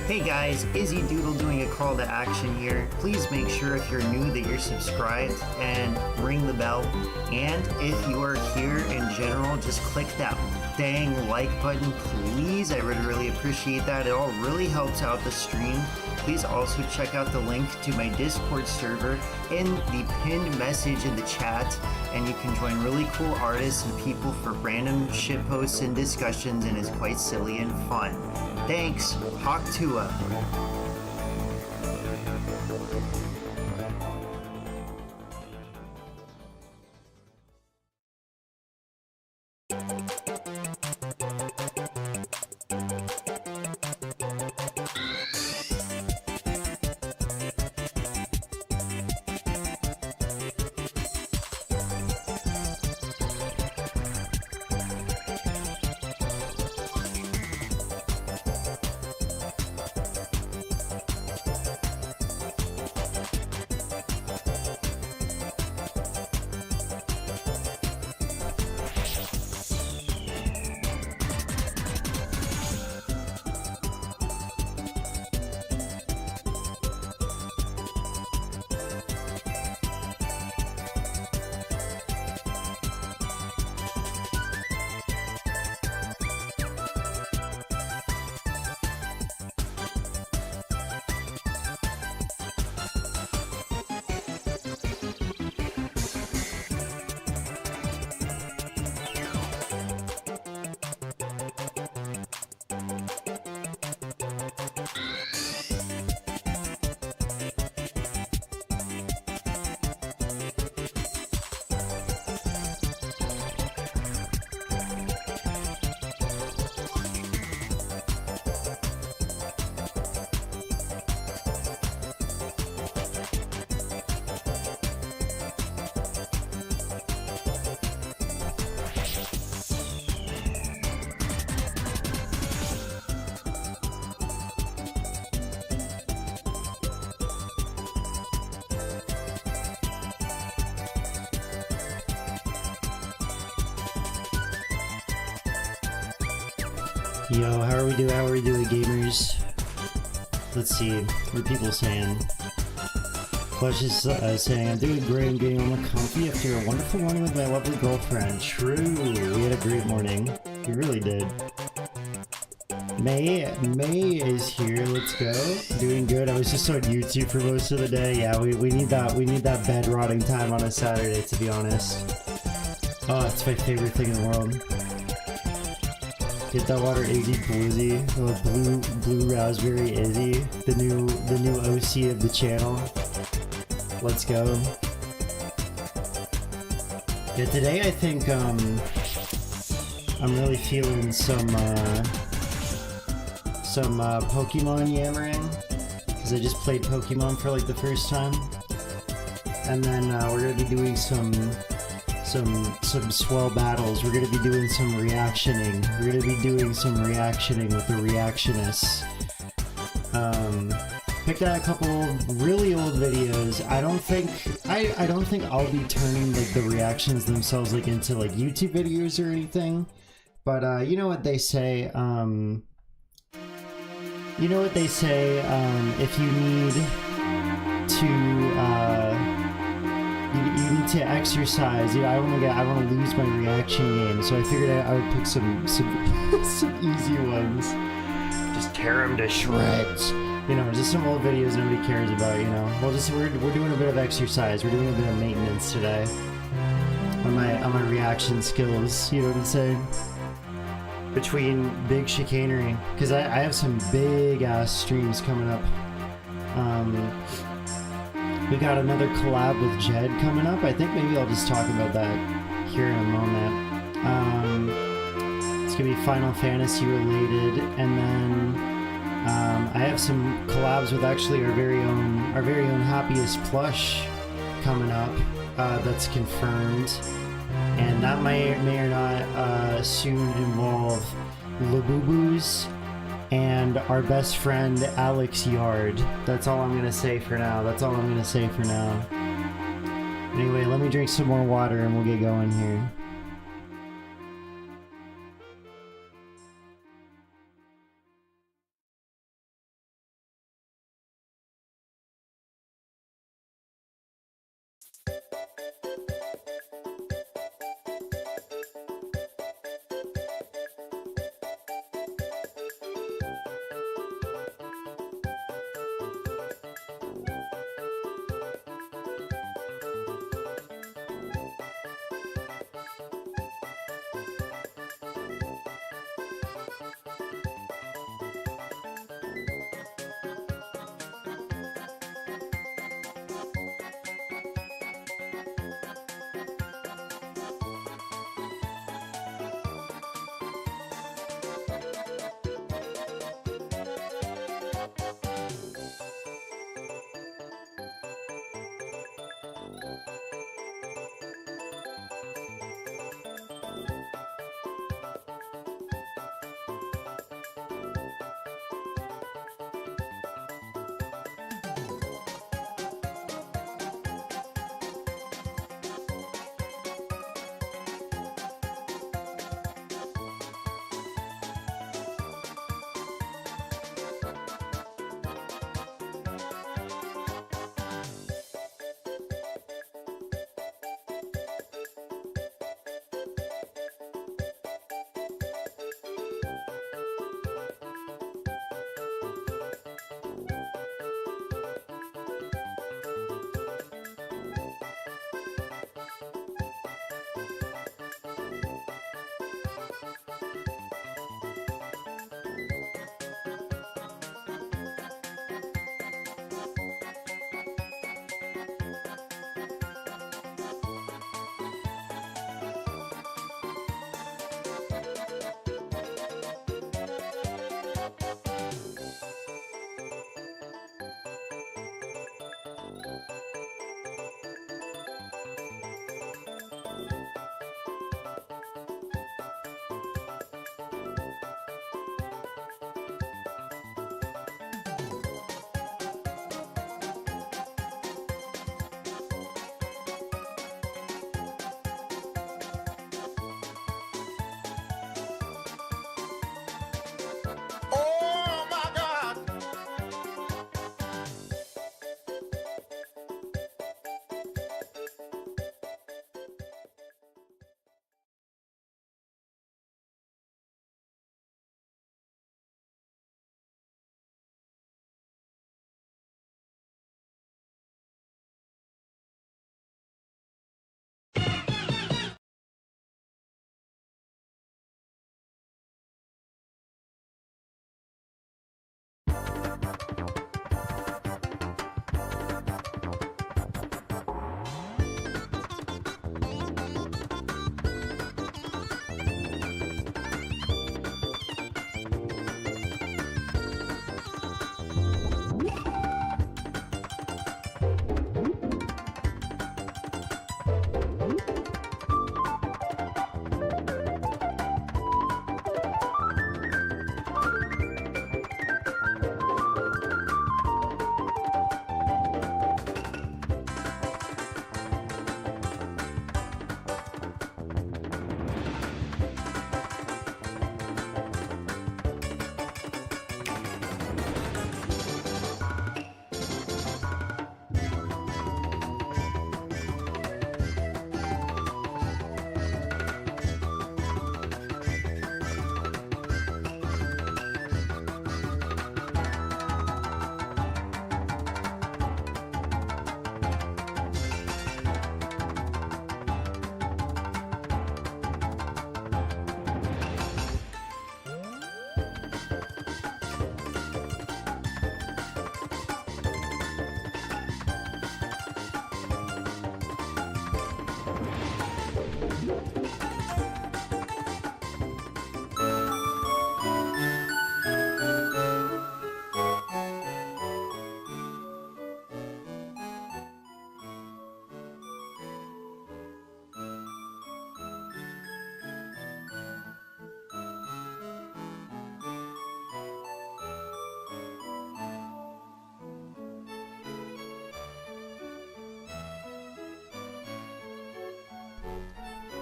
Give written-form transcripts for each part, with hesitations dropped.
Hey guys, Izzy-Doodle doing a call to action here. Please make sure if you're new that you're subscribed and ring the bell. And if you are here in general, just click that dang like button, please. I would really appreciate that. It all really helps out the stream. Please also check out the link to my Discord server in the pinned message in the chat, and you can join really cool artists and people for random shitposts and discussions, and it's quite silly and fun. Thanks, Hawk Tua. Yo, how are we doing? How are we doing, gamers? Let's see. What are people saying? Flush is saying, I'm doing great and getting on the comfy after a wonderful morning with my lovely girlfriend. True. We had a great morning. We really did. May is here. Let's go. Doing good. I was just on YouTube for most of the day. Yeah, we need that bed rotting time on a Saturday, to be honest. Oh, it's my favorite thing in the world. Get that water, Iggy Boozy. Oh, blue raspberry Izzy, the new OC of the channel. Let's go. Yeah, today I think I'm really feeling some Pokemon yammering, because I just played Pokemon for like the first time, and then we're gonna be doing some swell battles. We're gonna be doing some reactioning. We're gonna be doing some reactioning with the reactionists. Picked out a couple really old videos. I don't think I'll be turning like the reactions themselves like into like YouTube videos or anything. But you know what they say. You know what they say. If you need to. You need to exercise. You know, I want to lose my reaction game, so I figured I would pick some easy ones. Just tear them to shreds. You know, just some old videos nobody cares about. You know, we're doing a bit of exercise. We're doing a bit of maintenance today on my reaction skills. You know what I'm saying? Between big chicanery, because I have some big ass streams coming up. We got another collab with Jed coming up. I think maybe I'll just talk about that here in a moment. It's gonna be Final Fantasy related, and then I have some collabs with actually our very own Happiest Plush coming up. That's confirmed, and that may or not soon involve Labubu's and our best friend Alex Yard. That's all I'm gonna say for now. Anyway, let me drink some more water and we'll get going here.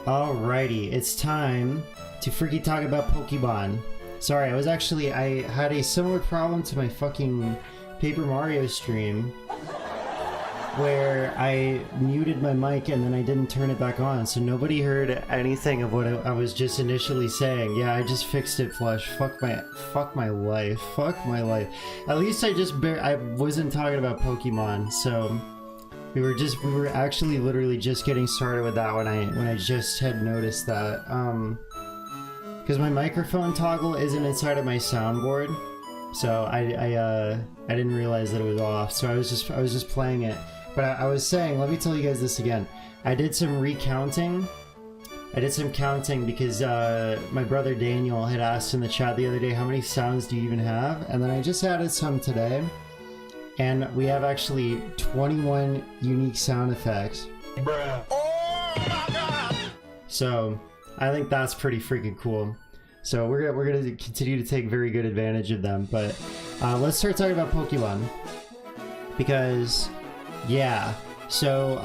Alrighty, it's time to freaking talk about Pokemon. Sorry, I had a similar problem to my fucking Paper Mario stream where I muted my mic and then I didn't turn it back on, so nobody heard anything of what I was just initially saying. Yeah, I just fixed it, Flush. Fuck my life. Fuck my life. At least I wasn't talking about Pokemon, so we were actually literally just getting started with that when I just had noticed that. Because my microphone toggle isn't inside of my soundboard, so I didn't realize that it was off. So I was just playing it. But I was saying, let me tell you guys this again. I did some recounting. I did some counting because my brother Daniel had asked in the chat the other day, how many sounds do you even have? And then I just added some today. And we have actually 21 unique sound effects. Bruh. Oh my God! So I think that's pretty freaking cool. So we're gonna continue to take very good advantage of them. But let's start talking about Pokemon, because yeah. So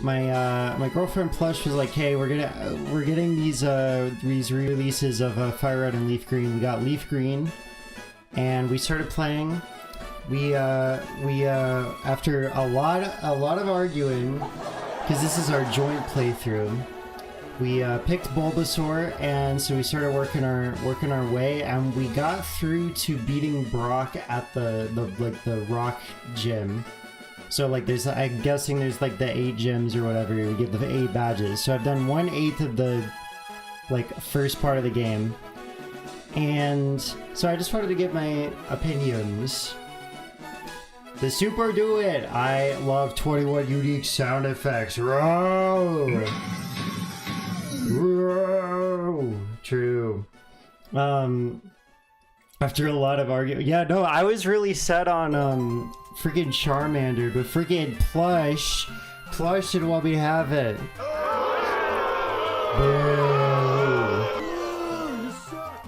my girlfriend Plush was like, hey, we're getting these re-releases of Fire Red and Leaf Green. We got Leaf Green, and we started playing. We after a lot of arguing, because this is our joint playthrough, we picked Bulbasaur, and so we started working our way, and we got through to beating Brock at the rock gym. So like I'm guessing there's like the 8 gyms or whatever, you get the 8 badges. So I've done 1/8 of the first part of the game, and so I just wanted to give my opinions. The Super Do It! I love 21 unique sound effects. Row! Row! True. After a lot of arguing. Yeah, no, I was really set on freaking Charmander, but freaking Plush didn't want me to have it. Boo.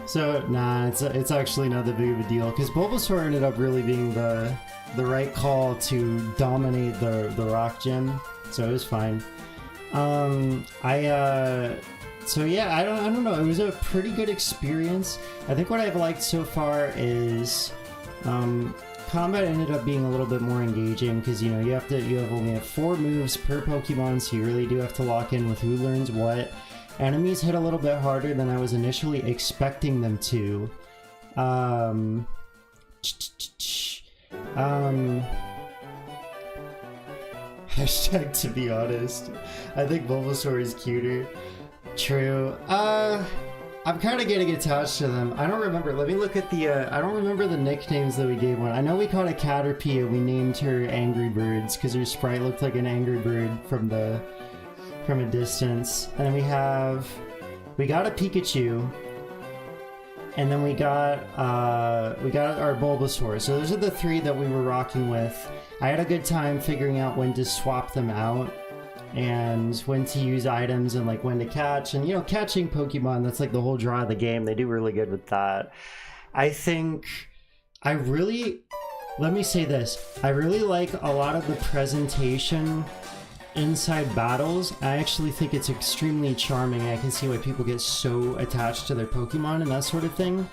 So, nah, it's actually not that big of a deal, because Bulbasaur ended up really being the right call to dominate the rock gym, so it was fine. So yeah, I don't know, it was a pretty good experience. I think what I've liked so far is combat ended up being a little bit more engaging, because you only have 4 moves per Pokemon, so you really do have to lock in with who learns what. Enemies hit a little bit harder than I was initially expecting them to. Hashtag to be honest, I think Bulbasaur is cuter. True. I'm kind of getting attached to them. I don't remember. Let me look at the. I don't remember the nicknames that we gave one. I know we called a Caterpie and we named her Angry Birds because her sprite looked like an angry bird from a distance. And then we got a Pikachu. And then we got our Bulbasaur. So those are the 3 that we were rocking with. I had a good time figuring out when to swap them out and when to use items and like when to catch. And catching Pokemon, that's like the whole draw of the game. They do really good with that. Let me say this. I really like a lot of the presentation inside battles. I actually think it's extremely charming. I can see why people get so attached to their Pokemon and that sort of thing.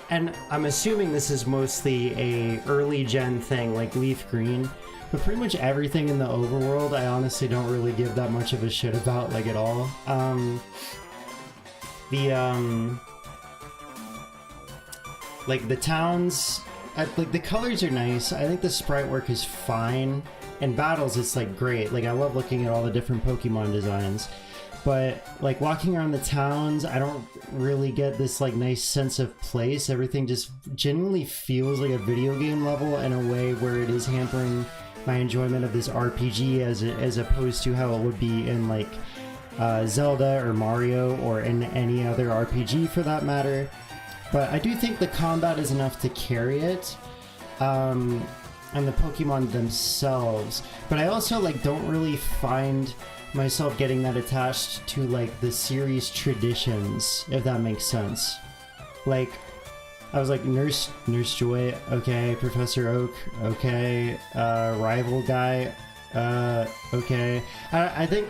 And I'm assuming this is mostly a early gen thing like Leaf Green, but pretty much everything in the overworld I honestly don't really give that much of a shit about, like, at all. Like the towns, like the colors are nice. I think the sprite work is fine. In battles, it's like great. Like I love looking at all the different Pokemon designs. But like walking around the towns, I don't really get this like nice sense of place. Everything just genuinely feels like a video game level in a way where it is hampering my enjoyment of this RPG as opposed to how it would be in like Zelda or Mario or in any other RPG for that matter. But I do think the combat is enough to carry it. And the Pokemon themselves. But I also like don't really find myself getting that attached to like the series traditions, if that makes sense. Like I was like Nurse Joy, okay, Professor Oak, okay, rival guy, okay. I think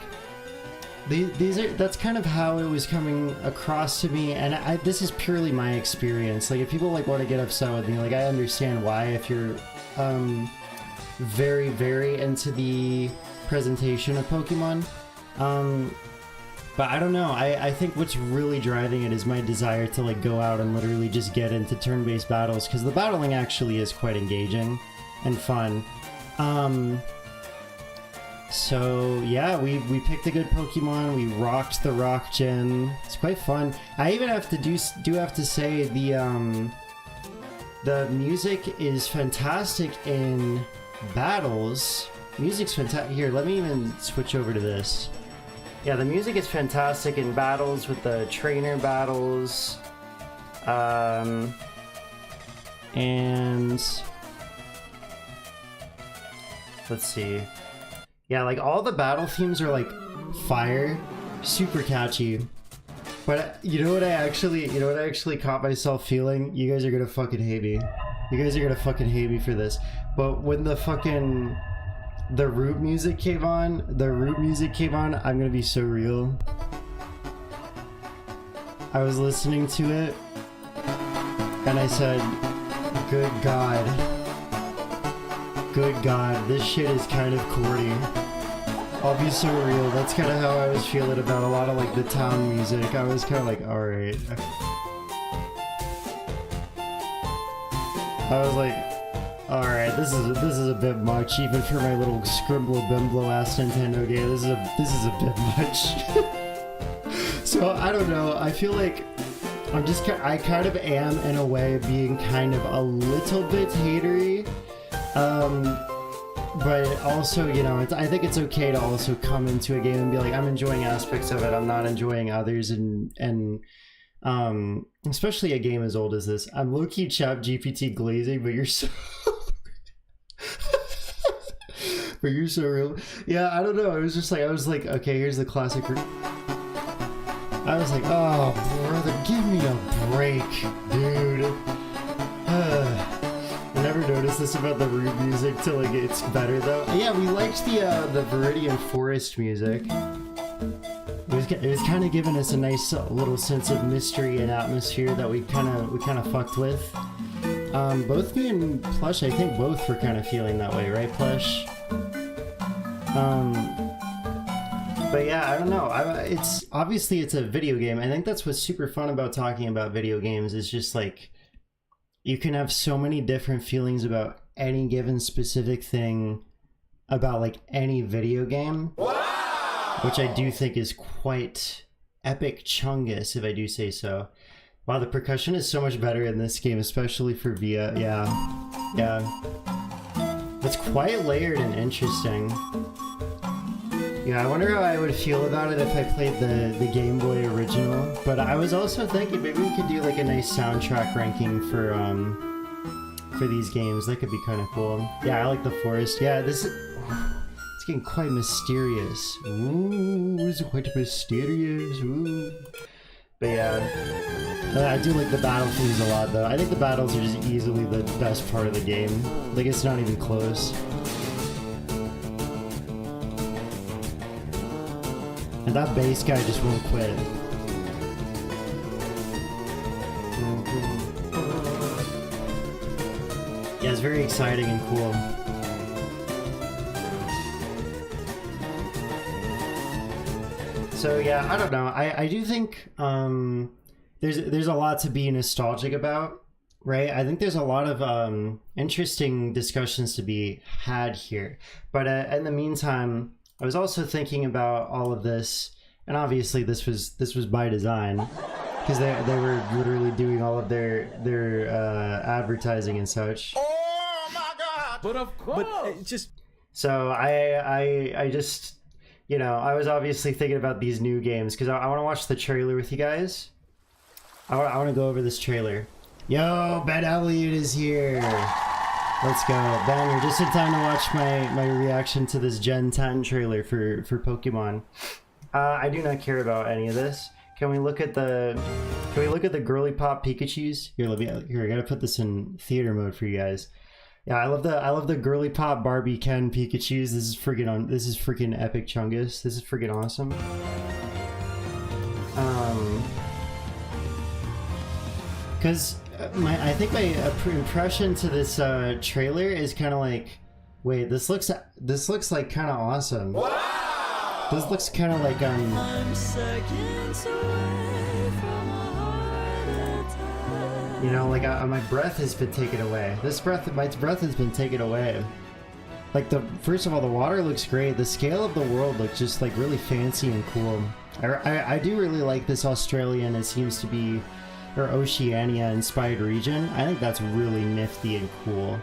That's kind of how it was coming across to me, and this is purely my experience. Like, if people like want to get upset with me, like, I understand why if you're very, very into the presentation of Pokemon. But I don't know, I think what's really driving it is my desire to like go out and literally just get into turn-based battles, because the battling actually is quite engaging and fun. So yeah, we picked a good Pokemon, we rocked the rock gen. It's quite fun. I even have to say the music is fantastic in battles. Music's fantastic. Here, let me even switch over to this. Yeah, the music is fantastic in battles with the trainer battles. And let's see. Yeah, like all the battle themes are like fire, super catchy. But you know what I actually caught myself feeling? You guys are gonna fucking hate me. You guys are gonna fucking hate me for this. But when the root music came on, I'm gonna be so real. I was listening to it, and I said, good God, this shit is kind of corny. I'll be so real, that's kind of how I was feeling about a lot of like the town music. I was kind of like, alright. I was like, alright, this is a bit much, even for my little scrimblo bimblo ass Nintendo game. This is a bit much. So I don't know. I feel like I kind of am in a way being kind of a little bit hatery, but also, you know, I think it's okay to also come into a game and be like, I'm enjoying aspects of it, I'm not enjoying others, and especially a game as old as this. I'm low-key ChatGPT glazing, but you're so but you're so real. Yeah, I don't know. I was like, okay, here's the classic. I was like, oh, brother, give me a break, dude. I never noticed this about the root music till like it's better though. Yeah, we liked the Viridian Forest music. It was kind of giving us a nice little sense of mystery and atmosphere that we kind of fucked with. Both me and Plush, I think both were kind of feeling that way, right, Plush? But yeah, I don't know. It's obviously it's a video game. I think that's what's super fun about talking about video games is just like you can have so many different feelings about any given specific thing about like any video game. Wow! Which I do think is quite epic chungus, if I do say so. Wow, the percussion is so much better in this game, especially for Via. Yeah. It's quite layered and interesting. Yeah, I wonder how I would feel about it if I played the Game Boy original. But I was also thinking maybe we could do like a nice soundtrack ranking for these games. That could be kind of cool. Yeah, I like the forest. Yeah, it's getting quite mysterious. Ooh, it's quite mysterious. Ooh. But yeah, I do like the battle themes a lot though. I think the battles are just easily the best part of the game. Like it's not even close. And that bass guy just won't quit. Yeah, it's very exciting and cool. So yeah, I don't know. I do think there's a lot to be nostalgic about, right? I think there's a lot of interesting discussions to be had here. But in the meantime, I was also thinking about all of this, and obviously this was by design, because they were literally doing all of their advertising and such. Oh my God! But of course, so I just, you know, I was obviously thinking about these new games because I want to watch the trailer with you guys. I want to go over this trailer. Yo, Ben Elliott is here. Let's go. Ben, you're just in time to watch my reaction to this Gen 10 trailer for Pokemon. I do not care about any of this. Can we look at the girly pop Pikachus? Here, I gotta put this in theater mode for you guys. Yeah, I love the girly pop Barbie Ken Pikachus. This is freaking epic chungus. This is freaking awesome. Because I think my impression to this trailer is kind of like, wait, this looks like kind of awesome. Wow! This looks kind of like I'm seconds away from a heart attack. you know, like my breath has been taken away. My breath has been taken away. Like first of all, the water looks great. The scale of the world looks just like really fancy and cool. I do really like this Australian. It seems to be, or Oceania inspired region. I think that's really nifty and cool.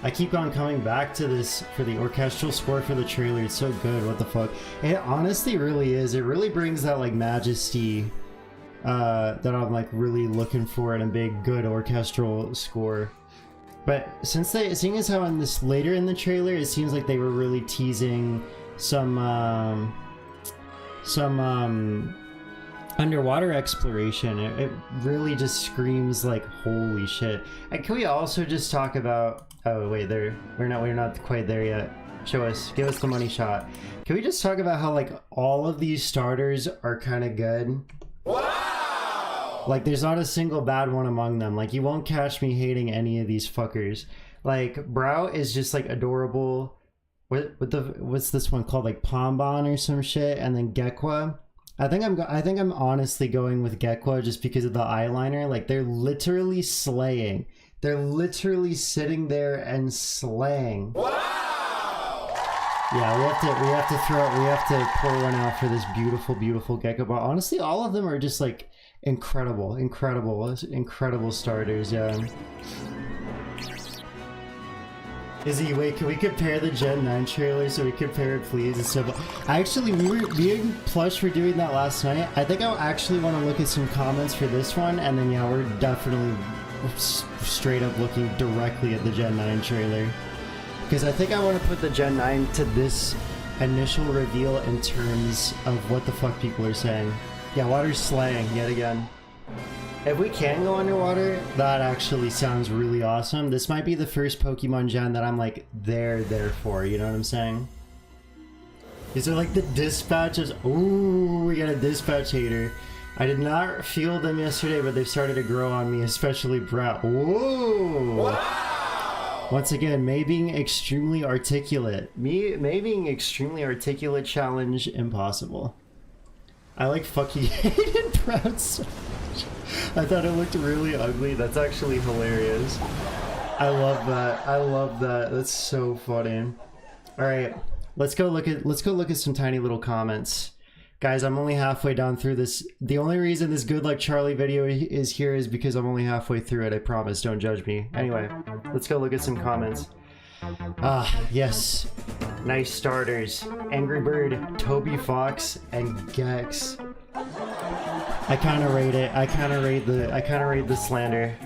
I keep on coming back to this for the orchestral score for the trailer. It's so good. What the fuck? It honestly really is. It really brings that like majesty that I'm like really looking for in a big good orchestral score. But seeing as how in this later in the trailer, it seems like they were really teasing some underwater exploration. It really just screams like holy shit. And can we also just talk about? Oh wait, we're not quite there yet. Give us the money shot. Can we just talk about how like all of these starters are kind of good? Wow! Like there's not a single bad one among them. Like you won't catch me hating any of these fuckers. Like Brow is just like adorable. What's this one called? Like Pombon or some shit, and then Gekwa. I think I'm honestly going with Gekwa just because of the eyeliner. Like they're literally slaying. They're literally sitting there and slaying. Wow! Yeah, we have to pour one out for this beautiful, beautiful Gecko. But honestly, all of them are just like incredible starters. Yeah. Izzy, wait, can we compare the Gen 9 trailer so we compare it, please? It's so actually, me and Plush were doing that last night. I think I actually want to look at some comments for this one, and then yeah, we're definitely straight up looking directly at the Gen 9 trailer. Because I think I want to put the Gen 9 to this initial reveal in terms of what the fuck people are saying. Yeah, water's slaying yet again. If we can go underwater, that actually sounds really awesome. This might be the first Pokemon Gen that I'm like, there for, you know what I'm saying? These are like the dispatches. Ooh, we got a dispatch hater. I did not feel them yesterday, but they've started to grow on me, especially Brow. Whoa! Wow! Once again, May being extremely articulate. May being extremely articulate challenge impossible. I like fucking hated Brow so much. I thought it looked really ugly. That's actually hilarious. I love that. That's so funny. All right, let's go look at some tiny little comments. Guys, I'm only halfway down through this. The only reason this Good Luck Charlie video is here is because I'm only halfway through it, I promise. Don't judge me. Anyway, let's go look at some comments. Ah, yes. Nice starters. Angry Bird, Toby Fox, and Gex. I kind of rate it. I kind of rate the slander.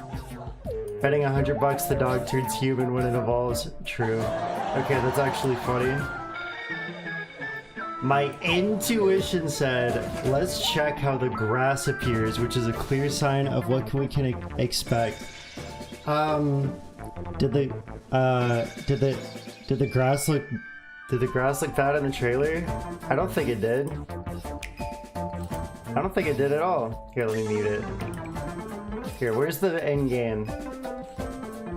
Betting $100 the dog turns human when it evolves. True. Okay, that's actually funny. My intuition said, let's check how the grass appears, which is a clear sign of what we can expect. Did the grass look bad in the trailer? I don't think it did. I don't think it did at all. Here, let me mute it. Here, where's the end game?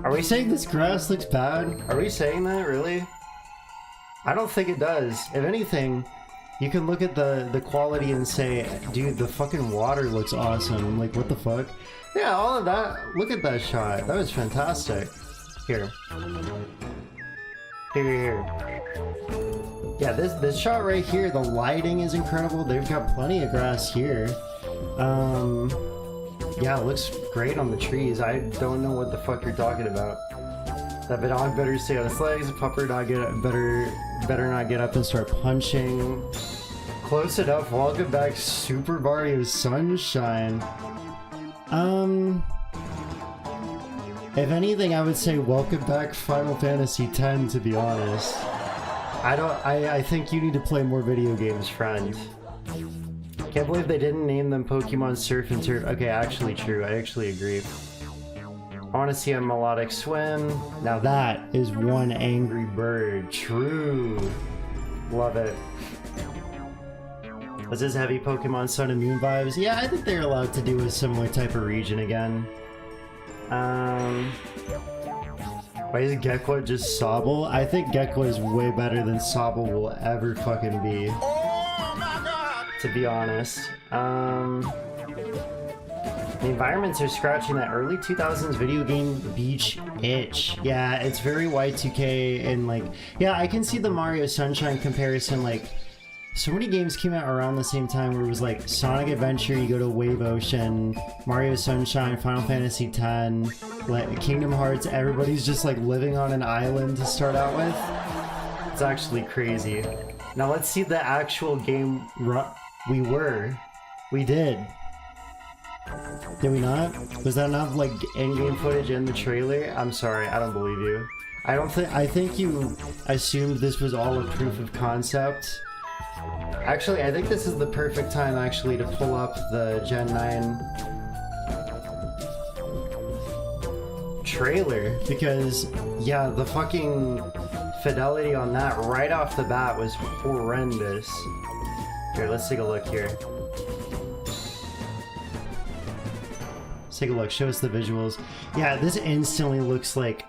Are we saying this grass looks bad? Are we saying that, really? I don't think it does. If anything, you can look at the quality and say, dude, the fucking water looks awesome. Like, what the fuck? Yeah, all of that. Look at that shot. That was fantastic. Here. Here. Yeah, this shot right here, the lighting is incredible. They've got plenty of grass here. Yeah, it looks great on the trees. I don't know what the fuck you're talking about. That dog better stay on its legs. Pupper better not get up and start punching. Close enough. Welcome back, Super Mario Sunshine. If anything, I would say welcome back, Final Fantasy X. To be honest, I think you need to play more video games, friend. Can't believe they didn't name them Pokemon Surf and Turf. Okay, actually true. I actually agree. I want to see a melodic swim. Now that is one Angry Bird. True. Love it. Was this heavy Pokemon Sun and Moon vibes? Yeah, I think they're allowed to do a similar type of region again. Why is Gekwa just Sobble? I think Gekwa is way better than Sobble will ever fucking be. Oh my god! To be honest. The environments are scratching that early 2000s video game beach itch. Yeah, it's very Y2K and like, yeah, I can see the Mario Sunshine comparison. Like, so many games came out around the same time where it was like Sonic Adventure, you go to Wave Ocean, Mario Sunshine, Final Fantasy X, like Kingdom Hearts, everybody's just like living on an island to start out with. It's actually crazy. Now let's see the actual game we did. Did we not? Was that enough like in-game footage in the trailer? I'm sorry, I don't believe you. I think you assumed this was all a proof of concept. Actually, I think this is the perfect time actually to pull up the Gen 9 trailer because yeah, the fucking fidelity on that right off the bat was horrendous. Here, let's take a look here. Let's take a look, show us the visuals. Yeah, this instantly looks like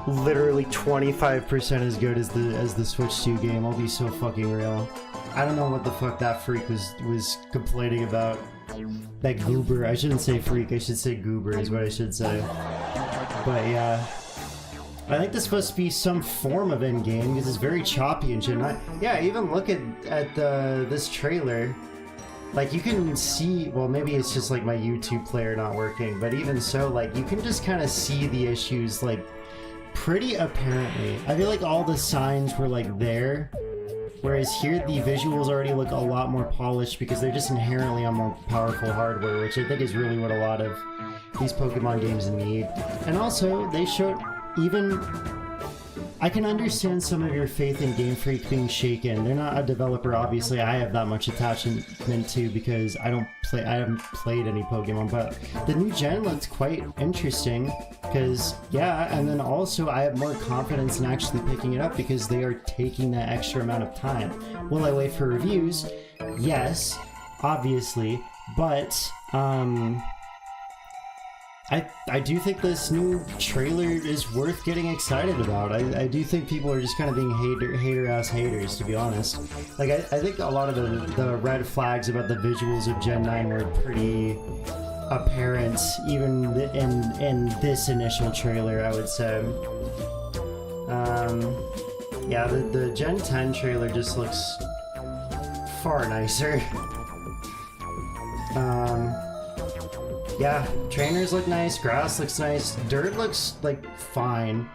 literally 25% as good as the Switch 2 game. I'll be so fucking real. I don't know what the fuck that freak was complaining about. That goober. I shouldn't say freak, I should say goober is what I should say. But yeah. I think this is supposed to be some form of endgame because it's very choppy and shit. Yeah, even look at this trailer. Like, you can see, well, maybe it's just like my YouTube player not working, but even so, like, you can just kind of see the issues, like, pretty apparently. I feel like all the signs were, like, there, whereas here the visuals already look a lot more polished because they're just inherently on more powerful hardware, which I think is really what a lot of these Pokemon games need. And also, they showed even... I can understand some of your faith in Game Freak being shaken. They're not a developer, obviously. I have that much attachment to because I haven't played any Pokemon, but the new gen looks quite interesting because, yeah, and then also I have more confidence in actually picking it up because they are taking that extra amount of time. Will I wait for reviews? Yes, obviously, but, I do think this new trailer is worth getting excited about. I do think people are just kind of being hater-ass haters, to be honest. Like, I think a lot of the red flags about the visuals of Gen 9 were pretty apparent, even in this initial trailer, I would say. Yeah, the Gen 10 trailer just looks far nicer. Yeah, trainers look nice, grass looks nice, dirt looks, like, fine.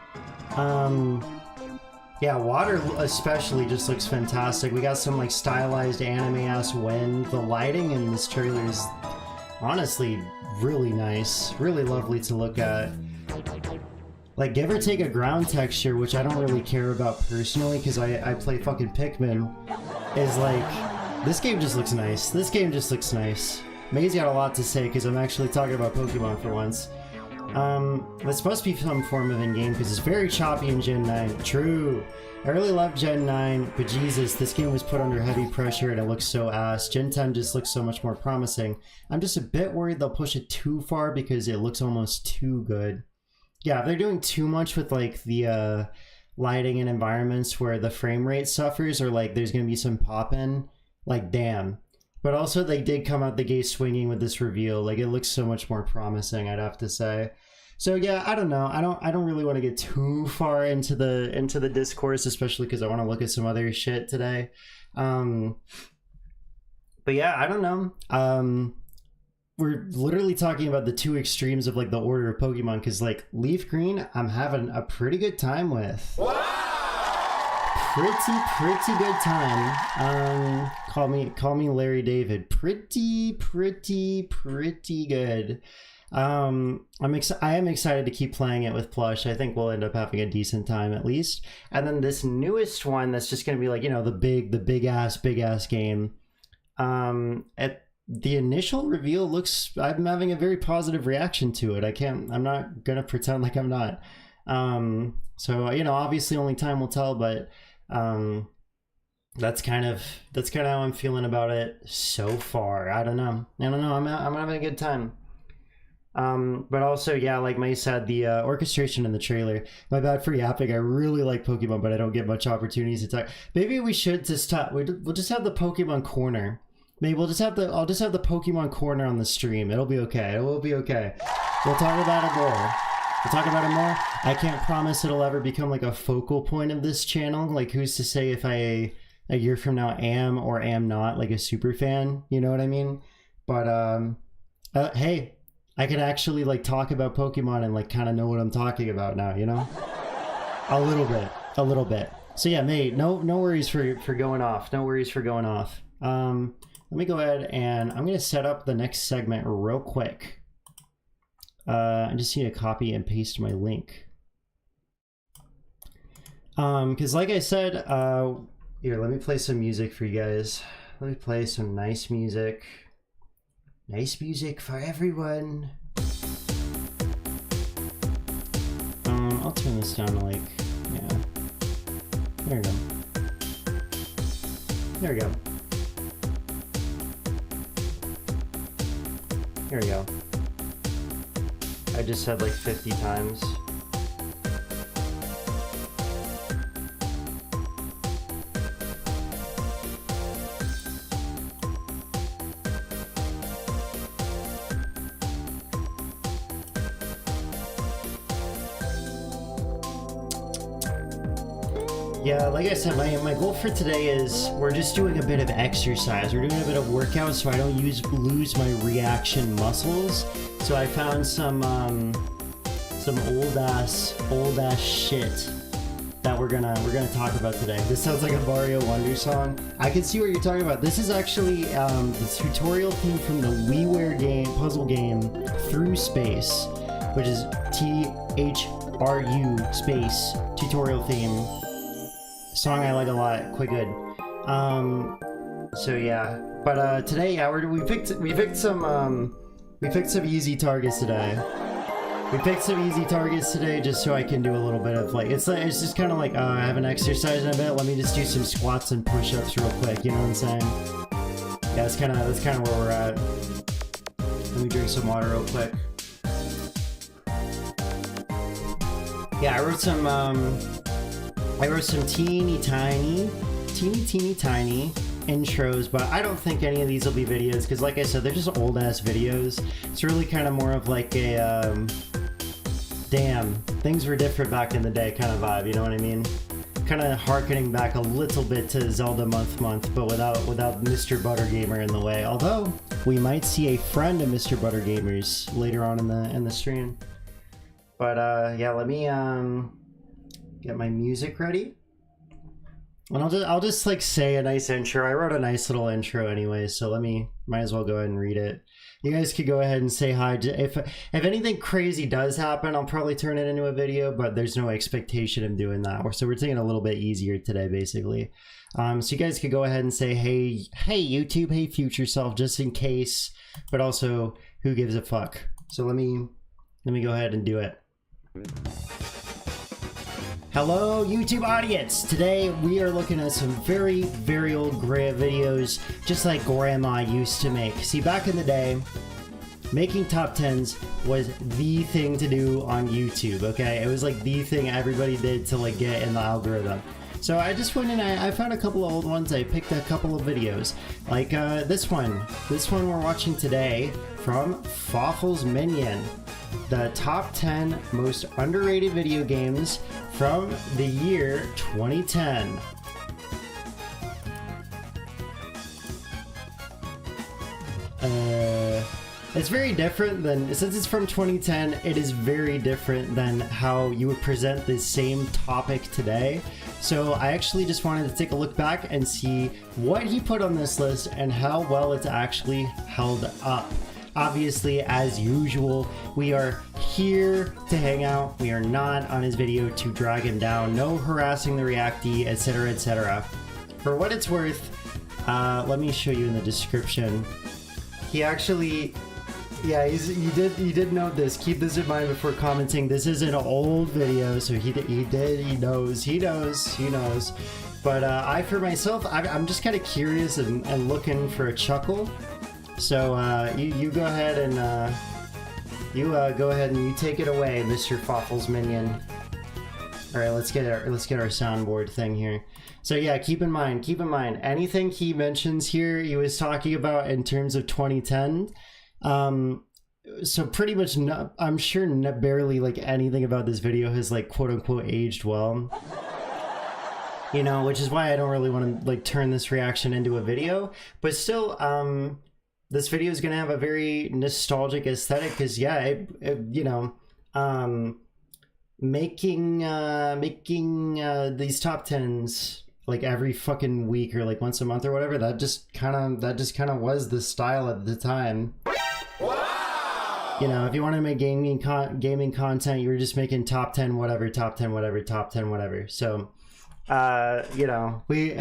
Yeah, water especially just looks fantastic. We got some, like, stylized anime-ass wind. The lighting in this trailer is honestly really nice, really lovely to look at. Like, give or take a ground texture, which I don't really care about personally because I play fucking Pikmin, is like, this game just looks nice. This game just looks nice. May's got a lot to say because I'm actually talking about Pokemon for once. It's supposed to be some form of in-game because it's very choppy in Gen 9. True. I really love Gen 9, but Jesus, this game was put under heavy pressure and it looks so ass. Gen 10 just looks so much more promising. I'm just a bit worried they'll push it too far because it looks almost too good. Yeah, if they're doing too much with like the lighting and environments where the frame rate suffers or like there's going to be some pop-in, like damn. But also, they did come out the gate swinging with this reveal. Like, it looks so much more promising, I'd have to say. So yeah, I don't know. I don't really want to get too far into the discourse, especially because I want to look at some other shit today. But yeah, I don't know. We're literally talking about the two extremes of like the order of Pokemon. Because like Leaf Green, I'm having a pretty good time with. Wow! Pretty good time. Call me Larry David. Pretty good. I am excited to keep playing it with Plush. I think we'll end up having a decent time at least. And then this newest one that's just gonna be like, you know, the big ass game. At the initial reveal looks, I'm having a very positive reaction to it. I'm not gonna pretend like I'm not. So, you know, obviously only time will tell, but that's kind of how I'm feeling about it so far. I don't know. I'm having a good time. But also, yeah, like May said, the orchestration in the trailer. My bad for yapping. I really like Pokemon, but I don't get much opportunities to talk. Maybe we should just we'll just have the Pokemon corner. Maybe I'll just have the Pokemon corner on the stream. It'll be okay. It will be okay. We'll talk about it more. We'll talk about it more. I can't promise it'll ever become like a focal point of this channel. Like, who's to say if I a year from now am or am not like a super fan? You know what I mean? But hey, I can actually like talk about Pokemon and like kind of know what I'm talking about now. You know, a little bit. So yeah, mate, no worries for going off. No worries for going off. Let me go ahead and I'm gonna set up the next segment real quick. I just need to copy and paste my link. Because like I said, here, let me play some music for you guys. Let me play some nice music. Nice music for everyone. I'll turn this down to like, yeah. There we go. There we go. Here we go. I just said like 50 times. Yeah, like I said, my goal for today is we're just doing a bit of exercise. We're doing a bit of workout so I don't lose my reaction muscles. So I found some old ass shit that we're gonna talk about today. This sounds like a Mario Wonder song. I can see what you're talking about. This is actually the tutorial theme from the WiiWare game, puzzle game Through Space, which is THRU space tutorial theme. Song I like a lot, quite good. So yeah, but today, yeah, we picked some easy targets today. We picked some easy targets today just so I can do a little bit of like it's just kind of like I haven't exercised in a bit. Let me just do some squats and push-ups real quick. You know what I'm saying? Yeah, that's kind of where we're at. Let me drink some water real quick. Yeah, I wrote some teeny tiny intros, but I don't think any of these will be videos because like I said, they're just old ass videos. It's really kind of more of like a damn, things were different back in the day kind of vibe, you know what I mean? Kind of harkening back a little bit to Zelda month, but without Mr. Buttergamer in the way. Although we might see a friend of Mr. Buttergamer's later on in the stream. But yeah, let me get my music ready. And I'll just like say a nice intro. I wrote a nice little intro anyway, so might as well go ahead and read it. You guys could go ahead and say hi. If anything crazy does happen, I'll probably turn it into a video, but there's no expectation of doing that. So we're taking it a little bit easier today, basically. So you guys could go ahead and say, hey YouTube, hey future self, just in case, but also who gives a fuck. So let me go ahead and do it. Hello YouTube audience! Today we are looking at some very, very old videos just like Grandma used to make. See, back in the day, making top 10s was the thing to do on YouTube, okay? It was like the thing everybody did to like get in the algorithm. So I just went and I found a couple of old ones. I picked a couple of videos like this one we're watching today from Fawful's Minion. The top 10 most underrated video games from the year 2010. It's very different than, since it's from 2010, it is very different than how you would present this same topic today. So I actually just wanted to take a look back and see what he put on this list and how well it's actually held up. Obviously, as usual, we are here to hang out. We are not on his video to drag him down. No harassing the reactee, etc., etc. For what it's worth, let me show you in the description. He actually Yeah, you did note this. Keep this in mind before commenting. This is an old video, so he knows. But I, for myself, I'm just kind of curious and looking for a chuckle. So you go ahead and you take it away, Mr. Fawful's minion. All right, let's get our soundboard thing here. So yeah, keep in mind, anything he mentions here, he was talking about in terms of 2010. So pretty much, I'm sure barely like anything about this video has like quote unquote aged well. You know, which is why I don't really want to like turn this reaction into a video. But still, this video is gonna have a very nostalgic aesthetic because yeah, you know, making these top 10s like every fucking week or like once a month or whatever, that just kind of was the style at the time. Wow! You know, if you want to make gaming content, you were just making top 10 whatever. So you know, we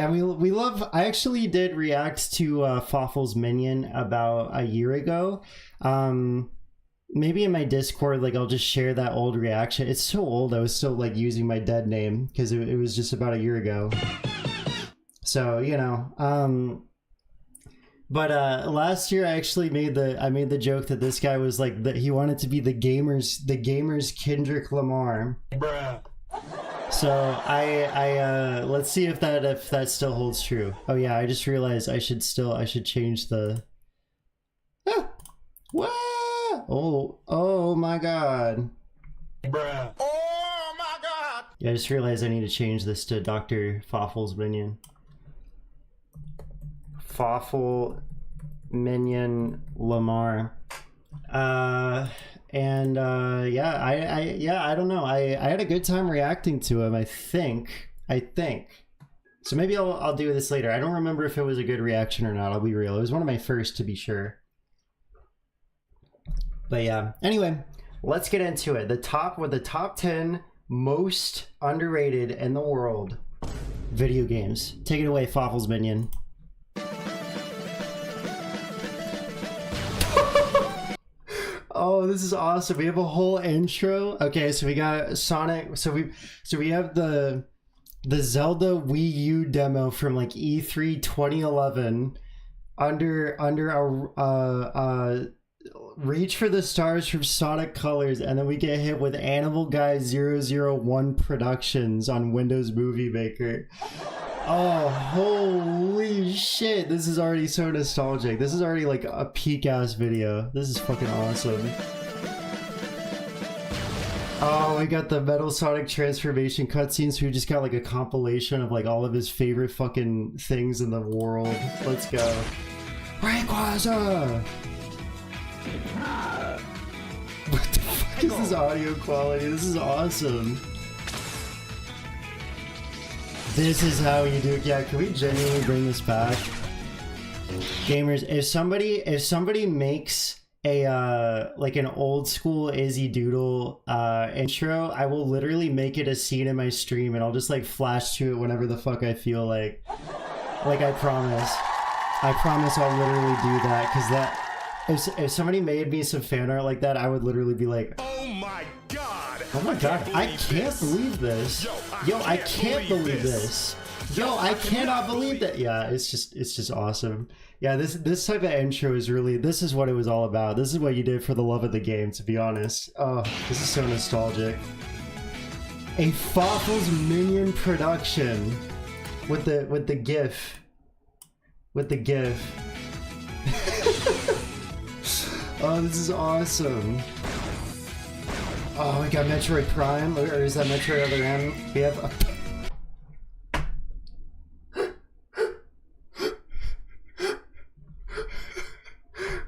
love. I actually did react to Fawful's Minion about a year ago. Maybe in my Discord, like I'll just share that old reaction. It's so old, I was still like using my dead name because it was just about a year ago. So you know, but last year I actually made the joke that this guy was like that he wanted to be the gamers Kendrick Lamar. Bruh. So I let's see if that still holds true. Oh yeah, I just realized I should change the. What? Oh my god. Bruh. Oh my god. Yeah, I just realized I need to change this to Dr. Fawful's Minion. Fawful Minion Lamar. Yeah, I don't know. I had a good time reacting to him, I think. So maybe I'll do this later. I don't remember if it was a good reaction or not, I'll be real. It was one of my first, to be sure. But yeah, anyway, let's get into it. The top 10 most underrated in the world video games. Take it away, Fawful's Minion. Oh, this is awesome. We have a whole intro. Okay, so we got Sonic. So we have the Zelda Wii U demo from like E3 2011 under our Reach for the Stars from Sonic Colors, and then we get hit with Animal Guy 001 Productions on Windows Movie Maker. Oh, holy shit. This is already so nostalgic. This is already like a peak ass video. This is fucking awesome. Oh, we got the Metal Sonic transformation cutscenes. So we just got like a compilation of like all of his favorite fucking things in the world. Let's go. Rayquaza! What the fuck is this audio quality? This is awesome. This is how you do it. Yeah, can we genuinely bring this back? Gamers, if somebody makes a like an old school Izzy-Doodle intro, I will literally make it a scene in my stream and I'll just like flash to it whenever the fuck I feel like. Like I promise I'll literally do that, because that if somebody made me some fan art like that, I would literally be like, oh my god, I can't believe this. Yo, I can't believe this. Yo, I cannot believe that. Yeah, it's just awesome. Yeah, this type of intro is really, this is what it was all about. This is what you did for the love of the game, to be honest. Oh, this is so nostalgic. A Fawful's Minion production with the GIF. With the GIF. Oh, this is awesome. Oh, we got Metroid Prime, or is that Metroid Other M? We have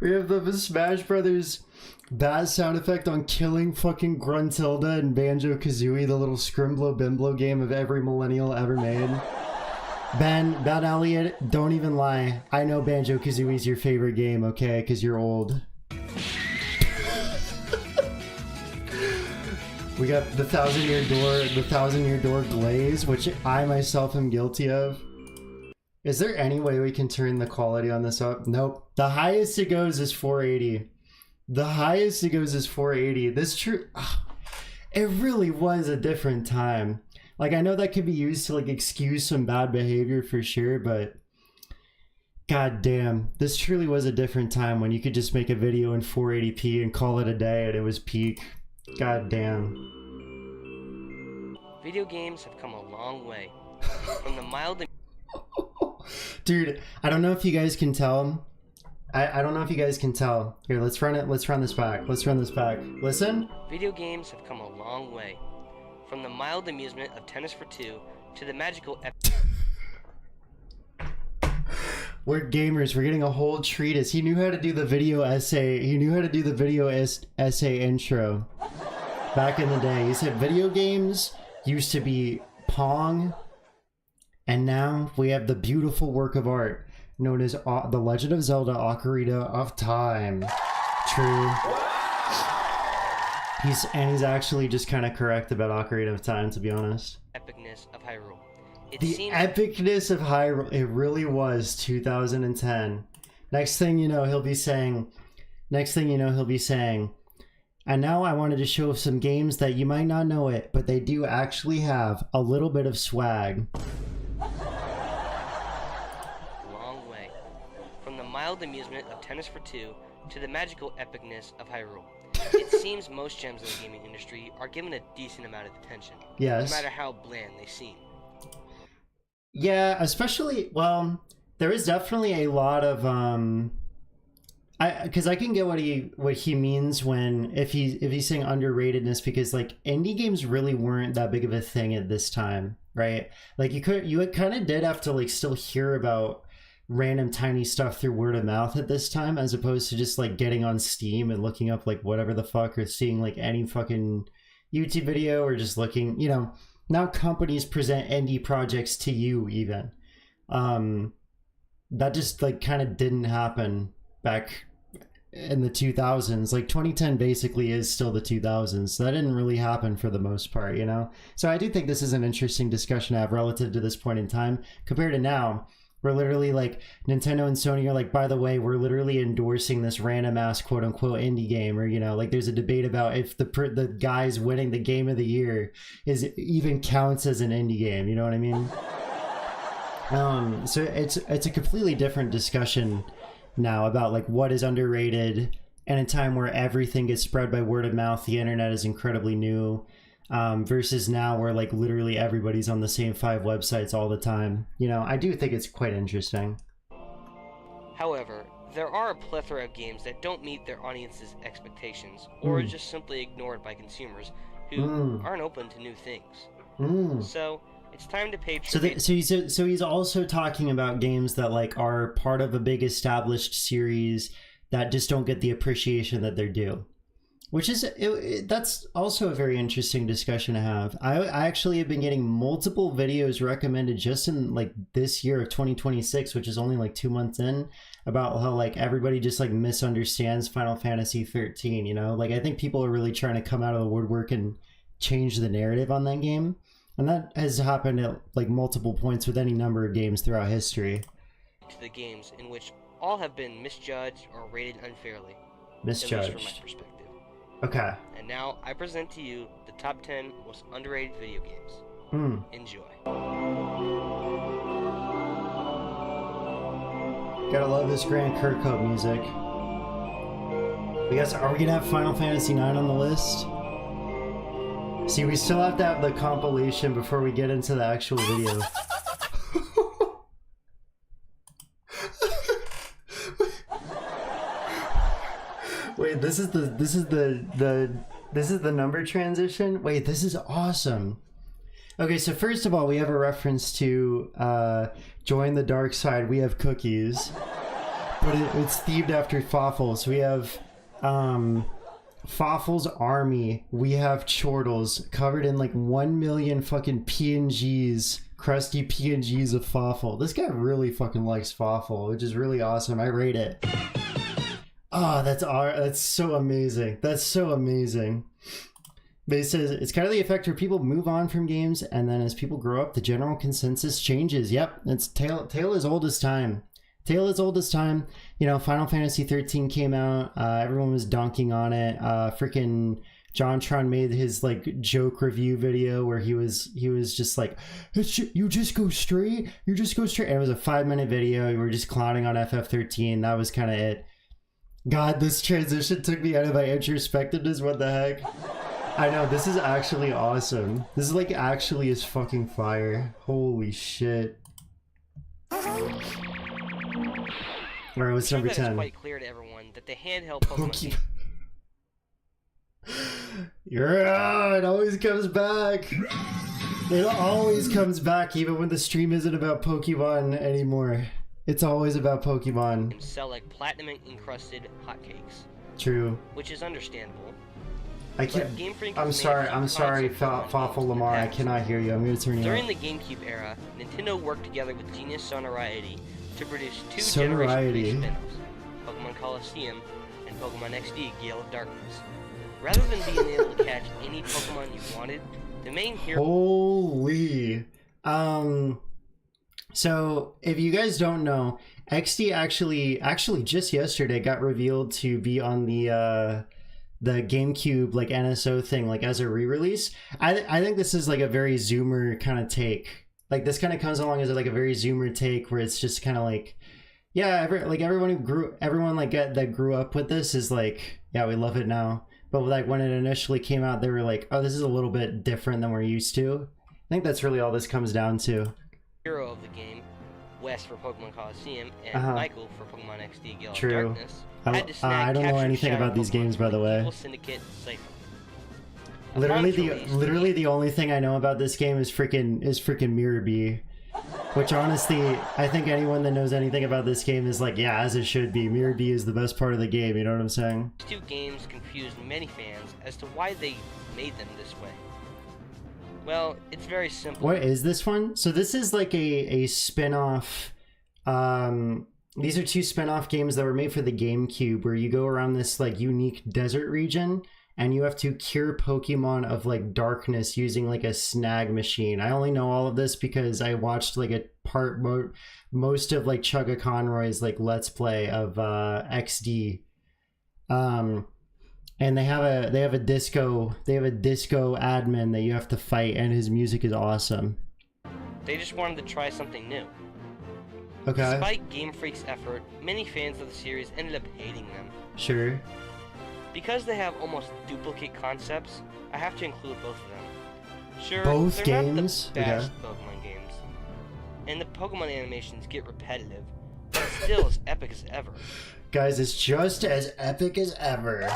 we have the Smash Brothers bad sound effect on killing fucking Gruntilda and Banjo-Kazooie, the little Scrimblow Bimblow game of every millennial ever made. Ben Elliott, don't even lie. I know Banjo-Kazooie's your favorite game, okay? Because you're old. We got the Thousand Year Door glaze, which I myself am guilty of. Is there any way we can turn the quality on this up? Nope. The highest it goes is 480. The highest it goes is 480. This true. It really was a different time. Like, I know that could be used to like excuse some bad behavior for sure, but god damn, this truly was a different time when you could just make a video in 480p and call it a day and it was peak. God damn. Video games have come a long way. From the mild... Dude, I don't know if you guys can tell. I don't know if you guys can tell. Here, let's run it. Let's run this back. Let's run this back. Listen. Video games have come a long way. From the mild amusement of tennis for two to the magical... We're gamers. We're getting a whole treatise. He knew how to do the video essay. He knew how to do the video essay intro. Back in the day. He said video games used to be Pong. And now we have the beautiful work of art known as The Legend of Zelda: Ocarina of Time. True. He's actually just kind of correct about Ocarina of Time, to be honest. Epicness of Hyrule. Epicness of Hyrule. It really was 2010. Next thing you know, he'll be saying, and now I wanted to show some games that you might not know it, but they do actually have a little bit of swag. Mild amusement of tennis for two to the magical epicness of Hyrule. It seems most gems in the gaming industry are given a decent amount of attention. Yes. No matter how bland they seem. Yeah, especially, well, there is definitely a lot of because I can get what he means when if he's saying underratedness, because like indie games really weren't that big of a thing at this time, right? Like you kind of did have to like still hear about random tiny stuff through word of mouth at this time, as opposed to just like getting on Steam and looking up like whatever the fuck, or seeing like any fucking YouTube video, or just looking, you know. Now companies present indie projects to you even. That just like kind of didn't happen back in the 2000s. Like 2010 basically is still the 2000s. So that didn't really happen for the most part, you know? So I do think this is an interesting discussion to have relative to this point in time compared to now. We're literally like Nintendo and Sony are like, by the way, we're literally endorsing this random ass quote unquote indie game, or, you know, like there's a debate about if the guys winning the game of the year is even counts as an indie game. You know what I mean? So it's a completely different discussion now about like what is underrated, and a time where everything gets spread by word of mouth. The internet is incredibly new. Versus now where like literally everybody's on the same 5 websites all the time. You know, I do think it's quite interesting. However, there are a plethora of games that don't meet their audience's expectations, or are just simply ignored by consumers who aren't open to new things. So it's time to pay tribute. So he's also talking about games that like are part of a big established series that just don't get the appreciation that they're due. Which is, that's also a very interesting discussion to have. I actually have been getting multiple videos recommended just in like this year of 2026, which is only like 2 months in, about how like everybody just like misunderstands Final Fantasy 13, you know? Like I think people are really trying to come out of the woodwork and change the narrative on that game. And that has happened at like multiple points with any number of games throughout history. To the games in which all have been misjudged or rated unfairly. Misjudged. At least from my perspective. Okay. And now I present to you the top 10 most underrated video games. Enjoy. Gotta love this Grant Kirkhope music. Are we gonna have Final Fantasy 9 on the list? See, we still have to have the compilation before we get into the actual video. Wait, this is the number transition? Wait, this is awesome. Okay, so first of all, we have a reference to Join the Dark Side. We have cookies, but it's themed after Fawful. So we have Fawful's army. We have chortles covered in like 1 million fucking PNGs, crusty PNGs of Fawful. This guy really fucking likes Fawful, which is really awesome. I rate it. Oh, that's so amazing. That's so amazing. But it says it's kind of the effect where people move on from games, and then as people grow up, the general consensus changes. Yep, it's tale as old as time. tale as old as time. You know, Final Fantasy 13 came out. Everyone was donking on it. Freaking JonTron made his like joke review video where he was just like, you just go straight. And it was a 5-minute video. We were just clowning on FF13. That was kind of it. God, this transition took me out of my introspectiveness. What the heck? I know, this is actually awesome. This is like actually is fucking fire. Holy shit. Alright, what's number 10? It's quite clear to everyone that the handheld Pokemon game... It always comes back. It always comes back, even when the stream isn't about Pokemon anymore. It's always about Pokemon. Sell like platinum encrusted hotcakes. True. Which is understandable. I can't. I'm sorry, Fawful Lamar. I cannot hear you. I'm gonna turn you During off. the GameCube era, Nintendo worked together with Genius Sonority to produce 2 Sonority. Generation 3 spin-offs, Pokemon Colosseum and Pokemon XD Gale of Darkness. Rather than being able to catch any Pokemon you wanted, the main hero... Holy. So, if you guys don't know, XD actually just yesterday got revealed to be on the GameCube like NSO thing, like as a re-release. I think this is like a very Zoomer kind of take. Like this kind of comes along as like a very Zoomer take where it's just kind of like, yeah, everyone like that grew up with this is like, yeah, we love it now. But like when it initially came out, they were like, oh, this is a little bit different than we're used to. I think that's really all this comes down to. Hero of the game, Wes for Pokemon Colosseum, and Michael for Pokemon XD Gale of Darkness. I don't know anything about these games, by the way. Syndicate Cypher. Literally the only thing I know about this game is freaking Mirror Bee. Which honestly, I think anyone that knows anything about this game is like, yeah, as it should be. Mirror Bee is the best part of the game, you know what I'm saying? These 2 games confused many fans as to why they made them this way. Well, it's very simple. What is this one? So this is like a spin-off. These are 2 spin-off games that were made for the GameCube where you go around this like unique desert region and you have to cure Pokemon of like darkness using like a snag machine. I only know all of this because I watched like a most of like Chugga Conroy's like Let's Play of XD. And they have a disco admin that you have to fight, and his music is awesome. They just wanted to try something new. Okay. Despite Game Freak's effort, many fans of the series ended up hating them. Sure. Because they have almost duplicate concepts, I have to include both of them. Sure, both they're games? not the best Pokemon games, and the Pokemon animations get repetitive, but it's still as epic as ever. Guys, it's just as epic as ever.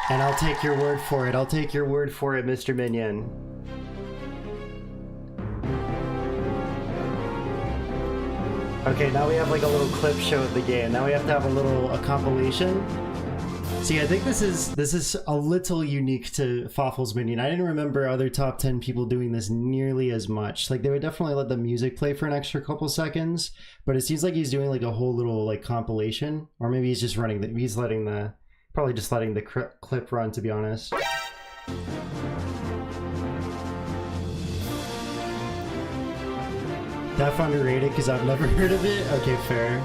And I'll take your word for it. Mr. Minion. Okay, now we have like a little clip show of the game. Now we have to have a compilation. See, I think this is a little unique to Fawful's Minion. I didn't remember other top 10 people doing this nearly as much. Like they would definitely let the music play for an extra couple seconds, but it seems like he's doing like a whole little like compilation, or maybe he's just running probably just letting the clip run, to be honest. Def underrated because I've never heard of it. Okay, fair.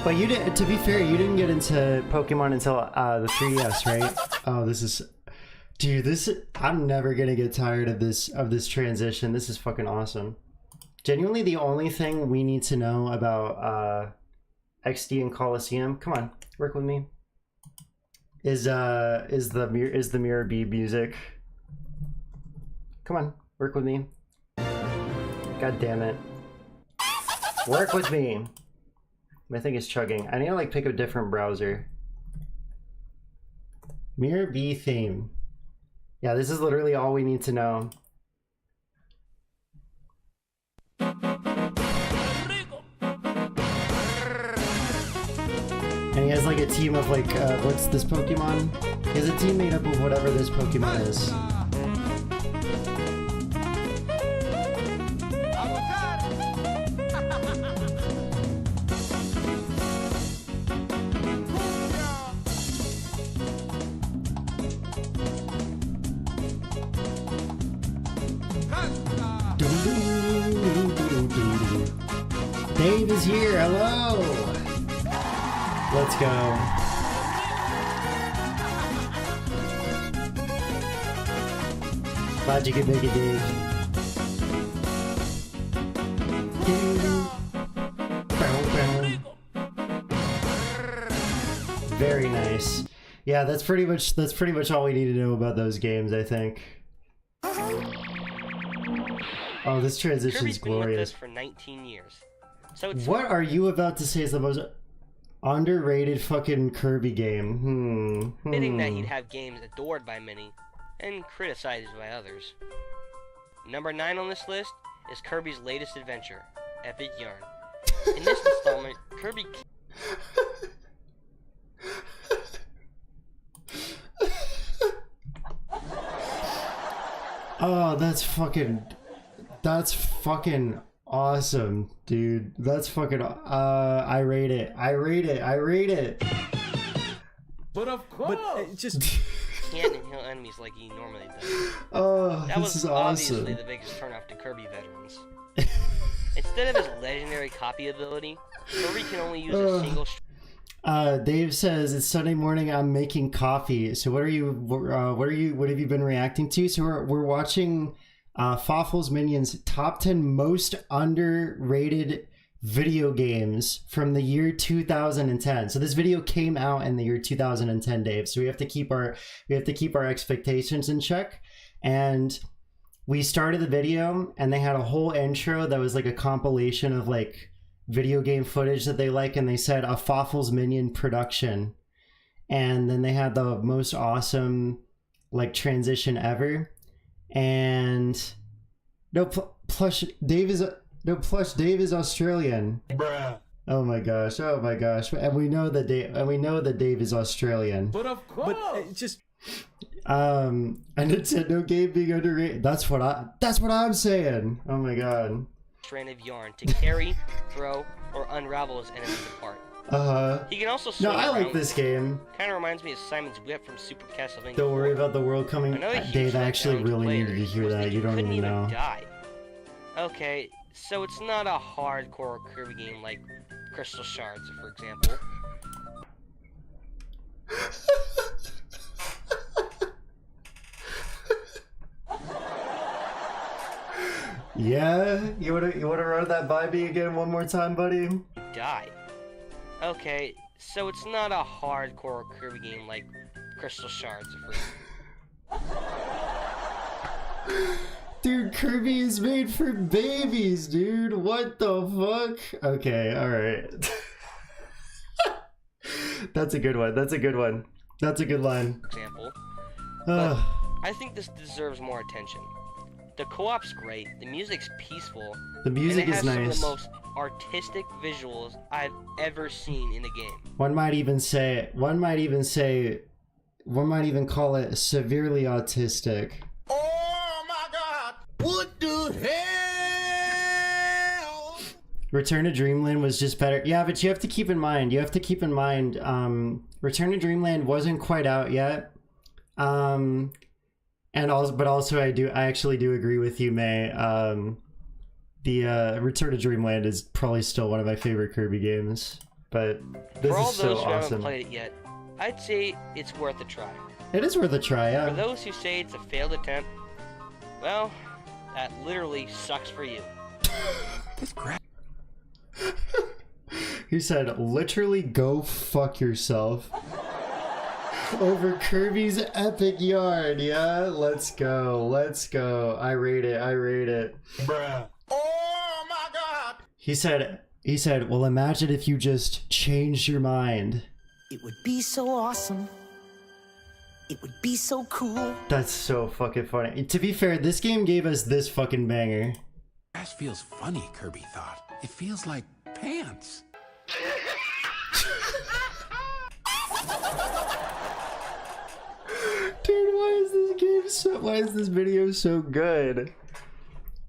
But you didn't. To be fair, you didn't get into Pokemon until the 3DS, right? Oh, this is, dude. I'm never gonna get tired of this transition. This is fucking awesome. Genuinely, the only thing we need to know about XD and Colosseum. Come on, work with me. Is the Mirror Bee music. Come on, work with me. God damn it. Work with me. My thing is chugging. I need to like pick a different browser. Mirror Bee theme. Yeah, this is literally all we need to know. And he has like a team of like, what's this Pokemon? He has a team made up of whatever this Pokemon is. Dave is here. Hello. Let's go. Glad you could make it, Dave. Very nice. Yeah, that's pretty much all we need to know about those games, I think. Oh, this transition Kirby's is been with glorious. us for 19 years. So it's What are you about to say is the most underrated fucking Kirby game? fitting that he'd have games adored by many and criticized by others. Number 9 on this list is Kirby's latest adventure, Epic Yarn. In this installment, Kirby... Oh, that's fucking awesome, dude. That's fucking I rate it. But of course, it just can't inhale enemies like he normally does. Oh, That this was is obviously awesome. the biggest turnoff to Kirby veterans. Instead of his legendary copy ability, Kirby can only use a single Dave says it's Sunday morning. I'm making coffee. So what have you been reacting to? So we're watching Fawful's Minions top 10 most underrated video games from the year 2010. So this video came out in the year 2010, Dave. So we have to keep our expectations in check. And we started the video, and they had a whole intro that was like a compilation of like video game footage that they like, and they said a Fawful's Minion production, and then they had the most awesome like transition ever. And plush Dave is Australian. bruh. Oh my gosh, and we know that Dave is Australian. But of course, but it just A Nintendo game being underrated, that's what I'm saying. Oh my god. strand of yarn to carry, throw, or unravel his enemies apart. He can also swing No, I like around. this game. Kind of reminds me of Simon's whip from Super Castlevania. Don't worry about the world coming. I know a huge Dave, I actually letdown to really needed to players hear was that. You don't couldn't even know. Die. Okay, so it's not a hardcore Kirby game like Crystal Shards, for example. Yeah, you wanna run that by me again one more time, buddy? Die. Okay, so it's not a hardcore Kirby game like Crystal Shards, for Dude, Kirby is made for babies, dude. What the fuck? Okay, all right. That's a good one. That's a good line. example. But Ugh. I think this deserves more attention. The co-op's great, the music's peaceful, The music and it is has some of nice. the most artistic visuals I've ever seen in a game. One might even call it severely autistic. Oh my God! What the hell? Return to Dreamland was just better. Yeah, but you have to keep in mind, Return to Dreamland wasn't quite out yet. And also I actually do agree with you, May. The Return to Dreamland is probably still one of my favorite Kirby games. But this For all is so those who haven't awesome. played it yet, I'd say it's worth a try. It is worth a try, For yeah. those who say it's a failed attempt, well, that literally sucks for you. He said, literally go fuck yourself. Over Kirby's Epic Yarn, yeah? Let's go. I rate it. bruh. Oh my God! He said, well, imagine if you just changed your mind. It would be so awesome. It would be so cool. That's so fucking funny. To be fair, this game gave us this fucking banger. Trash feels funny, Kirby thought. It feels like pants. Dude, why is this video so good?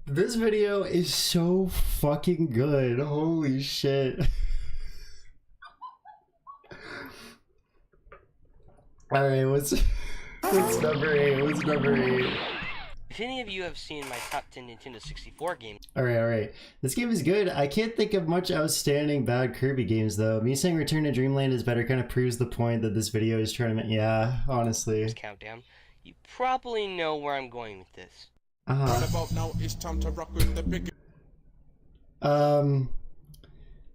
This video is so fucking good. Holy shit. Alright, what's number 8? If any of you have seen my top 10 Nintendo 64 games... Alright. This game is good. I can't think of much outstanding bad Kirby games, though. Me saying Return to Dreamland is better kind of proves the point that this video is trying to make. Yeah, honestly. Countdown. You probably know where I'm going with this. Uh-huh. Right about now, it's time to rock with the big.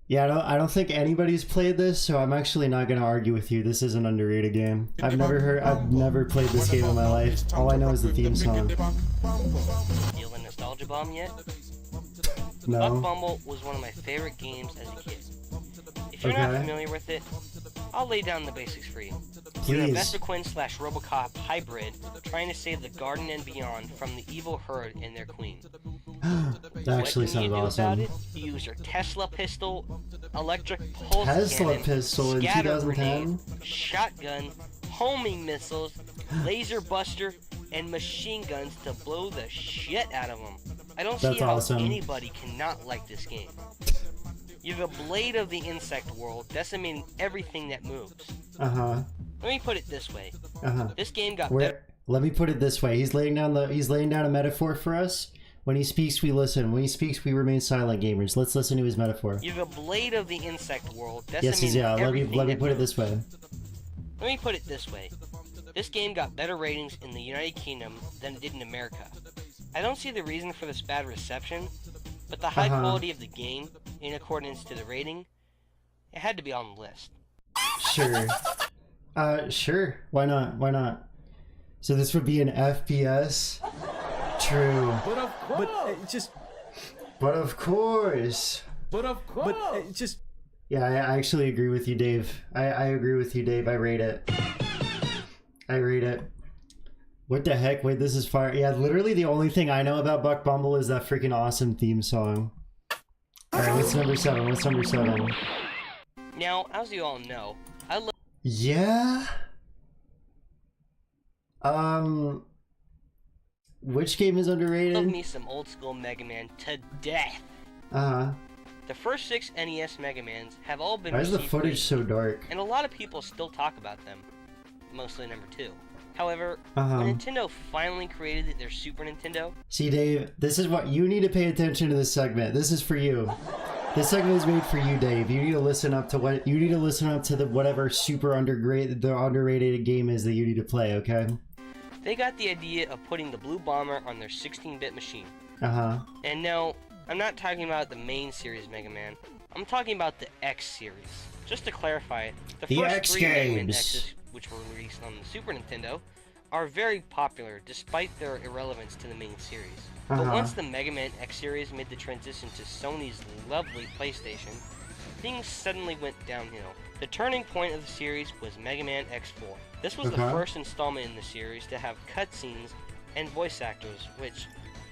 Yeah, I don't think anybody's played this, so I'm actually not gonna argue with you. This is an underrated game. I've never played this game in my life. All I know is the theme song. Feel the nostalgia bomb yet? No. Buck Bumble was one of my favorite games as a kid. If you're not familiar with it, I'll lay down the basics for you. You're a Please. Vesperquin/Robocop hybrid trying to save the garden and beyond from the evil herd and their queen. That actually What can you sounds do awesome. about it? You use your Tesla pistol, electric pulse Tesla cannon, pistol in scatter 2010? grenade, shotgun, homing missiles, laser buster, and machine guns to blow the shit out of them. I don't see That's how awesome. anybody cannot like this game. You have a blade of the insect world, decimating everything that moves. Uh-huh. Let me put it this way. Uh-huh. This game got better. Let me put it this way. He's laying down a metaphor for us. When he speaks, we listen. When he speaks, we remain silent, gamers. Let's listen to his metaphor. You have a blade of the insect world, Yes, decimating yeah. everything Let me that put it moves. this way. Let me put it this way. This game got better ratings in the United Kingdom than it did in America. I don't see the reason for this bad reception, but the high quality of the game, in accordance to the rating, it had to be on the list. Sure. Sure. Why not? Why not? So this would be an FPS? True. But of course. Yeah, I actually agree with you, Dave. I agree with you, Dave. I rate it. What the heck? Wait, this is fire. Yeah, literally the only thing I know about Buck Bumble is that freaking awesome theme song. Alright, what's number 7? What's number 7? Now, as you all know, I love Yeah? Which game is underrated? me some old school Mega Man to death. Uh-huh. The first 6 NES Mega Mans have all been Why is the received footage great, so dark? and a lot of people still talk about them, mostly number 2. However, Uh-huh. when Nintendo finally created their Super Nintendo, See, Dave, this is what you need to pay attention to this segment. This is for you. This segment is made for you, Dave. You need to listen up to the whatever super underrated game is that you need to play, okay? they got the idea of putting the Blue Bomber on their 16-bit machine. Uh-huh. And no, I'm not talking about the main series Mega Man. I'm talking about the X series. Just to clarify, the first X 3 Mega Man games. X's, which were released on the Super Nintendo, are very popular despite their irrelevance to the main series. But once the Mega Man X series made the transition to Sony's lovely PlayStation, things suddenly went downhill. The turning point of the series was Mega Man X4. This was the first installment in the series to have cutscenes and voice actors, which,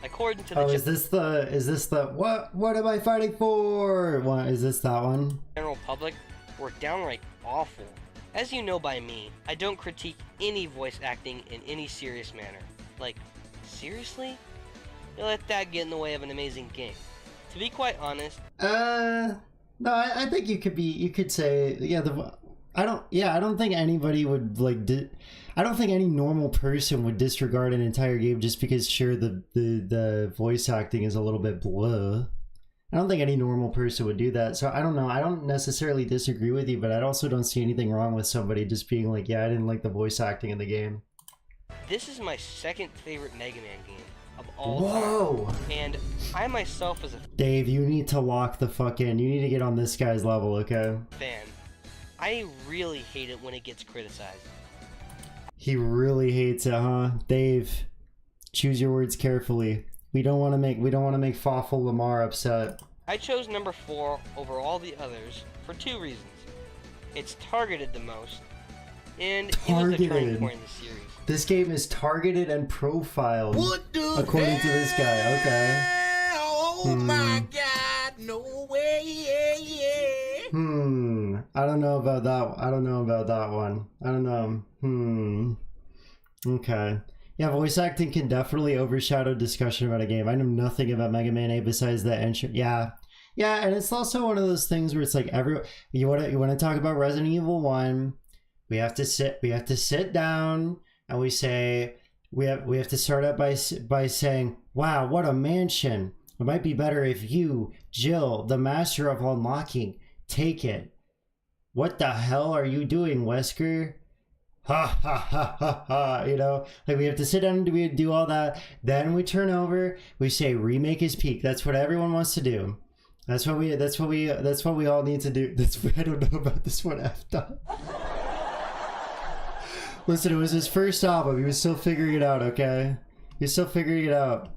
according to the is this the what am I fighting for? What is this, that one? general public, were downright awful. As you know by me, I don't critique any voice acting in any serious manner. Like, seriously? You let that get in the way of an amazing game. To be quite honest, No, I think you could say, yeah, I don't think anybody would I don't think any normal person would disregard an entire game just because sure the voice acting is a little bit blah. I don't think any normal person would do that. So I don't know. I don't necessarily disagree with you, but I also don't see anything wrong with somebody just being like, yeah, I didn't like the voice acting in the game. this is my second favorite Mega Man game of all Whoa! time. And I myself as a Dave, you need to lock the fuck in. You need to get on this guy's level, okay? fan, I really hate it when it gets criticized. He really hates it, huh? Dave, choose your words carefully. We don't want to make Fawful Lamar upset. I chose number 4 over all the others for 2 reasons. It's targeted the most, and it was the turning Targeted. point in the series. This game is targeted and profiled, according to this guy. Okay. Oh my God, no way. I don't know about that. I don't know about that one. I don't know. Okay. Yeah, voice acting can definitely overshadow discussion about a game. I know nothing about Mega Man 8 besides the intro. Yeah, and it's also one of those things where it's like you want to talk about Resident Evil 1, we have to sit down and we say we have to start out by saying, "Wow, what a mansion! It might be better if you, Jill, the master of unlocking, take it." What the hell are you doing, Wesker? Ha ha ha ha ha. You know, like we have to sit down and do all that. Then we turn over. We say, "Remake is peak." That's what everyone wants to do. That's what we all need to do. I don't know about this one, F dot. Listen, it was his first album. He was still figuring it out, okay? He was still figuring it out.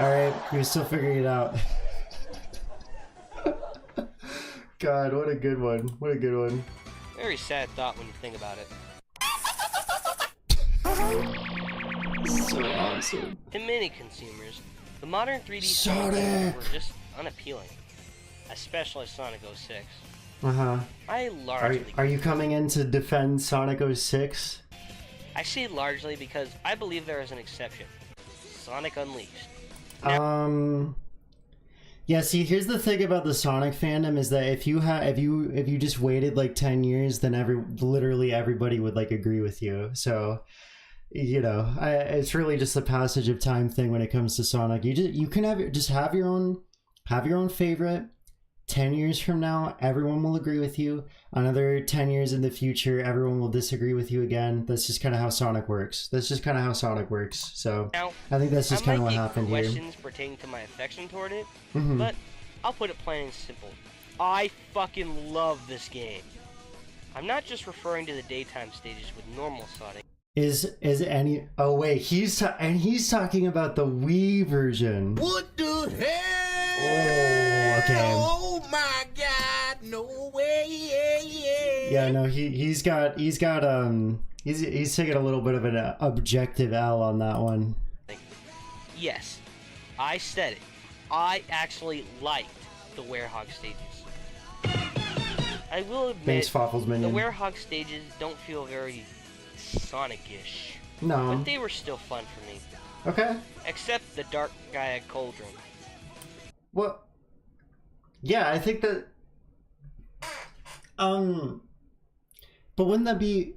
Alright, he was still figuring it out. God, what a good one. What a good one. Very sad thought when you think about it. So awesome. To many consumers, the modern 3D Sonic games were just unappealing, especially Sonic 06. Uh-huh. I largely Are you coming in to defend Sonic 06? I say largely because I believe there is an exception. Sonic Unleashed. Yeah, see, here's the thing about the Sonic fandom is that if you just waited like 10 years, then literally everybody would like agree with you. So, you know, it's really just a passage of time thing when it comes to Sonic. You can have your own favorite. 10 years from now, everyone will agree with you. Another 10 years in the future, everyone will disagree with you again. That's just kind of how Sonic works. So Now, I think that's just kind of what happened here. Questions pertaining to my affection toward it, but I'll put it plain and simple. I fucking love this game. I'm not just referring to the daytime stages with normal Sonic. Is any? Oh wait, he's talking about the Wii version. What the hell? Oh, okay. Oh my God! No way! Yeah, no, he's taking a little bit of an objective L on that one. Yes, I said it. I actually liked the Werehog stages. I will admit, Thanks, Foffles the Minion. Werehog stages don't feel very Sonic-ish, No. but they were still fun for me. Okay. Except the Dark Gaia Cauldron. Well, yeah, I think that. But wouldn't that be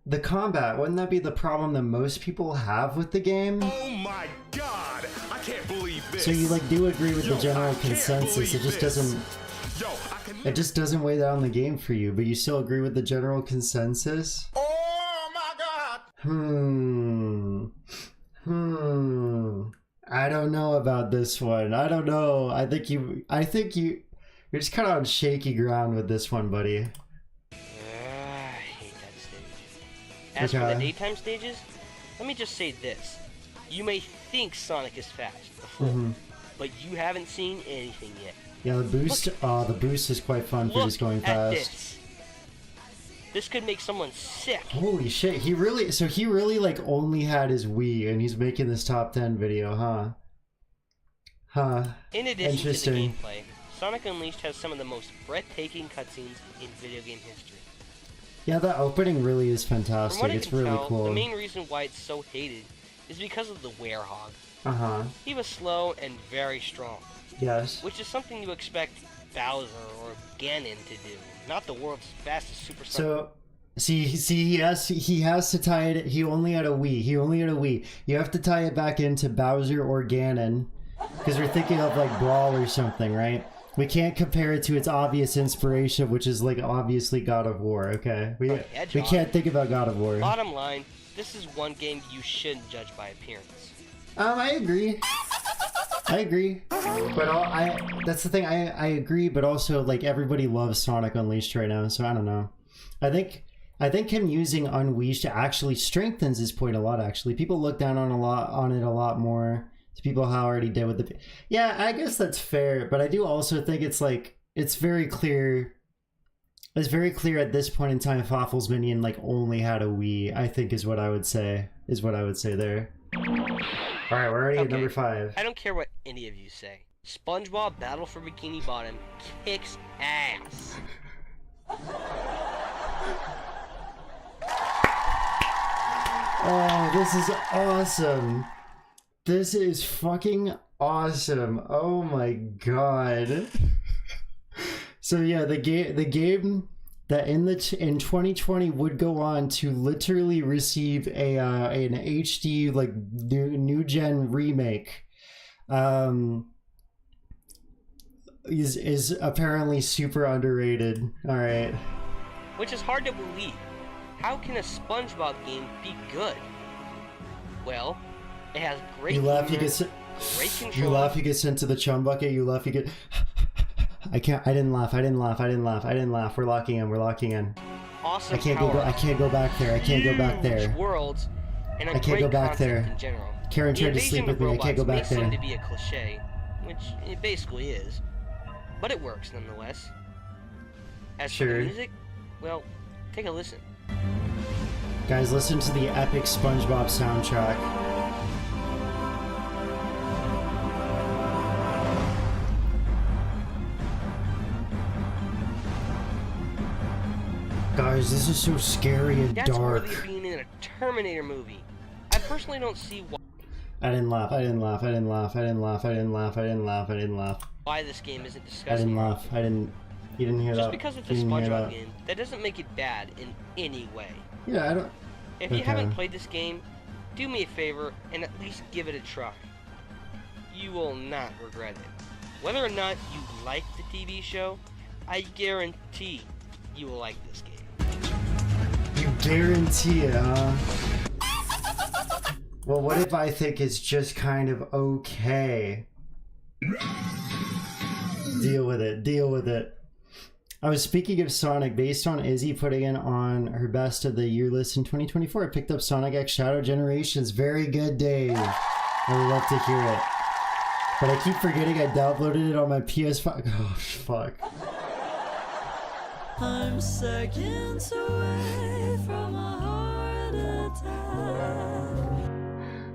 the combat? Wouldn't that be the problem that most people have with the game? Oh my God! I can't believe this. So you like do agree with the general I can't consensus? It believe just this. doesn't. Yo, I can. It just doesn't weigh down the game for you, but you still agree with the general consensus? Oh my God! I don't know about this one. I don't know. I think you're just kind of on shaky ground with this one, buddy. I hate that stage. As for the daytime stages, let me just say this. You may think Sonic is fast before, but you haven't seen anything yet. Yeah, the boost is quite fun for just going fast. This could make someone sick. Holy shit, he really like only had his Wii and he's making this top 10 video, huh? In addition to the Interesting. gameplay, Sonic Unleashed has some of the most breathtaking cutscenes in video game history. Yeah, that opening really is From fantastic. what I It's can really tell, cool. the main reason why it's so hated is because of the Werehog. Uh-huh. He was slow and very strong, Yes. which is something you expect Bowser or Ganon to do, not the world's fastest superstar. So, see, he has to tie it. He only had a Wii. You have to tie it back into Bowser or Ganon, because we're thinking of like Brawl or something, right? We can't compare it to its obvious inspiration, which is like obviously God of War. Okay, we can't think about God of War. Bottom line, this is one game you shouldn't judge by appearance. I agree. But that's the thing. I agree, but also like everybody loves Sonic Unleashed right now, so I don't know. I think him using Unleashed actually strengthens his point a lot. Actually, people look down on it a lot more. To people how already did with the. Yeah, I guess that's fair, but I do also think it's like it's very clear. It's very clear at this point in time. Foffles Minion like only had a Wii. I think is what I would say. There. All right, we're already at number 5. I don't care what any of you say. SpongeBob Battle for Bikini Bottom kicks ass. Oh, this is awesome. This is fucking awesome. Oh my god. So yeah, the game that in 2020 would go on to literally receive an HD like new gen remake is apparently super underrated. All right. Which is hard to believe. How can a SpongeBob game be good? Well, it has great humor, great control. You laugh, you get sent to the chum bucket. You laugh, you get. I didn't laugh. We're locking in. Awesome. I can't go back there. I can't go back there. Worlds and a I can't go great back there. concept in general. Karen tried to sleep with me. I can't go back there. It may seem to be a cliche, which it basically is, but it works nonetheless. As for the music, well, take a listen. Guys, listen to the epic SpongeBob soundtrack. Guys, this is so scary and dark. That's worthy of being in a Terminator movie. I personally don't see why. I didn't laugh. Why this game isn't discussed. I didn't laugh. You didn't hear that. Just because it's a SpongeBob game, that doesn't make it bad in any way. Yeah, I don't. If you haven't played this game, do me a favor and at least give it a try. You will not regret it. Whether or not you like the TV show, I guarantee you will like this game. You guarantee it, huh? Well, what if I think it's just kind of okay? Deal with it. I was speaking of Sonic, based on Izzy putting in on her best of the year list in 2024. I picked up Sonic X Shadow Generations. Very good, Dave. I would love to hear it. But I keep forgetting I downloaded it on my PS5. Oh, fuck. I'm seconds away from a heart attack.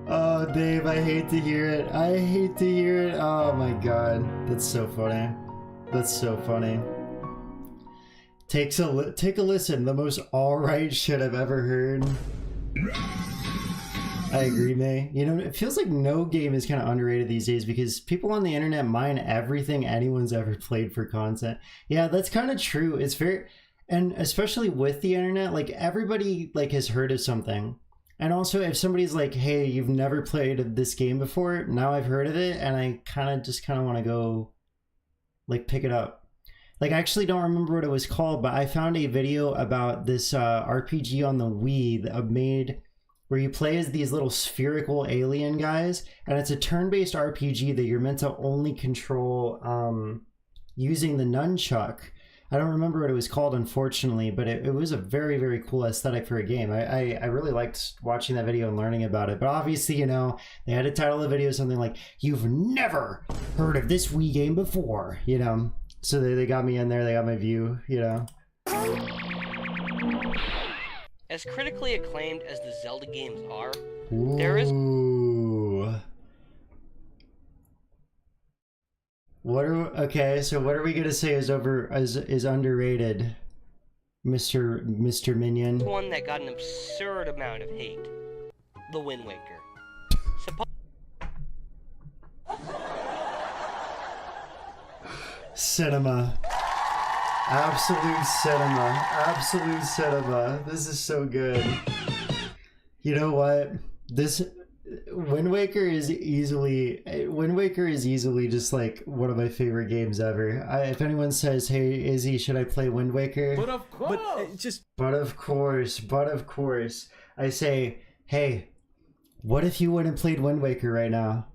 Oh, Dave, I hate to hear it. Oh my god. That's so funny. Take a listen. The most alright shit I've ever heard. I agree, May. You know, it feels like no game is kind of underrated these days because people on the internet mine everything anyone's ever played for content. Yeah, that's kind of true. It's very, and especially with the internet, like everybody like has heard of something. And also if somebody's like, hey, you've never played this game before, now I've heard of it and I kind of want to go like pick it up. Like, I actually don't remember what it was called, but I found a video about this RPG on the Wii that made where you play as these little spherical alien guys, and it's a turn-based RPG that you're meant to only control using the nunchuck. I don't remember what it was called, unfortunately, but it was a very, very cool aesthetic for a game. I really liked watching that video and learning about it. But obviously, you know, they had to title the video something like, "You've never heard of this Wii game before," you know? So they got me in there, they got my view, you know? As critically acclaimed as the Zelda games are, Ooh. there is... Okay, so what are we gonna say is underrated, Mr. Minion? one that got an absurd amount of hate. The Wind Waker. Cinema. Absolute cinema. This is so good. You know what? This Wind Waker is easily just like one of my favorite games ever. If anyone says, "Hey Izzy, should I play Wind Waker?" But of course. But of course. I say, "Hey, what if you went and played Wind Waker right now?"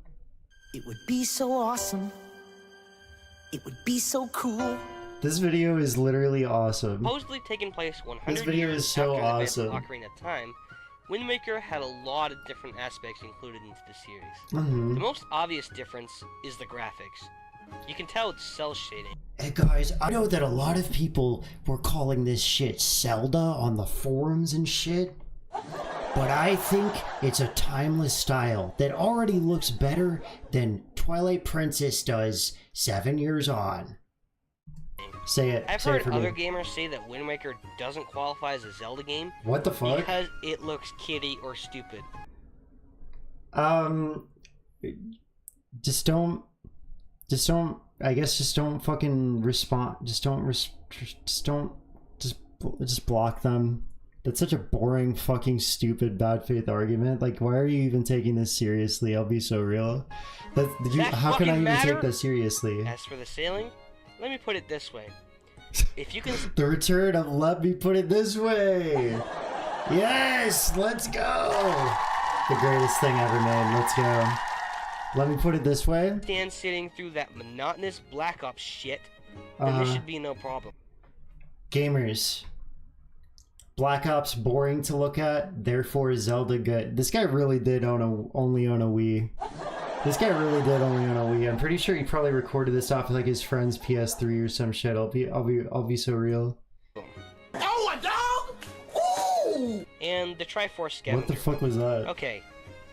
It would be so awesome. It would be so cool. This video is literally awesome. Supposedly taking place 100 This video years is so after awesome. the Ocarina of Time, Wind Waker had a lot of different aspects included into the series. Mm-hmm. The most obvious difference is the graphics. You can tell it's cell shading. Hey guys, I know that a lot of people were calling this shit Zelda on the forums and shit, but I think it's a timeless style that already looks better than Twilight Princess does 7 years on. Say it. I've say heard it for other me. gamers say that Wind Waker doesn't qualify as a Zelda game What the fuck? because it looks kiddie or stupid. Just don't fucking respond. Just just block them. That's such a boring, fucking, stupid, bad faith argument. Like, why are you even taking this seriously? I'll be so real. How can I even take that seriously? As for the sailing, let me put it this way. If you can... The return of let me put it this way. Yes, let's go. The greatest thing ever made. Let's go. Let me put it this way. Stand sitting through that monotonous Black Ops shit, then this should be no problem. Gamers. Black Ops boring to look at, therefore Zelda good. This guy really did only own a Wii. This guy really did only own a Wii. I'm pretty sure he probably recorded this off of like his friend's PS3 or some shit. I'll be so real. Oh, a dog! Ooh! And the Triforce Scavenger. What the fuck was that? Okay,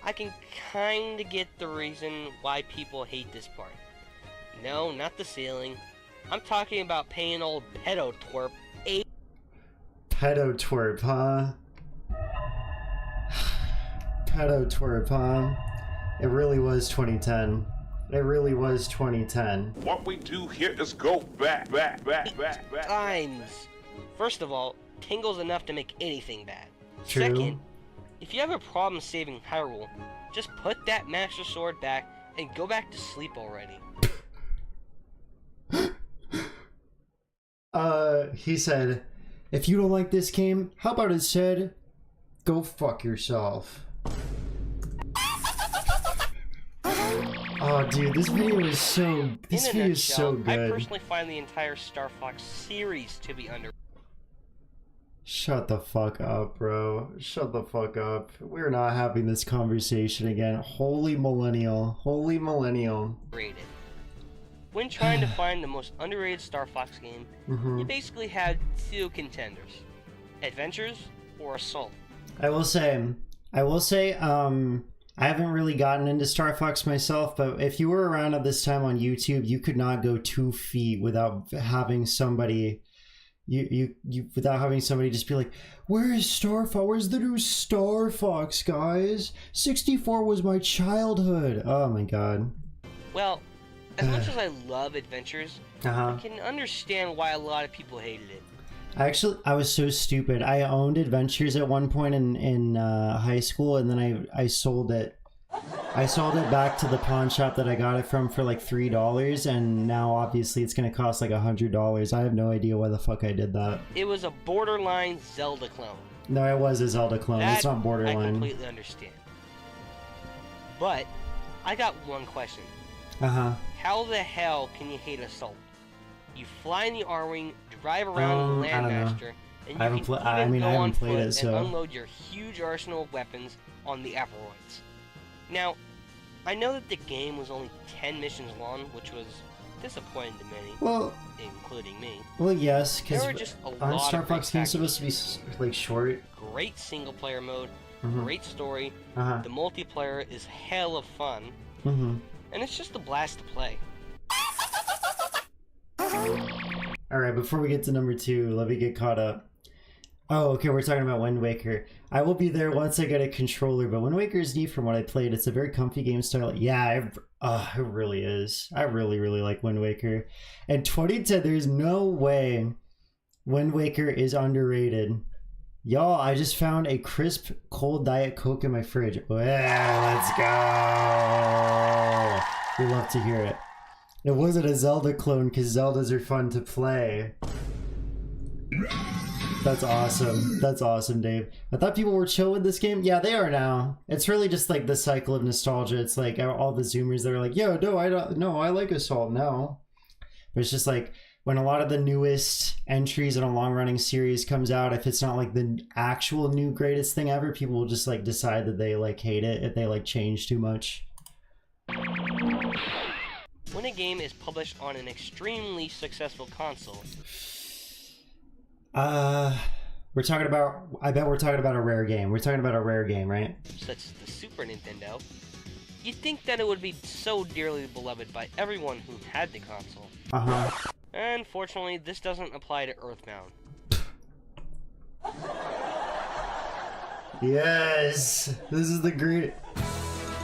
I can kinda get the reason why people hate this part. No, not the sailing. I'm talking about paying old pedo twerp Pedo twerp, huh? Pedo twerp, huh? It really was 2010. It really was 2010. What we do here is go back. times. First of all, tingle's enough to make anything bad. True. Second, if you have a problem saving Hyrule, just put that Master Sword back and go back to sleep already. He said, if you don't like this game, how about instead, go fuck yourself. Oh, dude, this video is so... This video is so good. I personally find the entire Star Fox series to be under... Shut the fuck up, bro. Shut the fuck up. We're not having this conversation again. Holy millennial. Holy millennial. Rated. When trying to find the most underrated Star Fox game, you basically had two contenders. Adventures or Assault. I will say, I haven't really gotten into Star Fox myself, but if you were around at this time on YouTube, you could not go 2 feet without having somebody, without having somebody just be like, where is Star Fox? Where's the new Star Fox, guys? 64 was my childhood. Oh my god. Well, as much as I love Adventures, Uh-huh. I can understand why a lot of people hated it. I was so stupid. I owned Adventures at one point in high school, and then I sold it. I sold it back to the pawn shop that I got it from for like $3, and now obviously it's gonna cost like $100. I have no idea why the fuck I did that. It was a borderline Zelda clone. No, it was a Zelda clone. It's not I borderline. completely understand. But, I got one question. Uh-huh. How the hell can you hate Assault? You fly in the R-Wing, drive around in I don't know. Landmaster, and I you haven't can I even mean, go I on haven't played foot it, so... and unload your huge arsenal of weapons on the asteroids. Now, I know that the game was only 10 missions long, which was disappointing to many, Well, including me. well, yes, because There were just a aren't lot Star of Fox great games supposed to be like short? Great single-player mode, Mhm. great story, Uh-huh. the multiplayer is hell of fun, Mm-hmm. and it's just a blast to play. Alright, before we get to number 2, let me get caught up. Oh, okay, we're talking about Wind Waker. I will be there once I get a controller, but Wind Waker is neat from what I played. It's a very comfy game style. Yeah, it really is. I really, really like Wind Waker. And 2010, there's no way Wind Waker is underrated. Y'all, I just found a crisp, cold Diet Coke in my fridge. Well, let's go. We love to hear it. It wasn't a Zelda clone because Zeldas are fun to play. That's awesome. That's awesome, Dave. I thought people were chill with this game. Yeah, they are now. It's really just like the cycle of nostalgia. It's like all the Zoomers that are like, yo, no, I don't. No, I like Assault now. But it's just like when a lot of the newest entries in a long-running series comes out, if it's not like the actual new greatest thing ever, people will just like decide that they like hate it if they like change too much. When a game is published on an extremely successful console, we're talking about, I bet we're talking about a rare game. We're talking about a rare game, right? such as the Super Nintendo, you'd think that it would be so dearly beloved by everyone who had the console. Uh-huh. Unfortunately, this doesn't apply to Earthbound. Yes! This is the great...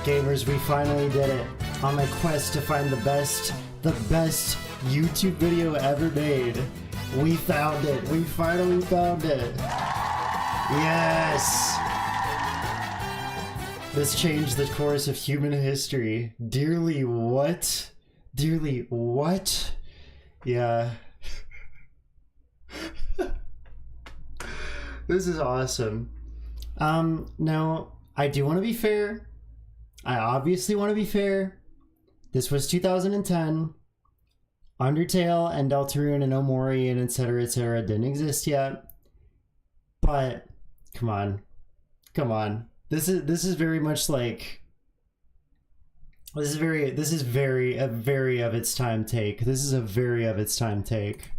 Gamers, we finally did it. On my quest to find the best YouTube video ever made. We found it. We finally found it. Yes. This changed the course of human history. Dearly what? Dearly what? Yeah. This is awesome. Now, I do want to be fair. I obviously want to be fair. This was 2010. Undertale and Deltarune and Omori and etc. didn't exist yet. But come on. Come on. This is very much like this is very of its time take. This is a very of its time take.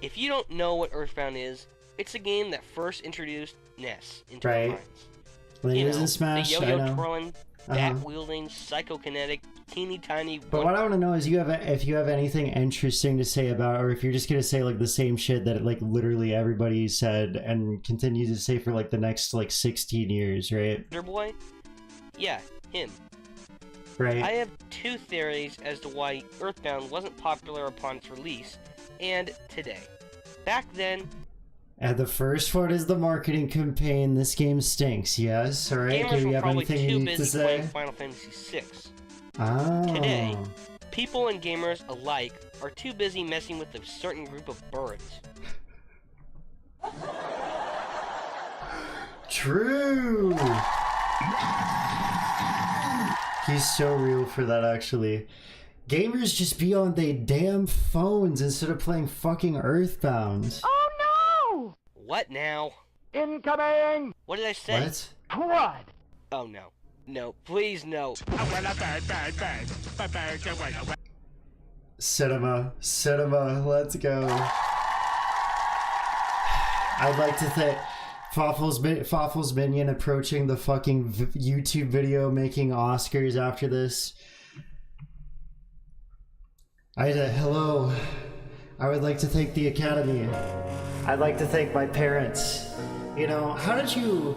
If you don't know what Earthbound is, it's a game that first introduced NES into our minds. When he was in Smash, the yo-yo twirling, bat wielding, psychokinetic, teeny tiny. But what I want to know is if you have anything interesting to say about, or if you're just gonna say like the same shit that like literally everybody said and continues to say for like the next like 16 years, right? Wonder Boy? Yeah, him. Right. I have two theories as to why Earthbound wasn't popular upon its release, and today. Back then, and the first one is the marketing campaign. This game stinks. Yes, all right. Gamers Do you were have probably anything you too need to busy say? playing Final Fantasy VI. Oh. Today, people and gamers alike are too busy messing with a certain group of birds. True. He's so real for that, actually. Gamers just be on their damn phones instead of playing fucking Earthbound. Oh no! What now? Incoming! What did I say? What? Crud! Oh no. No, please no. Cinema, let's go. I'd like to thank Fawful's Minion approaching the fucking YouTube video making Oscars after this. Hello. I would like to thank the Academy. I'd like to thank my parents. How did you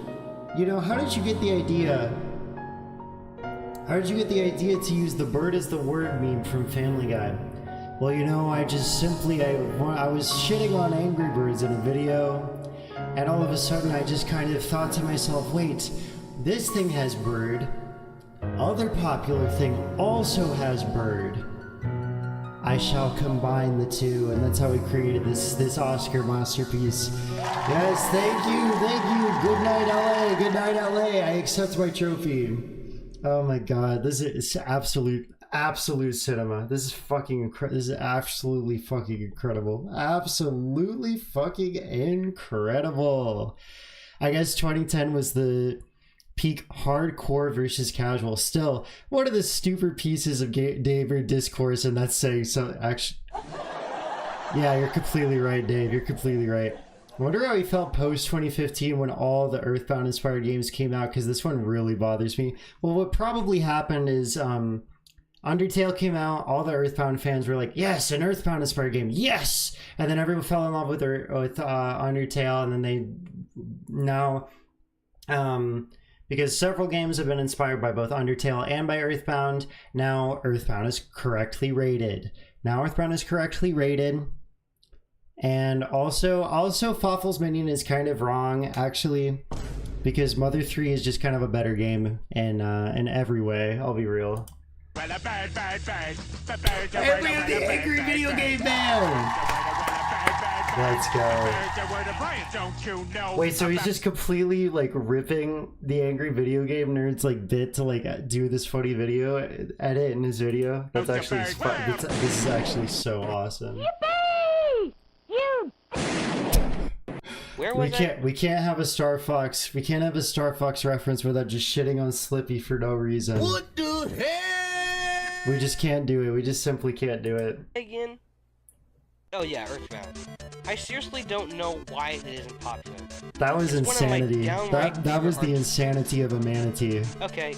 get the idea? How did you get the idea to use the bird as the word meme from Family Guy? Well, I was shitting on Angry Birds in a video, and all of a sudden I just kind of thought to myself, wait, this thing has bird. Other popular thing also has bird. I shall combine the two, and that's how we created this Oscar masterpiece. Yes, thank you. Good night, LA. Good night, LA. I accept my trophy. Oh my god, this is absolute cinema. This is fucking incredible. This is absolutely fucking incredible. Absolutely fucking incredible. I guess 2010 was the peak hardcore versus casual. Still, one of the stupid pieces of David discourse, and that's saying so. Actually, yeah, you're completely right, Dave. You're completely right. I wonder how he felt post 2015 when all the Earthbound inspired games came out, because this one really bothers me. Well, what probably happened is Undertale came out, all the Earthbound fans were like, yes, an Earthbound inspired game, yes! And then everyone fell in love with Undertale, and then because several games have been inspired by both Undertale and by Earthbound, now Earthbound is correctly rated. And also Fawful's Minion is kind of wrong, actually, because Mother 3 is just kind of a better game in every way, I'll be real. And we have the Angry Video Game Man! Let's go. Wait, so he's just completely like ripping the Angry Video Game Nerds like bit to like do this funny video edit in his video? That's actually this is actually so awesome. We can't have a Star Fox. We can't have a Star Fox reference without just shitting on Slippy for no reason. What the hell? We just can't do it. We just simply can't do it. Again? Oh yeah, Earthbound. I seriously don't know why it isn't popular. That was insanity. That was the insanity of a manatee. Okay,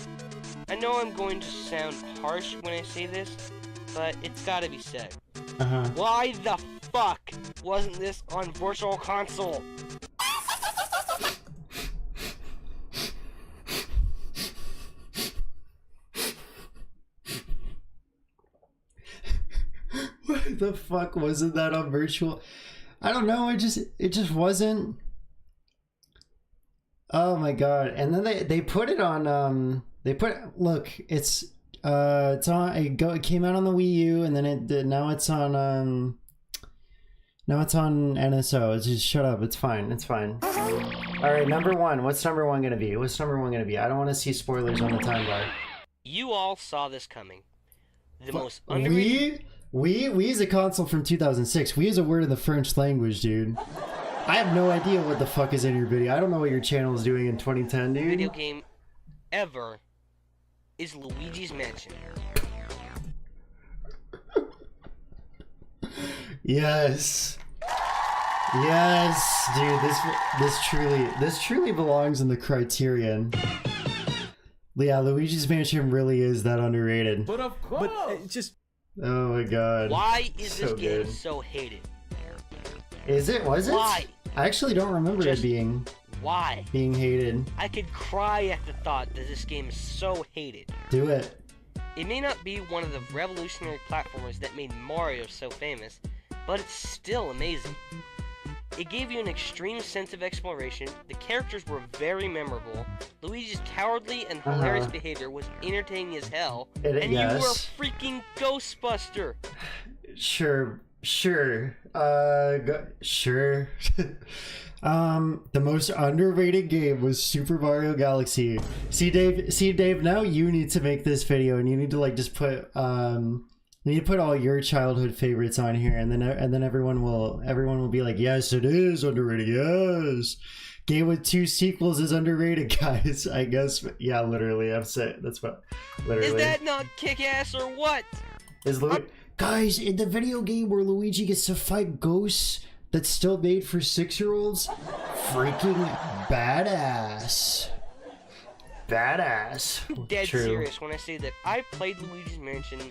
I know I'm going to sound harsh when I say this, but it's gotta be said. Why the fuck wasn't this on Virtual Console? What the fuck wasn't that on virtual? I don't know. It just wasn't. Oh my god! And then they put it on. Look. It's on. It came out on the Wii U, and then now it's on. Now it's on NSO. It's just shut up. It's fine. It's fine. All right, number one. What's number one gonna be? What's number one gonna be? I don't want to see spoilers on the time bar. You all saw this coming. The most underrated. We is a console from 2006. We is a word in the French language, dude. I have no idea what the fuck is in your video. I don't know what your channel is doing in 2010, dude. Video game ever is Luigi's Mansion. Yes. Yes, dude, this truly belongs in the Criterion. Yeah, Luigi's Mansion really is that underrated. But of course. But it just. Oh my god. Why is so this game good. so hated? Is it? Was it? Why? I actually don't remember it being hated. I could cry at the thought that this game is so hated. Do it. It may not be one of the revolutionary platformers that made Mario so famous, but it's still amazing. It gave you an extreme sense of exploration, the characters were very memorable, Luigi's cowardly and hilarious behavior was entertaining as hell, and you were a freaking Ghostbuster! Sure. Sure. The most underrated game was Super Mario Galaxy. See Dave, now you need to make this video and you need to like just put you need to put all your childhood favorites on here, and then everyone will be like, yes, it is underrated. Yes, game with 2 sequels is underrated, guys. I guess, yeah, literally. I'm saying that's what. Literally. Is that not kick-ass or what? Guys, in the video game where Luigi gets to fight ghosts that's still made for 6-year-olds, freaking badass. Badass. I'm dead serious when I say that I played Luigi's Mansion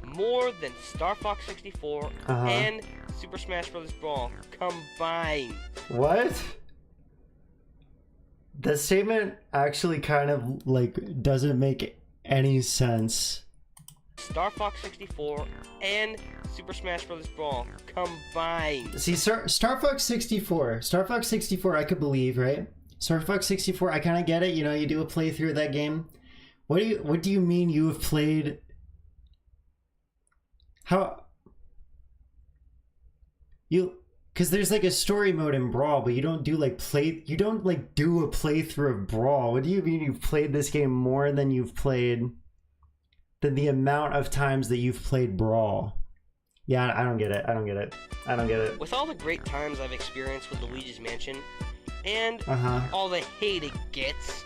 more than Star Fox 64 and Super Smash Bros. Brawl combined. What? The statement actually kind of like doesn't make any sense. Star Fox 64 and Super Smash Bros. Brawl combined. See, Star Fox 64 I could believe, right? Star Fox 64, I kind of get it. You know, you do a playthrough of that game. What do you mean you have played? How? Because there's like a story mode in Brawl, but you don't do like do a playthrough of Brawl. What do you mean you've played this game more than the amount of times that you've played Brawl? Yeah, I don't get it. With all the great times I've experienced with Luigi's Mansion, and all the hate it gets,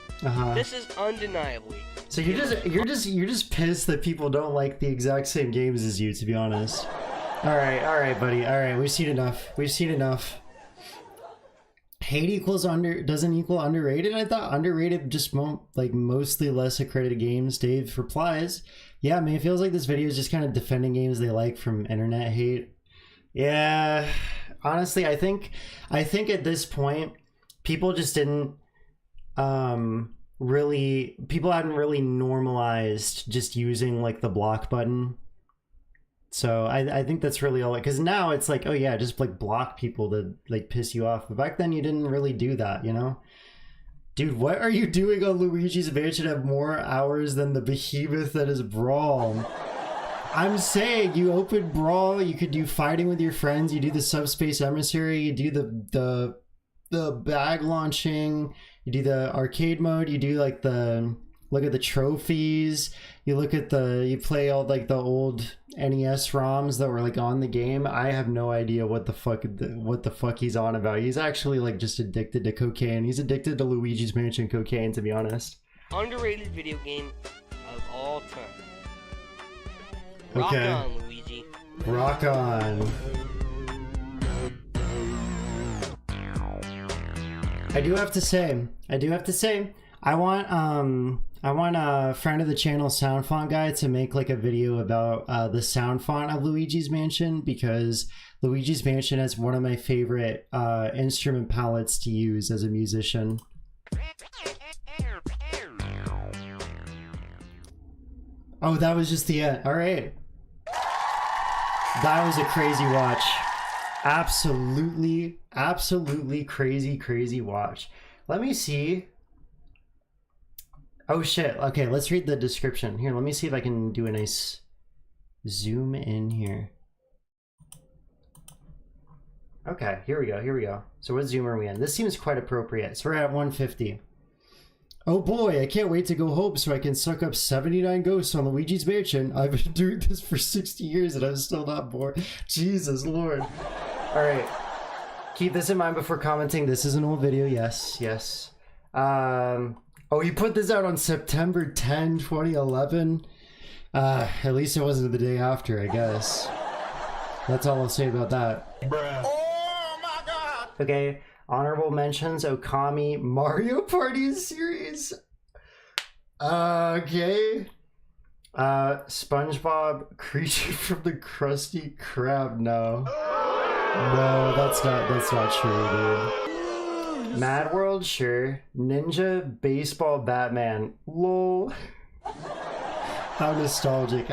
this is undeniably. So you're just pissed that people don't like the exact same games as you, to be honest. All right, buddy. All right, we've seen enough. Hate doesn't equal underrated. I thought underrated just mostly less accredited games. Dave replies, yeah, man, it feels like this video is just kind of defending games they like from internet hate. Yeah, honestly, I think at this point, people just didn't people hadn't really normalized just using like the block button. So I think that's really all, because now it's like, oh yeah, just like block people that like piss you off. But back then you didn't really do that, you know? Dude, what are you doing on Luigi's Mansion have more hours than the behemoth that is Brawl? I'm saying you open Brawl, you could do fighting with your friends, you do the subspace emissary, you do the bag launching, you do the arcade mode, you do like look at the trophies, you play all like the old NES ROMs that were like on the game. I have no idea what the fuck he's on about. He's actually like just addicted to cocaine. He's addicted to Luigi's Mansion cocaine, to be honest. Underrated video game of all time. Rock on, Luigi. Rock on. I do have to say, I want a friend of the channel, Sound Font Guy, to make like a video about the sound font of Luigi's Mansion, because Luigi's Mansion is one of my favorite instrument palettes to use as a musician. Oh, that was just the end. All right. That was a crazy watch. Absolutely, absolutely crazy watch. Let me see. Oh shit. Okay, let's read the description. Here, let me see if I can do a nice zoom in here. Okay, here we go. So what zoom are we in? This seems quite appropriate. So we're at 150. Oh boy, I can't wait to go home so I can suck up 79 ghosts on Luigi's Mansion. I've been doing this for 60 years and I'm still not bored. Jesus Lord. Alright. Keep this in mind before commenting. This is an old video. Yes. Oh, he put this out on September 10, 2011. At least it wasn't the day after, I guess. That's all I'll say about that. Bruh. Oh my god! Okay. Honorable mentions, Okami, Mario Party series. Okay. SpongeBob, Creature from the Krusty Krab. No, that's not true, dude. Mad World, sure. Ninja, Baseball, Batman. Lol. How nostalgic.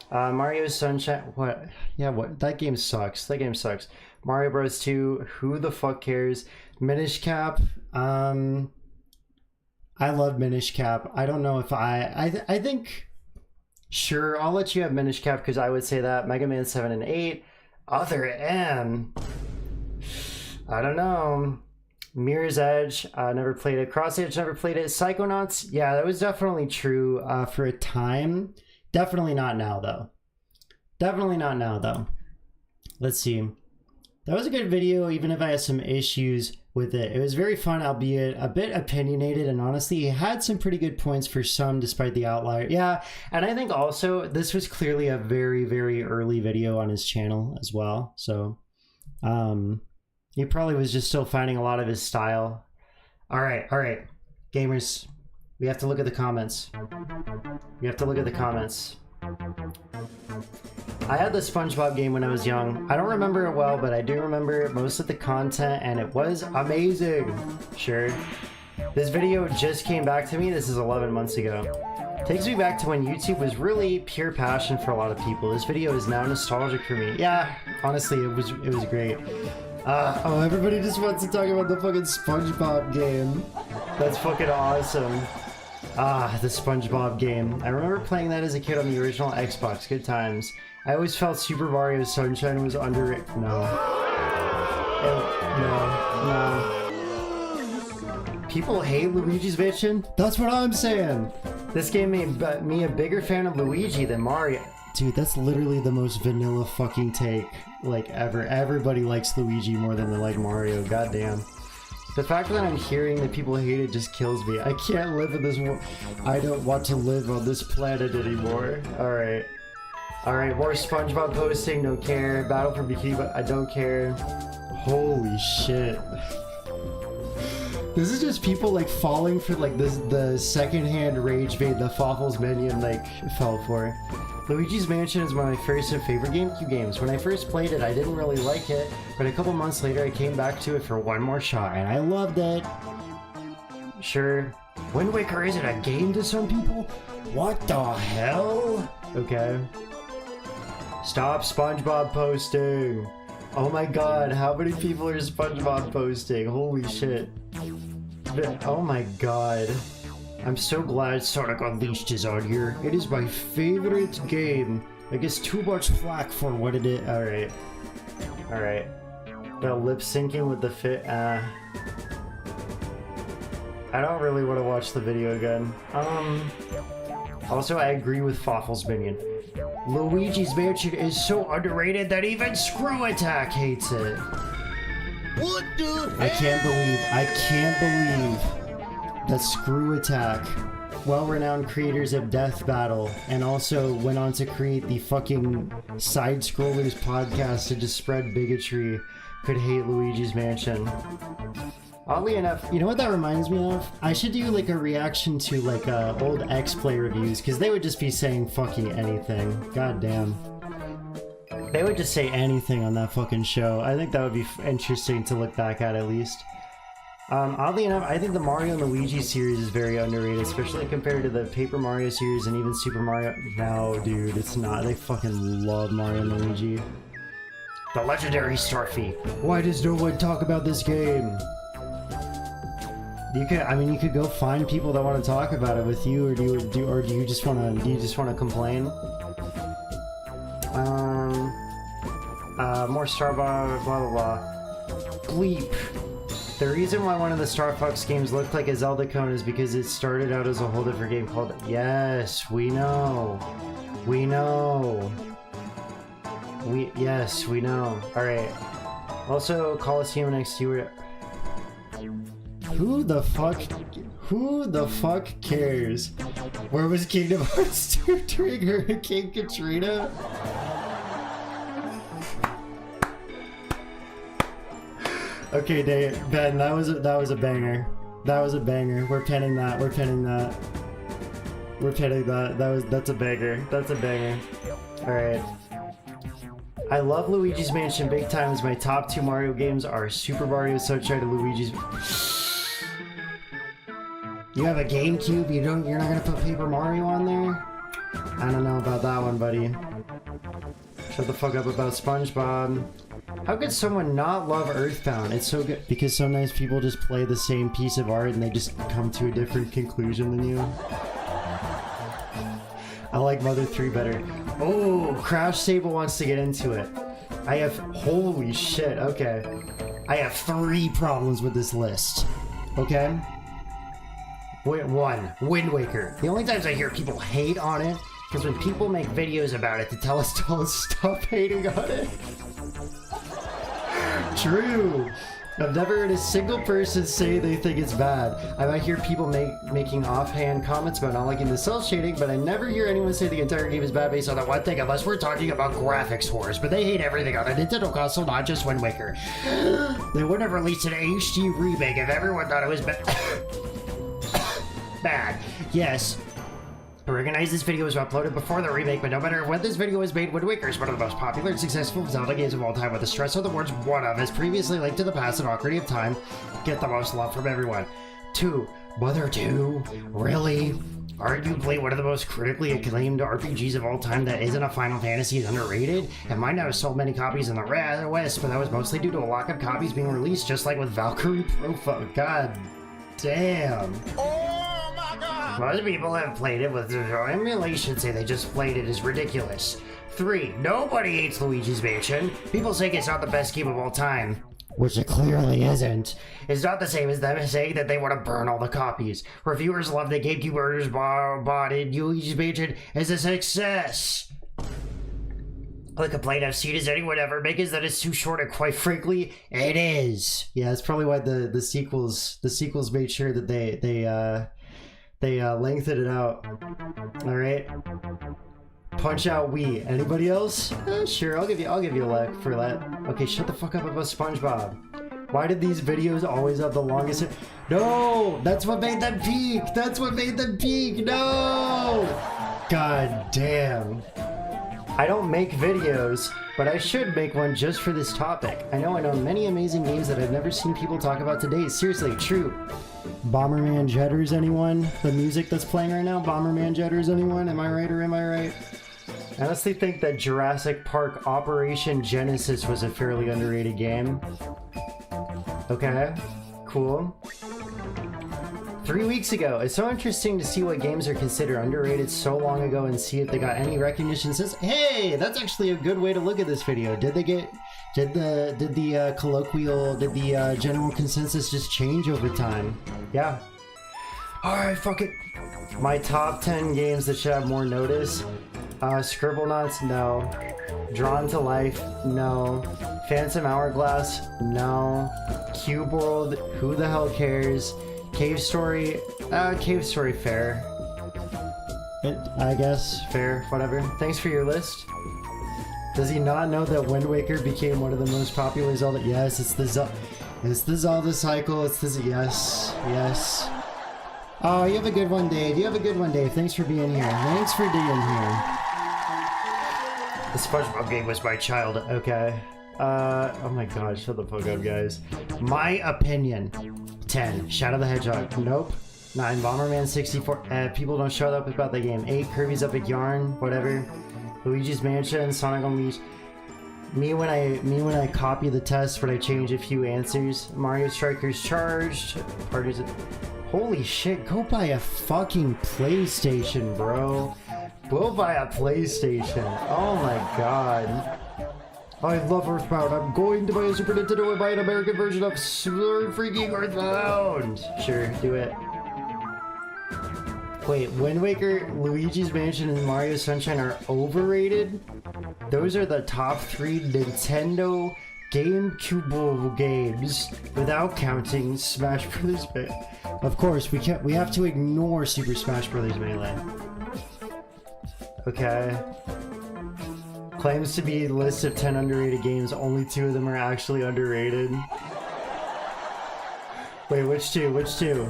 Mario Sunshine. What? Yeah, what? That game sucks. Mario Bros 2, who the fuck cares? Minish Cap, I love Minish Cap. I don't know if I think, sure, I'll let you have Minish Cap because I would say that. Mega Man 7 and 8, Other M, I don't know. Mirror's Edge, never played it. Cross Edge, never played it. Psychonauts, yeah, that was definitely true for a time. Definitely not now, though. Let's see. That was a good video, even if I had some issues with it. It was very fun, albeit a bit opinionated, and honestly, he had some pretty good points for some, despite the outlier. Yeah, and I think also, this was clearly a very early video on his channel as well, so he probably was just still finding a lot of his style. Alright, gamers, we have to look at the comments. I had the SpongeBob game when I was young. I don't remember it well, but I do remember most of the content, and it was amazing. Sure. This video just came back to me. This is 11 months ago. Takes me back to when YouTube was really pure passion for a lot of people. This video is now nostalgic for me. Yeah, honestly, it was great. Oh, everybody just wants to talk about the fucking SpongeBob game. That's fucking awesome. The SpongeBob game. I remember playing that as a kid on the original Xbox. Good times. I always felt Super Mario Sunshine was underrated. No. People hate Luigi's Mansion? That's what I'm saying. This game made me a bigger fan of Luigi than Mario. Dude, that's literally the most vanilla fucking take, like, ever. Everybody likes Luigi more than they like Mario. Goddamn. The fact that I'm hearing that people hate it just kills me. I can't live in this world. I don't want to live on this planet anymore. Alright, more SpongeBob posting, don't care. Battle for Bikini, but I don't care. Holy shit. This is just people like falling for like the secondhand rage bait the Fawful's minion like fell for. Luigi's Mansion is one of my first and favorite GameCube games. When I first played it, I didn't really like it, but a couple months later I came back to it for one more shot, and I loved it. Sure. Wind Waker isn't a game to some people? What the hell? Okay. Stop SpongeBob posting. Oh my god, how many people are SpongeBob posting? Holy shit. Oh my god. I'm so glad Sonic Unleashed is on here. It is my favorite game. I guess too much flack for what it is. Alright. The lip syncing with the fit. I don't really want to watch the video again. Also, I agree with Fawful's minion. Luigi's Mansion is so underrated that even Screw Attack hates it. What the hell? I can't believe that Screw Attack, well-renowned creators of Death Battle, and also went on to create the fucking Side Scrollers podcast to just spread bigotry, could hate Luigi's Mansion. Oddly enough, you know what that reminds me of? I should do like a reaction to like old X-Play reviews, because they would just be saying fucking anything. God damn. They would just say anything on that fucking show. I think that would be interesting to look back at least. Oddly enough, I think the Mario and Luigi series is very underrated, especially compared to the Paper Mario series and even Super Mario. No, dude, it's not. They fucking love Mario and Luigi. The legendary Starfy. Why does no one talk about this game? You could go find people that want to talk about it with you, or do you just want to complain? More Starbucks, blah blah blah. Bleep. The reason why one of the Star Fox games looked like a Zelda cone is because it started out as a whole different game called... Yes, we know. We know. Yes, we know. Alright. Also, Coliseum next to you. Who the fuck cares? Where was Kingdom Hearts 2 during Hurricane Katrina? Okay, Ben, that was a banger. That was a banger. We're pinning that. We're pinning that. We're pinning that. That's a banger. That's a banger. All right. I love Luigi's Mansion big time. As my top 2 Mario games are Super Mario Sunshine and Luigi's. You have a GameCube. You're not gonna put Paper Mario on there. I don't know about that one, buddy. Shut the fuck up about SpongeBob. How could someone not love Earthbound? It's so good because sometimes people just play the same piece of art and they just come to a different conclusion than you. I like Mother 3 better. Oh, Crash Sable wants to get into it. I have... Holy shit, okay. I have 3 problems with this list. Okay? Wait, 1. Wind Waker. The only times I hear people hate on it is when people make videos about it to tell us to stop hating on it. True. I've never heard a single person say they think it's bad. I might hear people making offhand comments about not liking the cell shading, but I never hear anyone say the entire game is bad based on that one thing, unless we're talking about graphics wars. But they hate everything on the Nintendo console, not just Wind Waker. They wouldn't have released an HD remake if everyone thought it was bad. Yes. I recognize this video was uploaded before the remake, but no matter when this video was made, Wind Waker is one of the most popular and successful Zelda games of all time, with the stress of the words one of, as previously linked to the past and Ocarina of Time, get the most love from everyone. 2. Mother 2? Really? Arguably one of the most critically acclaimed RPGs of all time that isn't a Final Fantasy is underrated? It might not have sold many copies in the West, but that was mostly due to a lack of copies being released, just like with Valkyrie Profile. God damn. Most people have played it with emulation, say they just played it is ridiculous. 3. Nobody hates Luigi's Mansion. People say it's not the best game of all time. Which it clearly isn't. It's not the same as them saying that they want to burn all the copies. Reviewers love the GameCube owners bought it. Luigi's Mansion is a success. The complaint I've seen is anyone ever make is that it's too short, and quite frankly, it is. Yeah, that's probably why the sequels made sure that they lengthened it out. All right. Punch Out Wii. Anybody else? Sure, I'll give you a like for that. Okay, shut the fuck up about SpongeBob. Why did these videos always have the longest? No, that's what made them peak. That's what made them peak. No. God damn. I don't make videos, but I should make one just for this topic. I know many amazing games that I've never seen people talk about today. Seriously, true. Bomberman Jetters, anyone? The music that's playing right now, Bomberman Jetters, anyone? Am I right or am I right? I honestly think that Jurassic Park Operation Genesis was a fairly underrated game. Okay, cool. 3 weeks ago. It's so interesting to see what games are considered underrated so long ago and see if they got any recognition since. Hey, that's actually a good way to look at this video. Did the general consensus just change over time? Yeah. Alright, fuck it. My top 10 games that should have more notice. Scribblenauts, no. Drawn to Life, no. Phantom Hourglass, no. Cube World, who the hell cares? Cave Story, fair. I guess, fair, whatever. Thanks for your list. Does he not know that Wind Waker became one of the most popular Zelda? Yes, it's the Zelda cycle, yes. Oh, you have a good one, Dave. Thanks for being here. The SpongeBob game was my child, okay. Oh my god, shut the fuck up, guys. My opinion. 10. Shadow the Hedgehog. Nope. 9. Bomberman 64. People don't shut up about the game. 8. Kirby's Epic Yarn. Whatever. Luigi's Mansion. Sonic Unleashed. Me when I copy the test, but I change a few answers. Mario Strikers Charged. Parties. Holy shit! Go buy a fucking PlayStation, bro. Go buy a PlayStation. Oh my god. I love Earthbound. I'm going to buy a Super Nintendo and buy an American version of freaking Earthbound. Sure, do it. Wait, Wind Waker, Luigi's Mansion, and Mario Sunshine are overrated? Those are the top 3 Nintendo GameCube games without counting Smash Bros. Of course, we have to ignore Super Smash Bros. Melee. Okay. Claims to be list of 10 underrated games, only 2 of them are actually underrated. Wait, which 2? Which 2?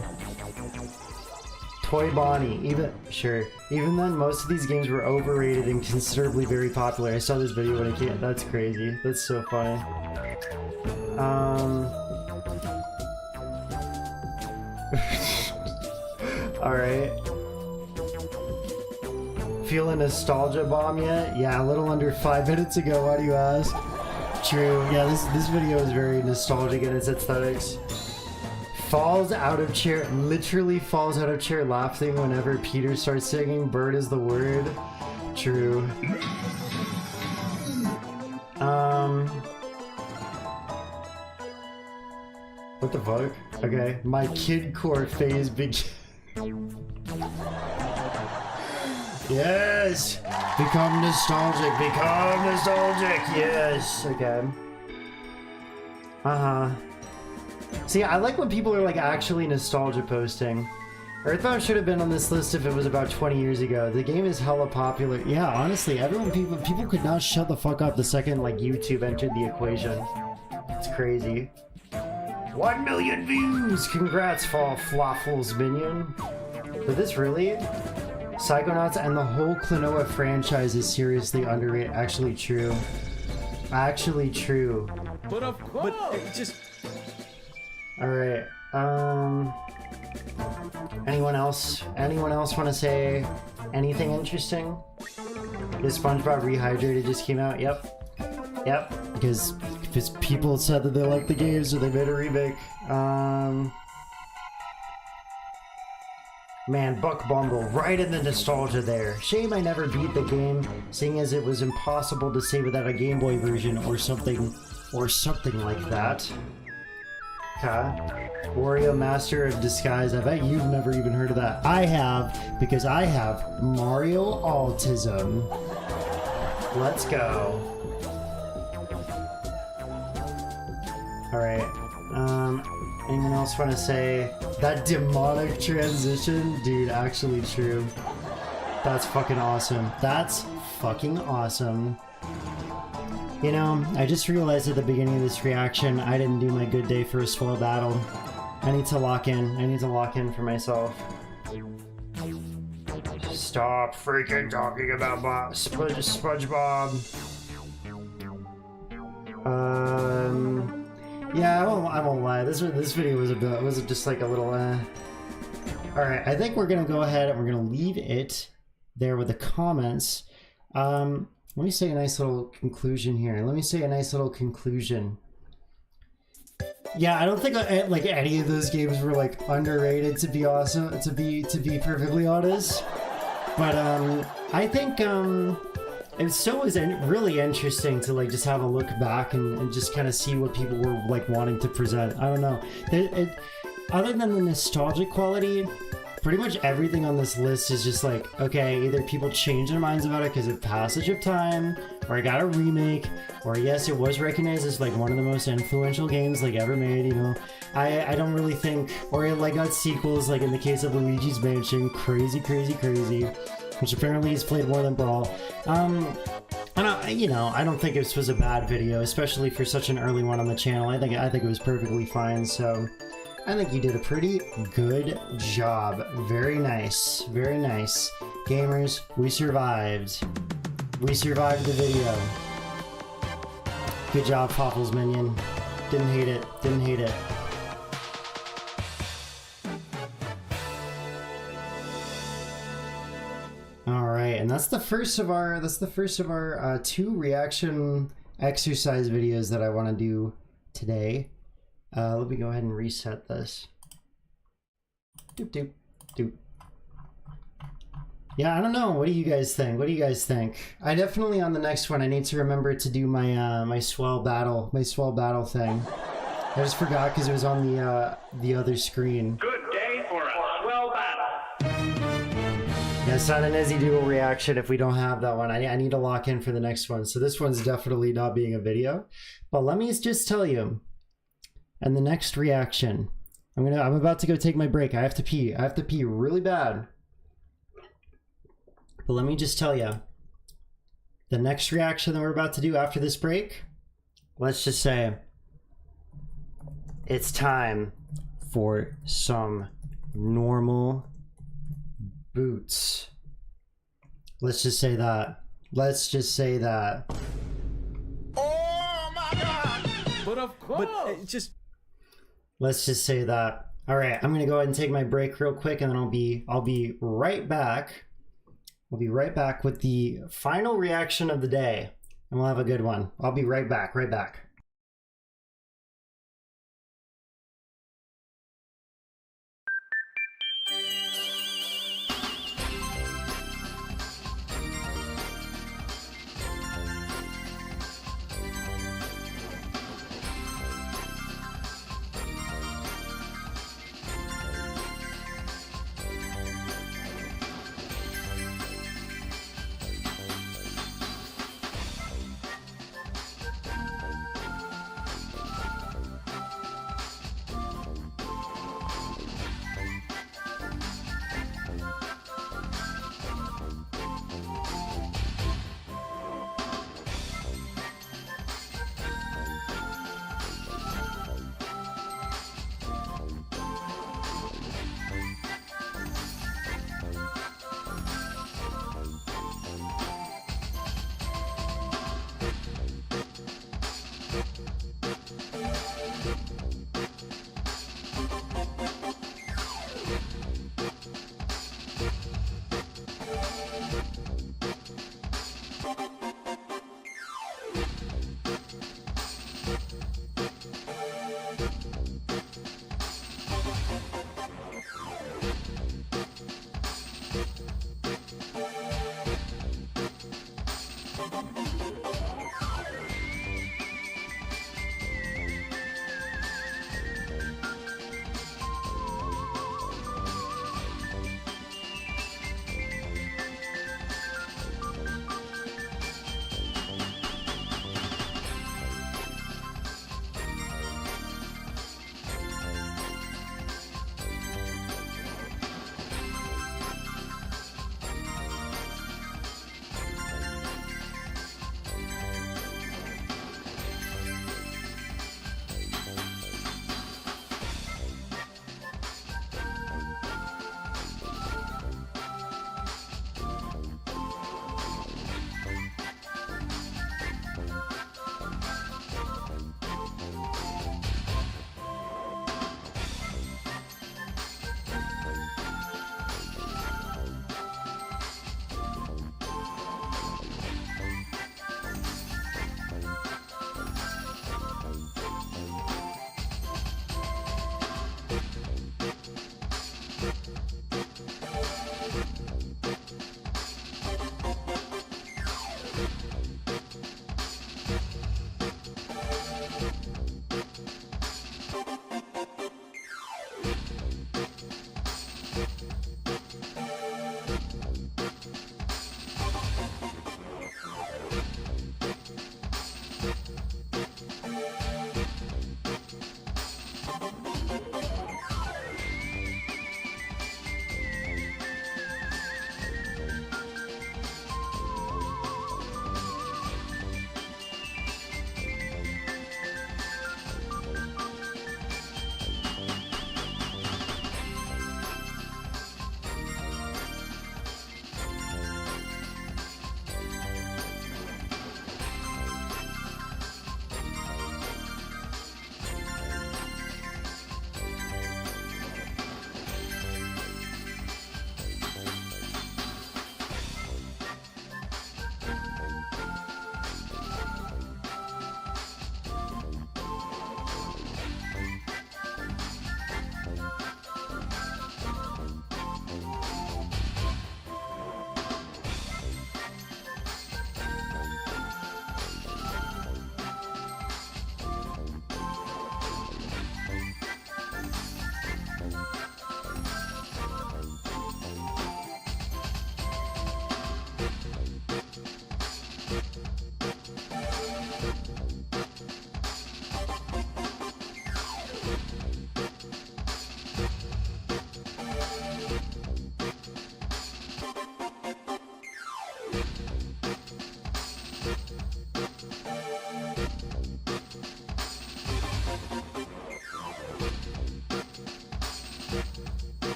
Toy Bonnie, even then, most of these games were overrated and considerably very popular. I saw this video when I came. That's crazy. That's so funny. Alright. Feel a nostalgia bomb yet? Yeah, a little under 5 minutes ago, why do you ask? True, yeah, this video is very nostalgic in its aesthetics. Falls out of chair, literally falls out of chair laughing whenever Peter starts singing Bird is the Word. True. What the fuck? Okay, my kidcore phase begins. Yes! Become nostalgic, yes! Okay. See, I like when people are like actually nostalgia posting. Earthbound should have been on this list if it was about 20 years ago. The game is hella popular. Yeah, honestly, people could not shut the fuck up the second like YouTube entered the equation. It's crazy. 1 million views! Congrats, Flawfuls Minion. But this really? Psychonauts and the whole Klonoa franchise is seriously underrated. Actually true. Actually true. But of course! But just... Alright, anyone else want to say anything interesting? Is SpongeBob Rehydrated just came out? Yep, because people said that they liked the game, so they made a remake. Man, Buck Bumble, right in the nostalgia there. Shame I never beat the game, seeing as it was impossible to save without a Game Boy version or something like that. Wario Master of Disguise. I bet you've never even heard of that. I have, because I have Mario Autism. Let's go. Alright. Anyone else want to say that demonic transition? Dude, actually true. That's fucking awesome. That's fucking awesome. You know, I just realized at the beginning of this reaction, I didn't do my good day for a SWELL battle. I need to lock in. I need to lock in for myself. Stop freaking talking about SpongeBob. Yeah, I won't lie. This video was just like a little. Alright, I think we're gonna go ahead and we're gonna leave it there with the comments. Let me say a nice little conclusion here. Yeah, I don't think like any of those games were like underrated, to be awesome. To be perfectly honest, but I think it was really interesting to like just have a look back and just kind of see what people were like wanting to present. I don't know. Other than the nostalgic quality, pretty much everything on this list is just like, okay, either people change their minds about it because of passage of time, or I got a remake, or yes, it was recognized as like one of the most influential games like ever made, you know. I don't really think, or it like got sequels, like in the case of Luigi's Mansion, crazy, which apparently is played more than Brawl. I don't think this was a bad video, especially for such an early one on the channel. I think it was perfectly fine, so I think you did a pretty good job. Very nice. Very nice. Gamers, we survived. We survived the video. Good job, Popples Minion. Didn't hate it. that's the first of our 2 reaction exercise videos that I want to do today. Let me go ahead and reset this. Doop doop doop. Yeah, I don't know. What do you guys think? What do you guys think? I definitely, on the next one, I need to remember to do my my SWELL battle thing. I just forgot because it was on the other screen. Good day for a SWELL battle. Yeah, it's not an Izzy-Doodle reaction if we don't have that one. I need to lock in for the next one. So this one's definitely not being a video. But let me just tell you, and the next reaction, I'm about to go take my break. I have to pee. I have to pee really bad. But let me just tell you, the next reaction that we're about to do after this break, let's just say it's time for some normal boots. Let's just say that. Let's just say that. Oh my God! But of course. But just. Let's just say that. All right, I'm gonna go ahead and take my break real quick, and then I'll be right back. We'll be right back with the final reaction of the day, and we'll have a good one. I'll be right back. Right back.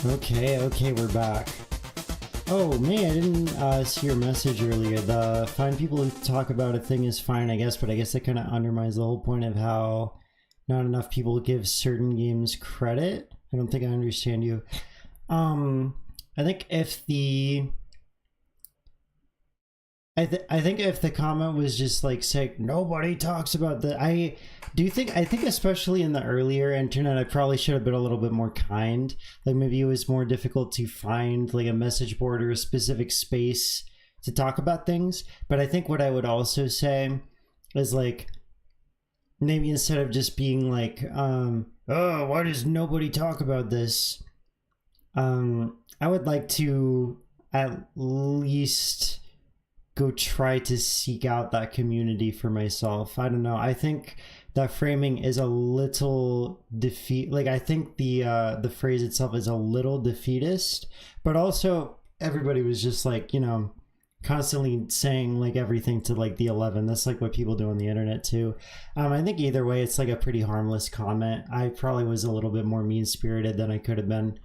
Okay, we're back. Oh man, I didn't see your message earlier. The find people who talk about a thing is fine, I guess, but I guess that kind of undermines the whole point of how not enough people give certain games credit. I don't think I understand you. I think if the I think if the comment was just like saying nobody talks about the, I think especially in the earlier internet, I probably should have been a little bit more kind. Like maybe it was more difficult to find like a message board or a specific space to talk about things. But I think what I would also say is like maybe instead of just being like, oh, why does nobody talk about this? I would like to at least go try to seek out that community for myself. I don't know. I think that framing is a little I think the phrase itself is a little defeatist, but also everybody was just like, you know, constantly saying like everything to like the 11. That's like what people do on the internet too. I think either way, it's like a pretty harmless comment. I probably was a little bit more mean-spirited than I could have been.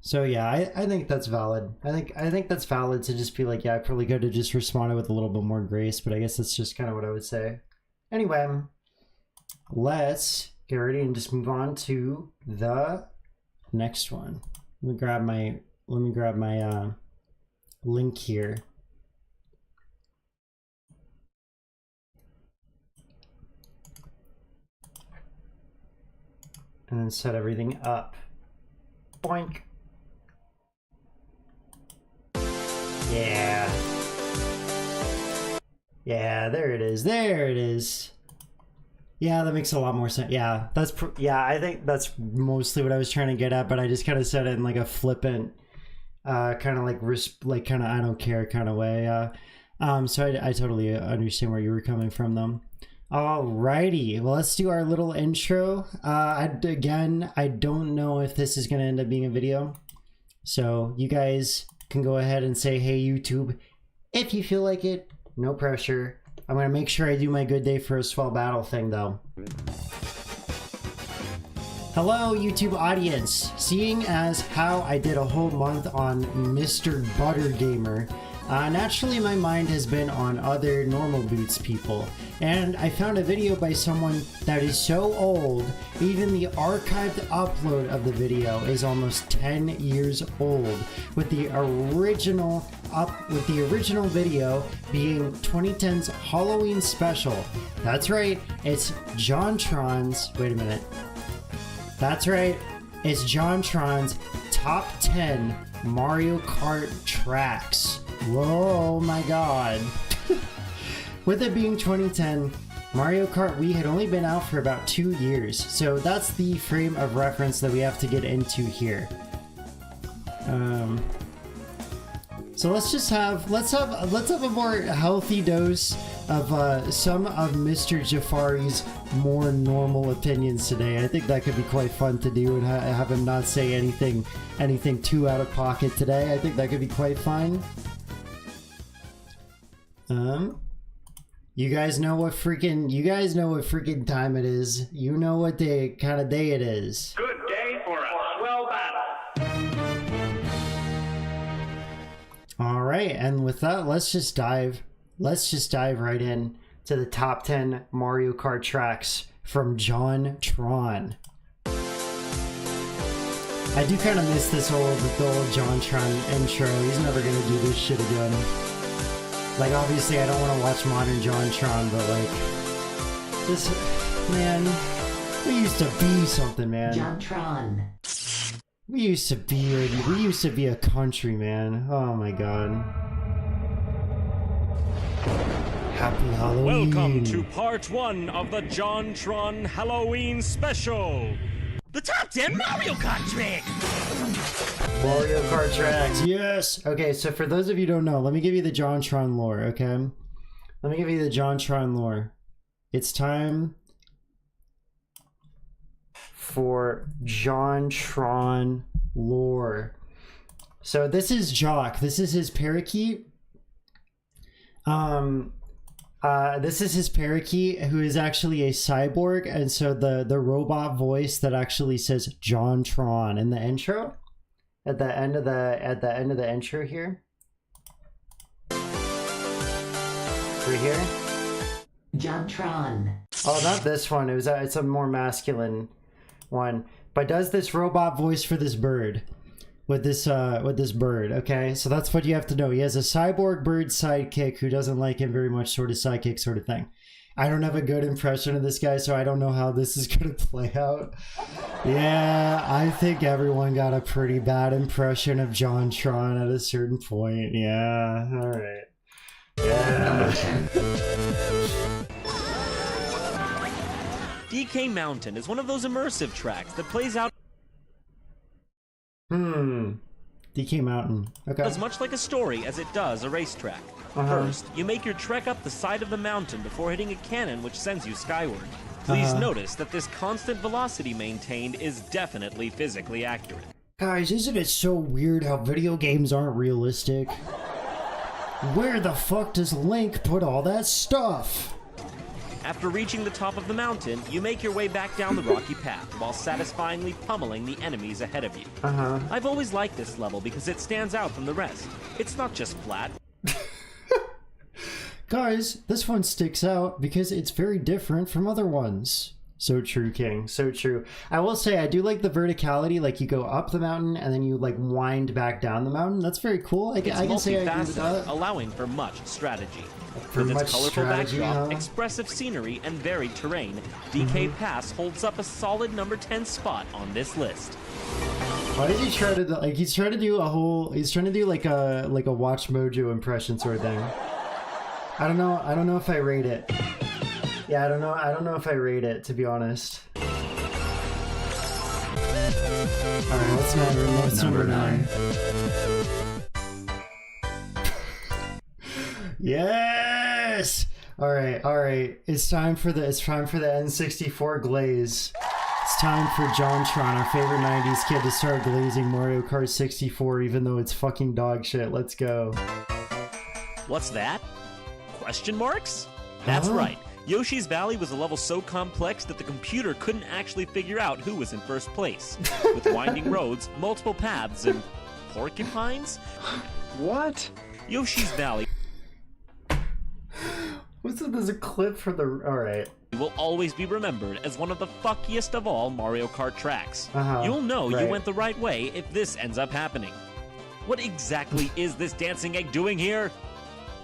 So yeah, I think that's valid. I think that's valid to just be like, yeah, I probably could have just responded with a little bit more grace, but I guess that's just kind of what I would say. Anyway, let's get ready and just move on to the next one. Let me grab my link here. And then set everything up. Boink. Yeah. Yeah, there it is. There it is. Yeah, that makes a lot more sense. Yeah, I think that's mostly what I was trying to get at, but I just kind of said it in like a flippant, kind of like kind of I don't care kind of way. So I totally understand where you were coming from, though. Alrighty, well, let's do our little intro. Again, I don't know if this is going to end up being a video, so you guys can go ahead and say, hey, YouTube, if you feel like it. No pressure. I'm going to make sure I do my good day for a SWELL battle thing, though. Hello, YouTube audience. Seeing as how I did a whole month on Mr. Butter Gamer, naturally my mind has been on other normal boots people, and I found a video by someone that is so old, even the archived upload of the video is almost 10 years old, with the original video being 2010's Halloween special. That's right, it's JonTron's, wait a minute. That's right, it's JonTron's top 10 Mario Kart tracks. Whoa, my god. With it being 2010, Mario Kart Wii had only been out for about 2 years, so that's the frame of reference that we have to get into here. So let's have a more healthy dose of some of Mr. Jafari's more normal opinions today. I think that could be quite fun to do and have him not say anything too out of pocket today. I think that could be quite fun. You guys know what freaking time it is. You know what kind of day it is. Good day for a swell battle. All right, and with that, let's just dive right in to the top 10 Mario Kart tracks from JonTron. I do kind of miss the old JonTron intro. He's never gonna do this shit again. Like, obviously, I don't want to watch modern JonTron, but like, this man, we used to be something, man. JonTron. We used to be a country, man. Oh my god. Happy Halloween. Welcome to part 1 of the JonTron Halloween special. The top 10 Mario Kart tracks. Mario Kart tracks, yes. Okay, so for those of you who don't know, let me give you the JonTron lore, okay? Let me give you the JonTron lore. It's time for JonTron lore. So this is Jock. This is his parakeet. This is his parakeet, who is actually a cyborg, and so the robot voice that actually says JonTron in the intro, at the end of the intro here, right here. JonTron. Oh, not this one. It's a more masculine one, but does this robot voice for this bird. With this bird, okay? So that's what you have to know. He has a cyborg bird sidekick who doesn't like him very much, sort of sidekick sort of thing. I don't have a good impression of this guy, so I don't know how this is gonna play out. Yeah, I think everyone got a pretty bad impression of JonTron at a certain point. Yeah, alright. Yeah. DK Mountain is one of those immersive tracks that plays out. DK Mountain. Okay. As much like a story as it does a racetrack. First, you make your trek up the side of the mountain before hitting a cannon which sends you skyward. Please notice that this constant velocity maintained is definitely physically accurate. Guys, isn't it so weird how video games aren't realistic? Where the fuck does Link put all that stuff? After reaching the top of the mountain, you make your way back down the rocky path while satisfyingly pummeling the enemies ahead of you. I've always liked this level because it stands out from the rest. It's not just flat. Guys, this one sticks out because it's very different from other ones. So true, King. So true. I will say I do like the verticality, like you go up the mountain and then you like wind back down the mountain. That's very cool. I can say I agree with that. Allowing for much strategy. For With much its colorful strategy, backdrop, expressive scenery, and varied terrain, DK Pass holds up a solid number 10 spot on this list. Why did he try to like? He's trying to do like a Watch Mojo impression sort of thing. I don't know if I rate it. Yeah, I don't know if I rate it, to be honest. All right, what's number 9? Yes. All right. It's time for the N64 glaze. It's time for JonTron, our favorite 90s kid, to start glazing Mario Kart 64, even though it's fucking dog shit. Let's go. What's that? Question marks? That's right. Yoshi's Valley was a level so complex that the computer couldn't actually figure out who was in first place. With winding roads, multiple paths, and porcupines? What? Yoshi's Valley There's a clip for the... Alright. will always be remembered as one of the fuckiest of all Mario Kart tracks. You'll know you went the right way if this ends up happening. What exactly is this dancing egg doing here?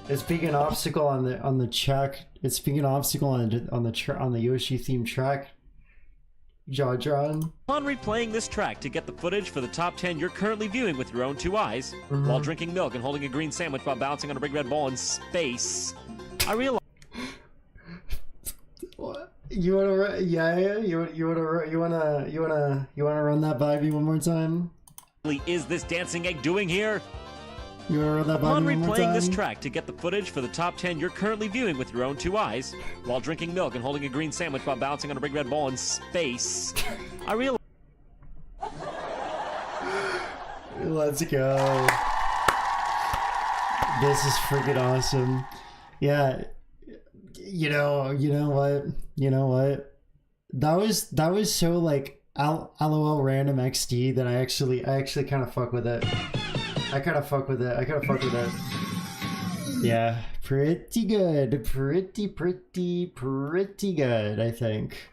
It's being an obstacle on the track. It's being an obstacle on the Yoshi themed track. JonTron. On replaying this track to get the footage for the top 10 you're currently viewing with your own 2 eyes, while drinking milk and holding a green sandwich while bouncing on a big red ball in space, I realized. What? You wanna run that by me one more time? Is this dancing egg doing here? You wanna run that by On me one more time? replaying this track to get the footage for the top 10 you're currently viewing with your own 2 eyes, while drinking milk and holding a green sandwich while bouncing on a big red ball in space, I realized. Let's go. This is freaking awesome. Yeah. You know what? That was so like LOL random XD that I actually kind of fuck with it. I kind of fuck with it. Yeah, pretty good. Pretty good, I think.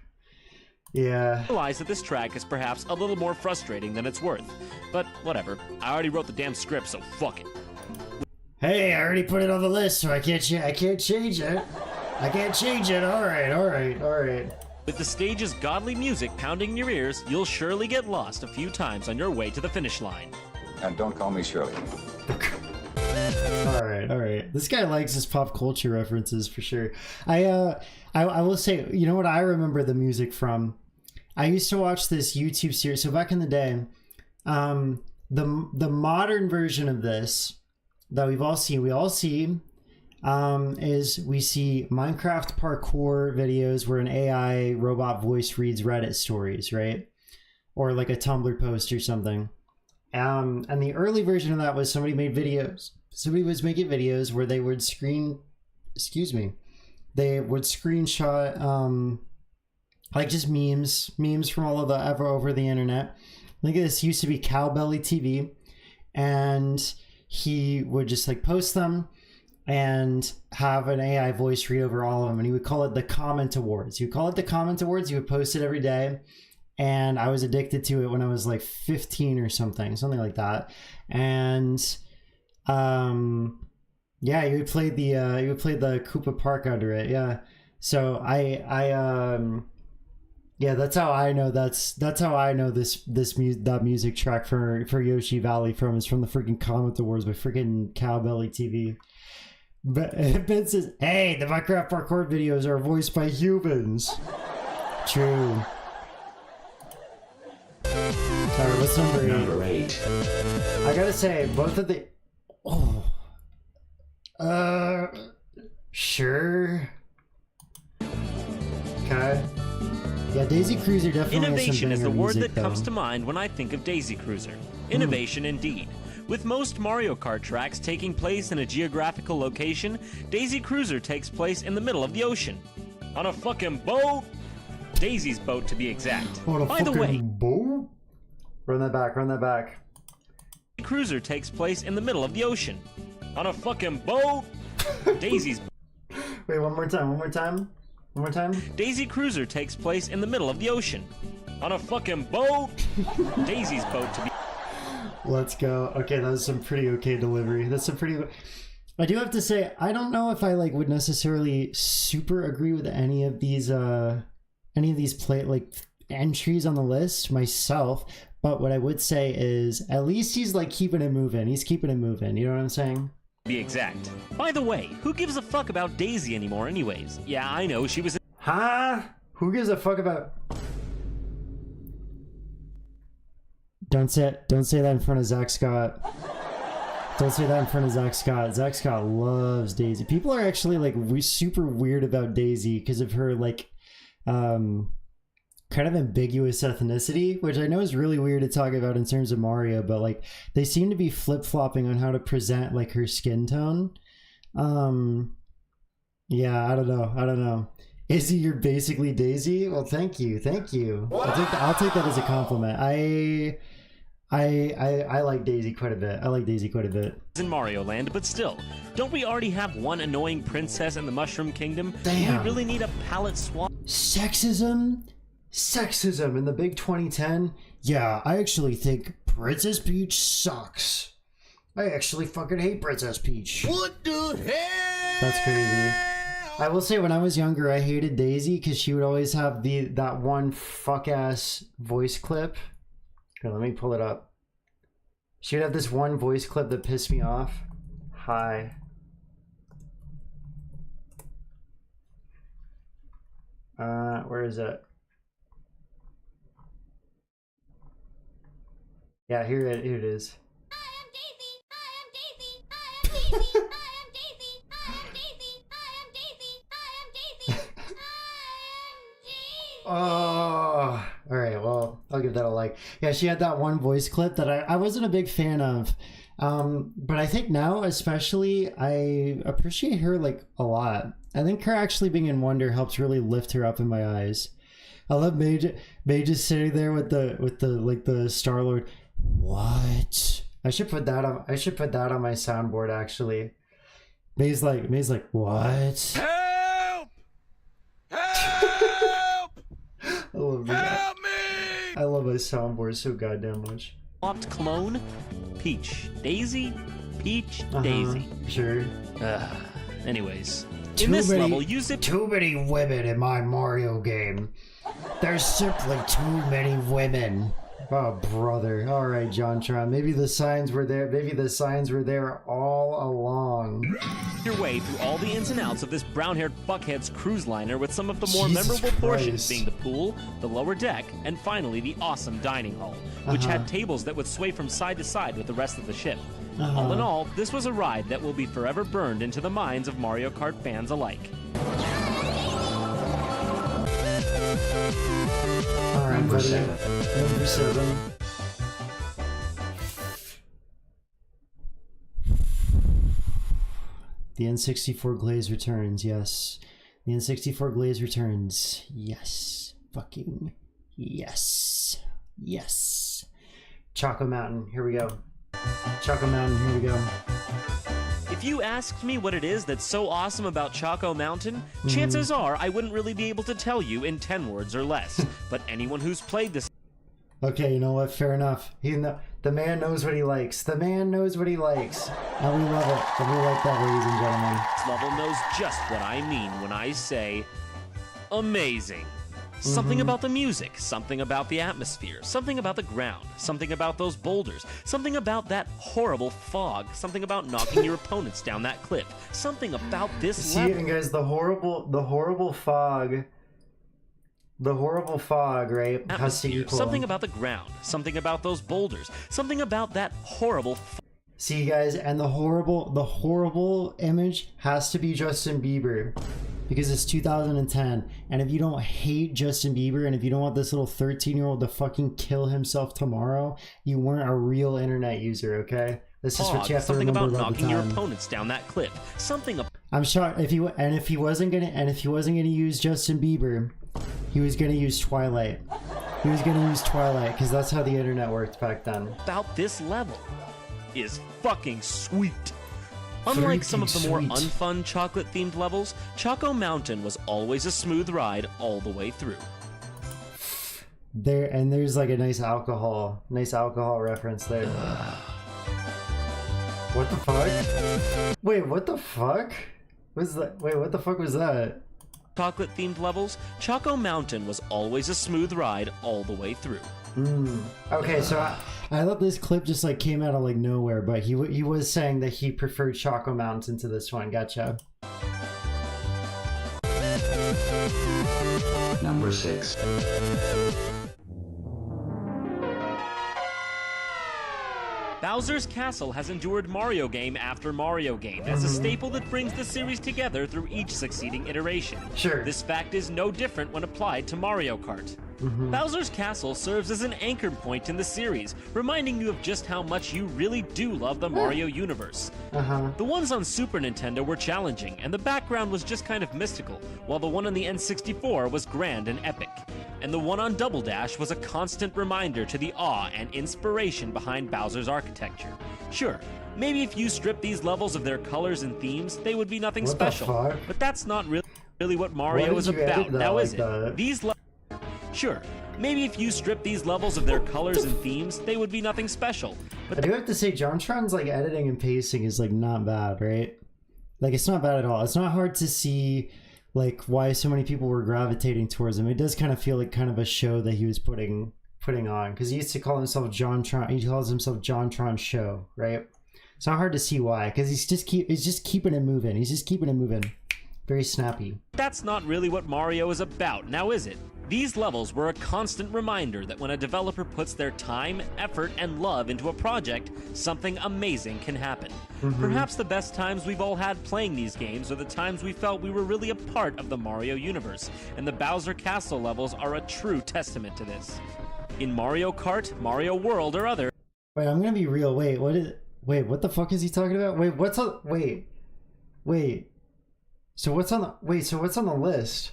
Yeah. I realize that this track is perhaps a little more frustrating than it's worth. But whatever. I already wrote the damn script, so fuck it. Hey, I already put it on the list, so I can't change it. All right. With the stage's godly music pounding in your ears, you'll surely get lost a few times on your way to the finish line. And don't call me Shirley. All right. This guy likes his pop culture references for sure. I will say, you know what I remember the music from? I used to watch this YouTube series. So back in the day, the modern version of this that we all see is we see Minecraft parkour videos where an AI robot voice reads Reddit stories, right? Or like a Tumblr post or something. And the early version of that was somebody made videos. Somebody was making videos where they would screenshot like just memes from all of the over the internet. I think this used to be Cowbelly TV, and he would just like post them and have an AI voice read over all of them, and he would call it the Comment Awards. He would post it every day. And I was addicted to it when I was like 15 or something like that. And yeah, you would play the Koopa Park under it. Yeah. So yeah, that's how I know that music track for Yoshi Valley is from the freaking Comment Awards by freaking Cowbelly TV. But Ben says, hey, the Minecraft parkour videos are voiced by humans. True. Alright, What's number 8? I gotta say, both of the... Oh. Sure. Okay. Yeah, Daisy Cruiser definitely Innovation has is some the word music, that comes though. to mind when I think of Daisy Cruiser. Innovation indeed. With most Mario Kart tracks taking place in a geographical location, Daisy Cruiser takes place in the middle of the ocean. On a fucking boat! Daisy's boat, to be exact. On a By the way, boat? Run that back, run that back. Cruiser takes place in the middle of the ocean. On a fucking boat! Daisy's Wait, one more time, one more time. One more time. Daisy Cruiser takes place in the middle of the ocean. On a fucking boat! Daisy's boat, to be... Let's go. Okay, that was some pretty okay delivery. That's some pretty... I do have to say, I don't know if I like would necessarily super agree with any of these entries on the list myself, but what I would say is at least he's like keeping it moving. He's keeping it moving. You know what I'm saying? Be exact. By the way, who gives a fuck about Daisy anymore anyways? Yeah, I know, she was... Huh? Who gives a fuck about... Don't say that in front of Zach Scott. Don't say that in front of Zach Scott. Zach Scott loves Daisy. People are actually like super weird about Daisy because of her like kind of ambiguous ethnicity, which I know is really weird to talk about in terms of Mario, but like they seem to be flip-flopping on how to present like her skin tone. Yeah, I don't know. Izzy, you're basically Daisy? Well, thank you. I'll take that as a compliment. I like Daisy quite a bit. in Mario Land, but still, don't we already have one annoying princess in the Mushroom Kingdom? Damn. Do we really need a palette swap? Sexism in the big 2010? Yeah, I actually think Princess Peach sucks. I actually fucking hate Princess Peach. What the hell? That's crazy. I will say when I was younger, I hated Daisy because she would always have that one fuck-ass voice clip. Here, let me pull it up. She would have this one voice clip that pissed me off. Hi. Where is it? Yeah, here it is. I am Daisy. I am Daisy. I am Daisy. I am Daisy. I am Daisy. I am Daisy. I am Daisy. I am Daisy. Oh, all right. Well, I'll give that a like. Yeah, she had that one voice clip that I wasn't a big fan of, but I think now, especially, I appreciate her like a lot. I think her actually being in Wonder helps really lift her up in my eyes. I love May just sitting there with the Star-Lord. What? I should put that on my soundboard actually. May's like what? Help! Help! I love that. Help me! I love my soundboard so goddamn much. Swapped clone? Peach. Daisy? Peach? Daisy. Sure. Anyways, in this level, you zip... Too many women in my Mario game. There's simply too many women. Oh, brother. All right, JonTron. Maybe the signs were there. Maybe the signs were there all along. your way through all the ins and outs of this brown-haired fuckhead's cruise liner with some of the more Jesus memorable portions Christ. being the pool, the lower deck, and finally the awesome dining hall, which had tables that would sway from side to side with the rest of the ship. All in all, this was a ride that will be forever burned into the minds of Mario Kart fans alike. All right, Number buddy. 7. Number 7. The N64 Glaze returns, yes. The N64 Glaze returns, yes. Fucking yes. Yes. Choco Mountain, here we go. Choco Mountain, here we go. If you asked me what it is that's so awesome about Choco Mountain, chances are I wouldn't really be able to tell you in 10 words or less. But anyone who's played this... Okay, you know what? Fair enough. The man knows what he likes. The man knows what he likes. And we love it. And we like that, ladies and gentlemen. level knows just what I mean when I say amazing. Something about the music, something about the atmosphere, something about the ground, something about those boulders, something about that horrible fog, something about knocking your opponents down that cliff, something about this See, level. and guys, the horrible fog The horrible fog, right? Has to Atmosphere, equal. something about the ground, something about those boulders, something about that horrible See, guys, and the horrible image has to be Justin Bieber because it's 2010. And if you don't hate Justin Bieber and if you don't want this little 13-year-old to fucking kill himself tomorrow, you weren't a real internet user, okay? This is what you have to something remember about about the knocking your time. opponents down that cliff, something I'm sure if he wasn't gonna use Justin Bieber, he was gonna use Twilight. He was gonna use Twilight because that's how the internet worked back then. about this level is fucking sweet. Unlike some of the more Freaking sweet. unfun chocolate-themed levels, Choco Mountain was always a smooth ride all the way through. There's like a nice alcohol reference there. What the fuck? Wait, what the fuck? Was that? Wait, what the fuck was that? Chocolate-themed levels, Choco Mountain was always a smooth ride all the way through. Okay, so I thought this clip just like came out of like nowhere, but he was saying that he preferred Choco Mountain to this one. Gotcha. Number 6. Bowser's Castle has endured Mario game after Mario game as a staple that brings the series together through each succeeding iteration. Sure. This fact is no different when applied to Mario Kart. Bowser's Castle serves as an anchor point in the series, reminding you of just how much you really do love the Mario universe. The ones on Super Nintendo were challenging, and the background was just kind of mystical, while the one on the N64 was grand and epic. And the one on Double Dash was a constant reminder to the awe and inspiration behind Bowser's architecture. Sure, maybe if you strip these levels of their colors and themes, they would be nothing What the special. fuck? But that's not really what Mario Why is did you edit about, that now like is it? that? These Sure, maybe if you strip these levels of their colors and themes, they would be nothing special. But I do have to say, JonTron's like editing and pacing is like not bad, right? Like it's not bad at all. It's not hard to see like why so many people were gravitating towards him. It does kind of feel like kind of a show that he was putting on because he used to call himself JonTron. He calls himself JonTron Show, right? It's not hard to see why because he's just keeping it moving. He's just keeping it moving. Very snappy. that's not really what Mario is about, now is it? These levels were a constant reminder that when a developer puts their time, effort, and love into a project, something amazing can happen. Perhaps the best times we've all had playing these games are the times we felt we were really a part of the Mario universe, and the Bowser Castle levels are a true testament to this. In Mario Kart, Mario World, or other... Wait, I'm gonna be real. Wait, what the fuck is he talking about? Wait. So what's on the list?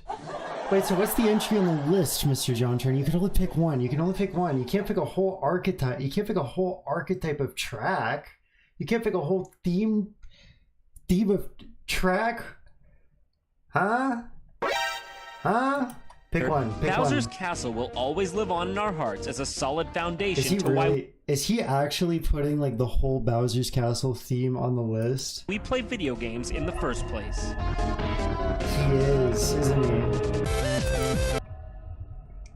Wait, so what's the entry on the list, Mr. JonTron? You can only pick one. You can't pick a whole archetype. You can't pick a whole archetype of track. You can't pick a whole theme of track. Huh? Pick one. Bowser's Castle will always live on in our hearts as a solid foundation Is he actually putting like the whole Bowser's Castle theme on the list? we play video games in the first place. He is, isn't he?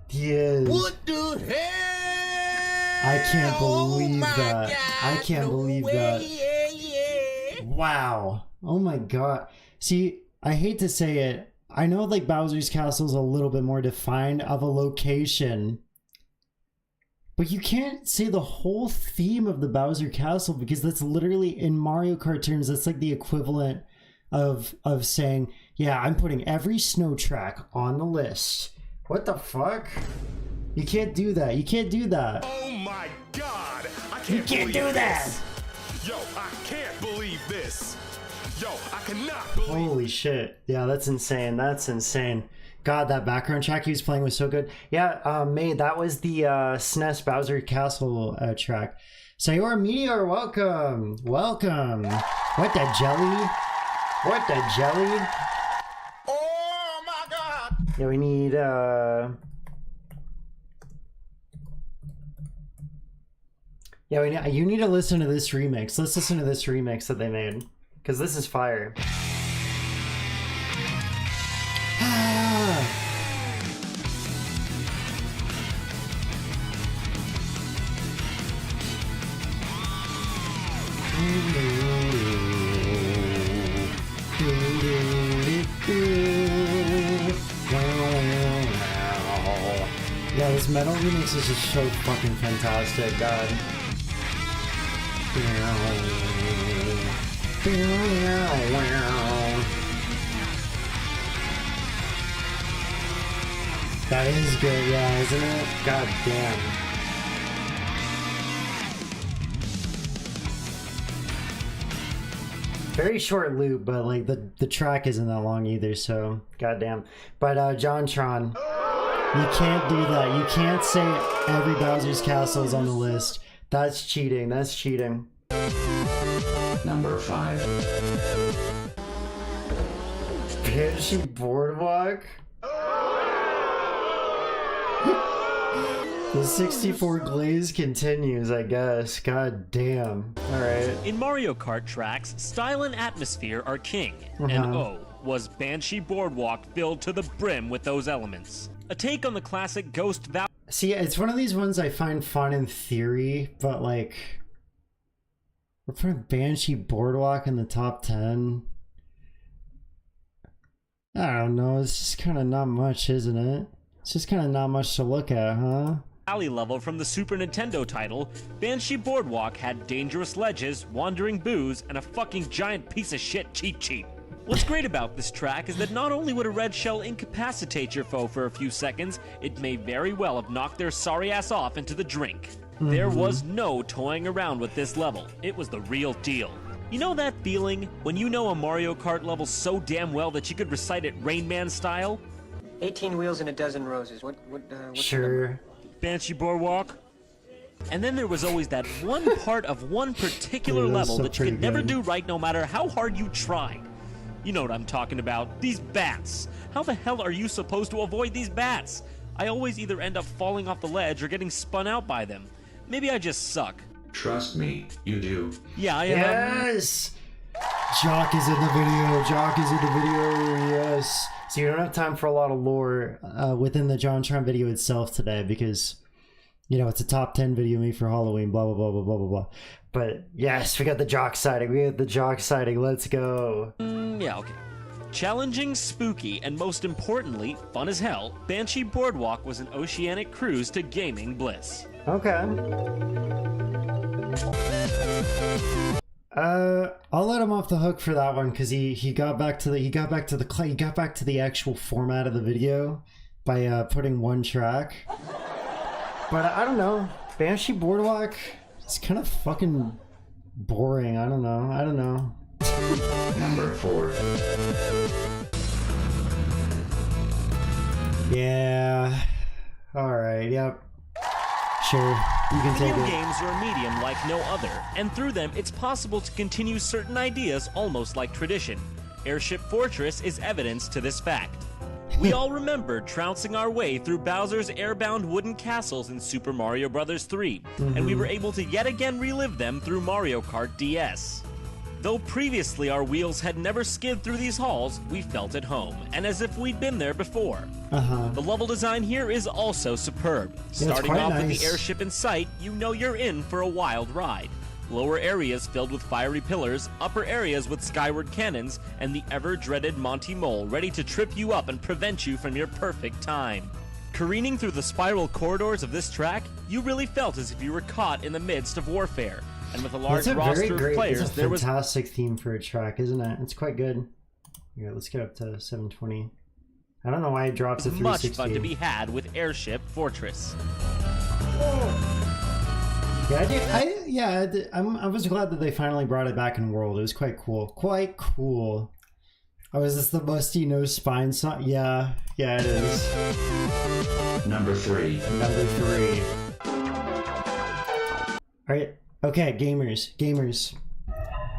He is. What the hell? I can't believe my that. God, I can't no believe way, that. yeah. Wow. Oh my god. See, I hate to say it. I know like Bowser's Castle is a little bit more defined of a location. But you can't say the whole theme of the Bowser Castle because that's literally in Mario Kart terms, that's like the equivalent of saying, yeah, I'm putting every snow track on the list. What the fuck? You can't do that. You can't do that. Oh my god! I can't You can't believe do that. this. Yo, I can't believe this. Yo, I cannot believe. Holy shit. Yeah, that's insane. That's insane. God, that background track he was playing was so good. Yeah, May, that was the SNES Bowser Castle track. Sayora Meteor, welcome. Welcome. What the jelly? What the jelly? Oh my god! Yeah, we need yeah, you need to listen to this remix. Let's listen to this remix that they made. Because this is fire. this metal remix is just so fucking fantastic, God. That is good, yeah, isn't it? God damn. Very short loop, but like the track isn't that long either, so goddamn. But JonTron, you can't do that. You can't say every Bowser's Castle is on the list. That's cheating. That's cheating. Number 5. Banshee Boardwalk? The 64 glaze continues, I guess. God damn. Alright. In Mario Kart tracks, style and atmosphere are king. And oh, was Banshee Boardwalk filled to the brim with those elements. A take on the classic Ghost Valley. See, it's one of these ones I find fun in theory, but like, we're putting Banshee Boardwalk in the top 10. I don't know, it's just kind of not much, isn't it? It's just kind of not much to look at, huh? Valley level from the Super Nintendo title, Banshee Boardwalk had dangerous ledges, wandering boos, and a fucking giant piece of shit cheat sheet. What's great about this track is that not only would a red shell incapacitate your foe for a few seconds, it may very well have knocked their sorry ass off into the drink. There was no toying around with this level. It was the real deal. You know that feeling when you know a Mario Kart level so damn well that you could recite it Rain Man style? 18 wheels and a dozen roses. What's sure. Banshee Boardwalk. And then there was always that one part of one particular level that you could never do right no matter how hard you tried. You know what I'm talking about. These bats. How the hell are you supposed to avoid these bats? I always either end up falling off the ledge or getting spun out by them. Maybe I just suck. Trust me, you do. Yeah, I Yes! Jock is in the video. Jock is in the video. Yes. So you don't have time for a lot of lore within the JonTron video itself today because, you know, it's a top 10 video made for Halloween, blah, blah, blah, blah, blah, blah, blah. But yes, we got the Jock sighting. We got the Jock sighting. Let's go. Yeah, okay. Challenging, spooky, and most importantly, fun as hell, Banshee Boardwalk was an oceanic cruise to gaming bliss. Okay. I'll let him off the hook for that one because he got back to the actual format of the video by putting one track. But I don't know, Banshee Boardwalk, it's kind of fucking boring. I don't know. Number 4. Yeah. All right. Yep. Sure. You can take Video it. games are a medium like no other, and through them it's possible to continue certain ideas almost like tradition. Airship Fortress is evidence to this fact. We all remember trouncing our way through Bowser's airbound wooden castles in Super Mario Bros. 3, and we were able to yet again relive them through Mario Kart DS. Though previously our wheels had never skid through these halls, we felt at home, and as if we'd been there before. The level design here is also superb. Starting off with the airship in sight, you know you're in for a wild ride. Lower areas filled with fiery pillars, upper areas with skyward cannons, and the ever-dreaded Monty Mole ready to trip you up and prevent you from your perfect time. Careening through the spiral corridors of this track, you really felt as if you were caught in the midst of warfare. And with a large roster of players, it's a fantastic theme for a track, isn't it? It's quite good. Here, let's get up to 720. I don't know why it dropped to 360. Much fun to be had with Airship Fortress. Yeah, I was glad that they finally brought it back in World. It was quite cool. Quite cool. Oh, is this the Musty No Spine song? Yeah, it is. Number 3. Number 3. Alright, okay, gamers.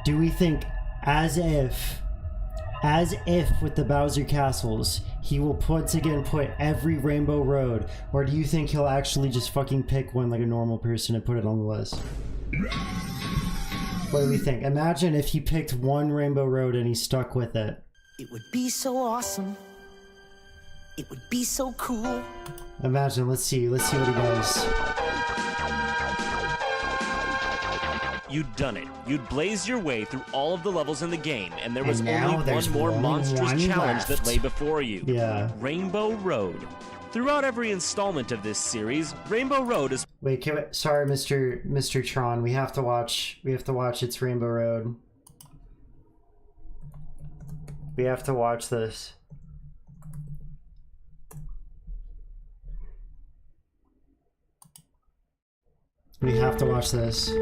Do we think as if with the Bowser Castles, he will once again put every Rainbow Road, or do you think he'll actually just fucking pick one like a normal person and put it on the list? What do we think? Imagine if he picked one Rainbow Road and he stuck with it. It would be so awesome. It would be so cool. Imagine, let's see what he does. You'd done it. You'd blazed your way through all of the levels in the game, and there was only one more monstrous challenge that lay before you. Yeah. Rainbow Road. Throughout every installment of this series, Rainbow Road is... Wait, sorry, Mr. Tron. We have to watch It's Rainbow Road. We have to watch this. We have to watch this.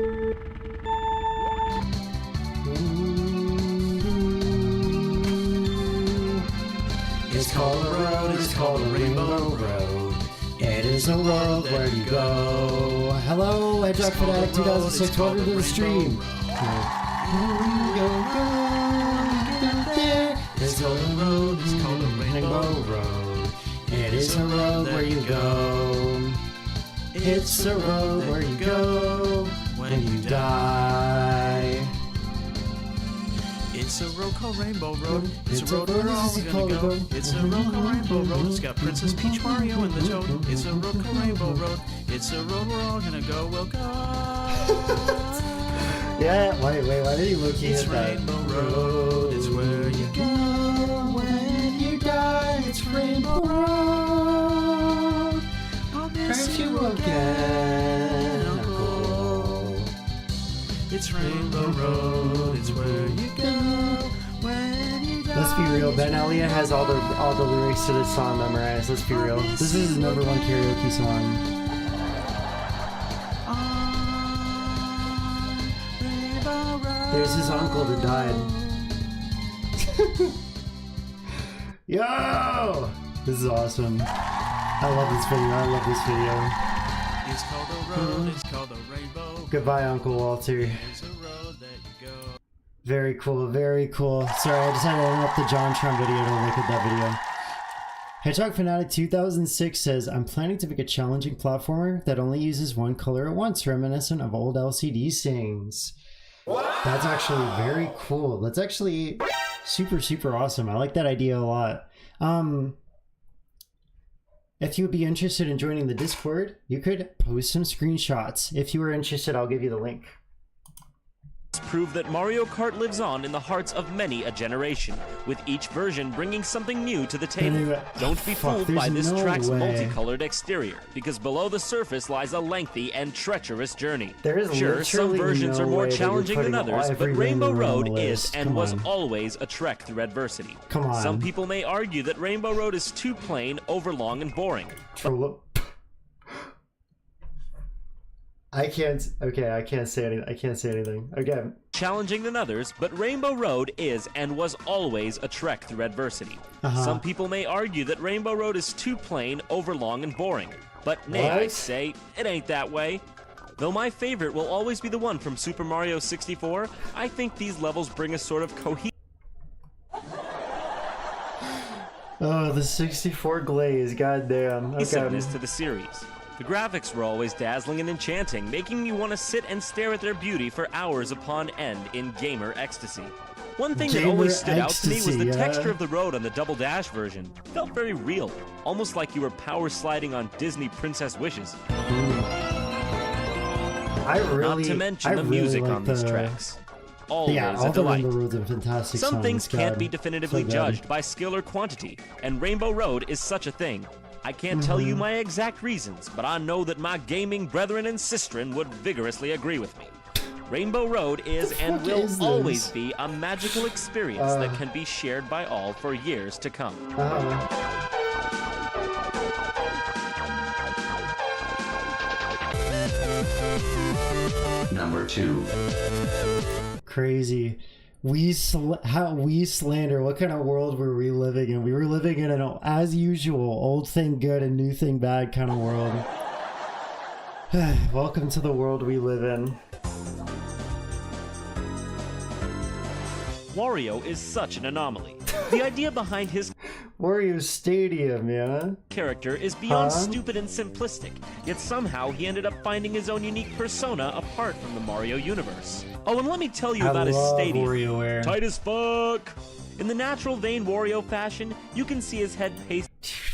It's called a road, it's called a rainbow road. It is a world where you go. Hello, Hedgehog Fanatic 2006, welcome to the stream. It's a road, it's called a rainbow road. It is a road where you go. It's a road where you go when you die. It's a road called Rainbow Road. It's a road we're all gonna go. It's a road called Rainbow Road. It's got Princess Peach, Mario, and the Toad. It's a road called Rainbow Road. It's a road we're all gonna go. We'll go. Yeah, wait, why did he look at that? It's Rainbow Road. It's where you go when you die. It's Rainbow Road. I'll miss you again, Uncle. It's Rainbow Road. It's where you go when you die. Let's be real. Ben Elliott has all the lyrics to this song memorized. Let's be real. This is his #1 karaoke song. There's his uncle that died. Yo! This is awesome. I love this video. It's called a road. It's called a rainbow. Goodbye, Uncle Walter. It's a road that you go. Very cool, very cool. Sorry, I just had to interrupt the JonTron video to look at that video. Hedgehog Fanatic 2006 says, I'm planning to make a challenging platformer that only uses one color at once, reminiscent of old LCD sings. That's actually very cool. That's actually super awesome. I like that idea a lot. If you would be interested in joining the Discord, you could post some screenshots. If you are interested, I'll give you the link. Prove that Mario Kart lives on in the hearts of many a generation, with each version bringing something new to the table. Don't be fooled by this track's multicolored exterior, because below the surface lies a lengthy and treacherous journey. Sure, some versions are more challenging than others, but Rainbow Road is and was always a trek through adversity. Come on. Some people may argue that Rainbow Road is too plain, overlong, and boring. I can't say anything. I can't say anything. Again. Challenging than others, but Rainbow Road is and was always a trek through adversity. Some people may argue that Rainbow Road is too plain, overlong, and boring. But nay, I say, it ain't that way. Though my favorite will always be the one from Super Mario 64, I think these levels bring a sort of cohesive... Oh, the 64 glaze, goddamn. Okay. To the series. The graphics were always dazzling and enchanting, making me want to sit and stare at their beauty for hours upon end in gamer ecstasy. One thing that always stood out to me was the texture of the road on the Double Dash version. It felt very real, almost like you were power sliding on Disney Princess Wishes. Not to mention the music on these tracks. Always a delight. Some things can't be definitively judged by skill or quantity, and Rainbow Road is such a thing. I can't tell you my exact reasons, but I know that my gaming brethren and sistren would vigorously agree with me. Rainbow Road is and will always be a magical experience that can be shared by all for years to come. Number 2. Crazy. How we slander. What kind of world were we living in? We were living in an, as usual, old thing good and new thing bad kind of world. Welcome to the world we live in. Wario is such an anomaly. The idea behind his Wario Stadium, yeah? Character is beyond stupid and simplistic, yet somehow he ended up finding his own unique persona apart from the Mario universe. Oh, and let me tell you about his stadium. Tight as fuck! In the natural vain Wario fashion, you can see his head pasted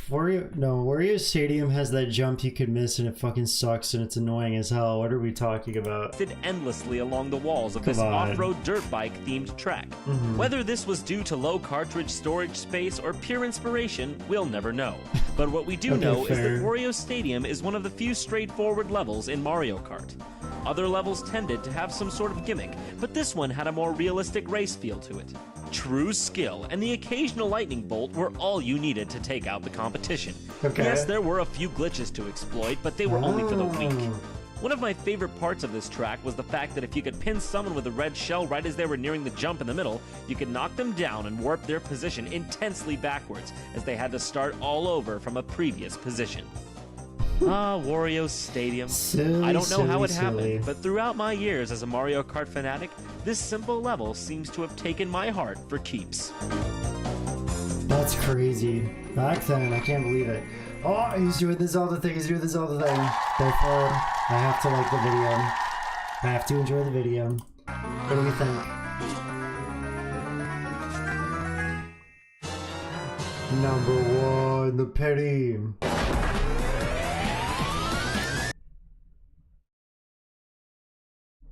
Wario Stadium has that jump you could miss and it fucking sucks and it's annoying as hell. What are we talking about? Fit endlessly along the walls of this off-road dirt bike themed track. Whether this was due to low cartridge storage space or pure inspiration, we'll never know. But what we do know is that Wario Stadium is one of the few straightforward levels in Mario Kart. Other levels tended to have some sort of gimmick, but this one had a more realistic race feel to it. True skill and the occasional lightning bolt were all you needed to take out the competition. Yes, there were a few glitches to exploit, but they were only for the weak. One of my favorite parts of this track was the fact that if you could pin someone with a red shell right as they were nearing the jump in the middle, you could knock them down and warp their position intensely backwards, as they had to start all over from a previous position. Wario Stadium. I don't know how it happened, but throughout my years as a Mario Kart fanatic, this simple level seems to have taken my heart for keeps. That's crazy. Back then, I can't believe it. Oh, he's doing this all the thing. Therefore, I have to like the video. I have to enjoy the video. What do we think? Number 1, the penny.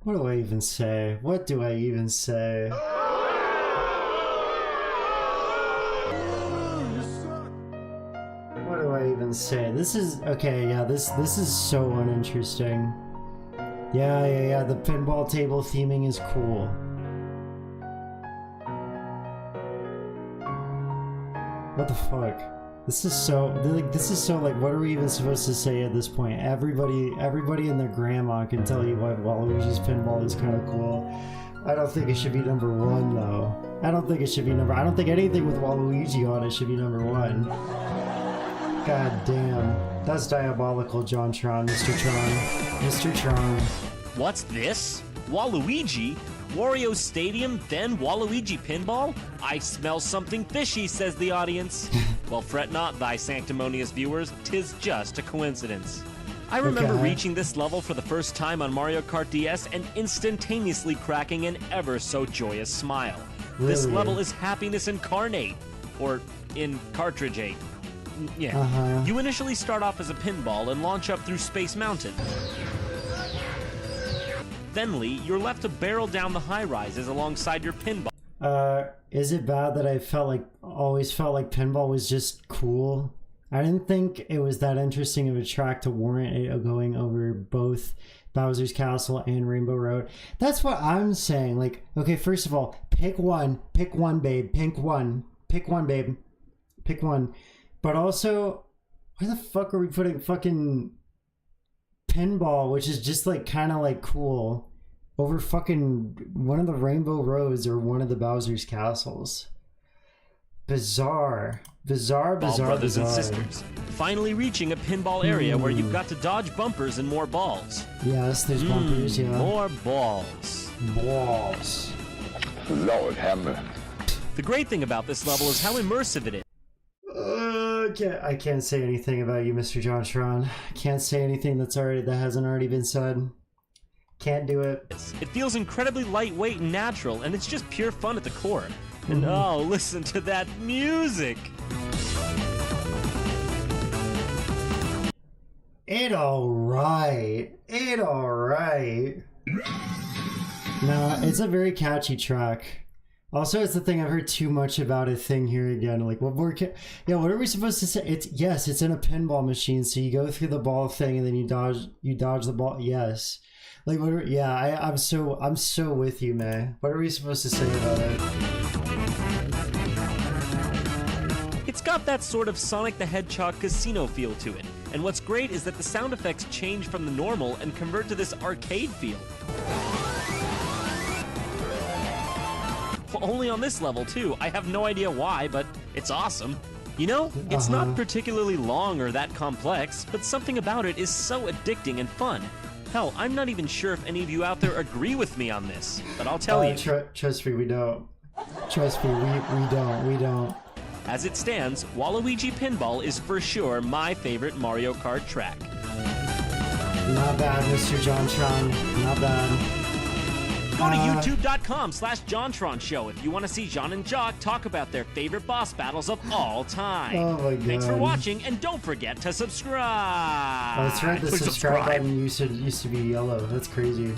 What do I even say? What do I even say? What do I even say? This is okay. Yeah, this is so uninteresting. Yeah. The pinball table theming is cool. What the fuck? This is so like, what are we even supposed to say at this point? Everybody and their grandma can tell you why Waluigi's pinball is kind of cool. I don't think it should be number 1 though. I don't think anything with Waluigi on it should be number 1. God damn. That's diabolical, John Tron, Mr. Tron. What's this? Waluigi? Wario Stadium, then Waluigi Pinball? I smell something fishy, says the audience. Well, fret not, thy sanctimonious viewers, 'tis just a coincidence. I remember reaching this level for the first time on Mario Kart DS and instantaneously cracking an ever so joyous smile. Really? This level is happiness incarnate, or in cartridgeate. Yeah. You initially start off as a pinball and launch up through Space Mountain. Then, Lee, you're left to barrel down the high rises alongside your pinball. Is it bad that I always felt like pinball was just cool? I didn't think it was that interesting of a track to warrant it going over both Bowser's Castle and Rainbow Road. That's what I'm saying. Like, okay, first of all, pick one, babe, pick one, babe, pick one. But also, why the fuck are we putting fucking pinball, which is just like kind of like cool, over fucking one of the Rainbow Roads or one of the Bowser's Castles? Bizarre. Brothers and sisters, finally reaching a pinball area where you've got to dodge bumpers and more balls. Yes, there's bumpers, yeah. More balls. Lord have mercy. The great thing about this level is how immersive it is. I can't say anything about you, Mr. Jontron. Can't say anything that hasn't already been said. Can't do it. It feels incredibly lightweight and natural, and it's just pure fun at the core. And oh, listen to that music! It alright. No, it's a very catchy track. Also, it's the thing, I've heard too much about a thing here again. Like, what more what are we supposed to say? It's in a pinball machine, so you go through the ball thing and then you dodge the ball. Yes. Like, I'm so with you, May. What are we supposed to say about it? It's got that sort of Sonic the Hedgehog casino feel to it. And what's great is that the sound effects change from the normal and convert to this arcade feel. Only on this level, too. I have no idea why, but it's awesome. You know, it's not particularly long or that complex, but something about it is so addicting and fun. Hell, I'm not even sure if any of you out there agree with me on this, but I'll tell you. Trust me, we don't. Trust me, we don't. As it stands, Waluigi Pinball is for sure my favorite Mario Kart track. Not bad, Mr. Jontron. Not bad. Go to youtube.com/JohnTron Show if you want to see John and Jock talk about their favorite boss battles of all time. Oh my god. Thanks for watching, and don't forget to subscribe. Oh, that's right, the subscribe button used to be yellow. That's crazy.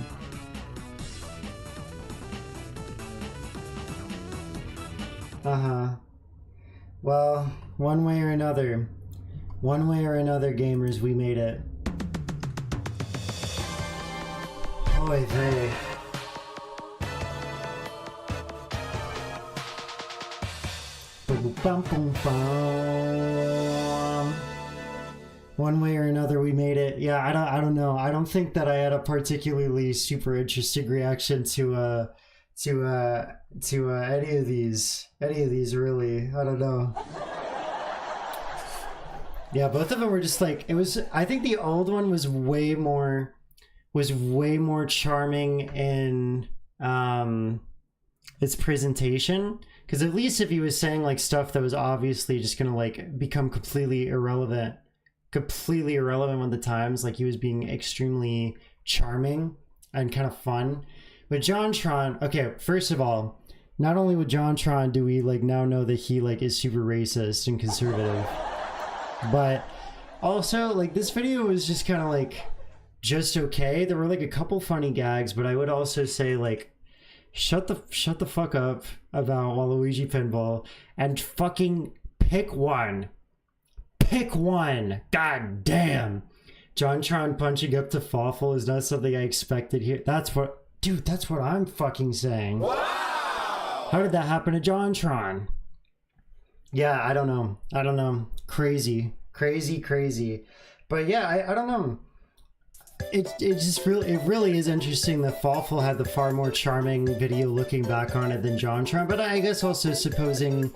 Well, one way or another, gamers, we made it. Oy vey. One way or another, we made it. Yeah, I don't know. I don't think that I had a particularly super interesting reaction to any of these really. I don't know. Yeah, both of them were just like, it was, I think the old one was way more charming in its presentation, because at least if he was saying like stuff that was obviously just gonna like become completely irrelevant with the times, like he was being extremely charming and kind of fun. With JonTron, okay, first of all, not only with JonTron do we like now know that he like is super racist and conservative, but also like this video was just kind of like just okay. There were like a couple funny gags, but I would also say like shut the fuck up about Waluigi Pinball and fucking pick one. God damn. JonTron punching up to Fawful is not something I expected here. That's what I'm fucking saying. Wow! How did that happen to JonTron? Yeah, I don't know. Crazy. But yeah, I don't know. It really is interesting that Fawful had the far more charming video looking back on it than JonTron. But I guess also supposing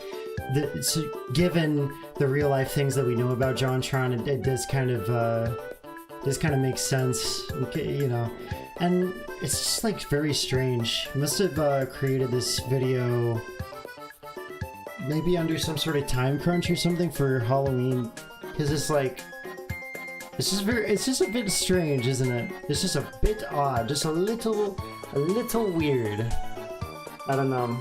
that, given the real life things that we know about JonTron, it does kind of make sense, you know. And it's just like very strange. Must have created this video maybe under some sort of time crunch or something for Halloween, because it's like it's just a bit strange, isn't it? It's just a bit odd, just a little weird. I don't know.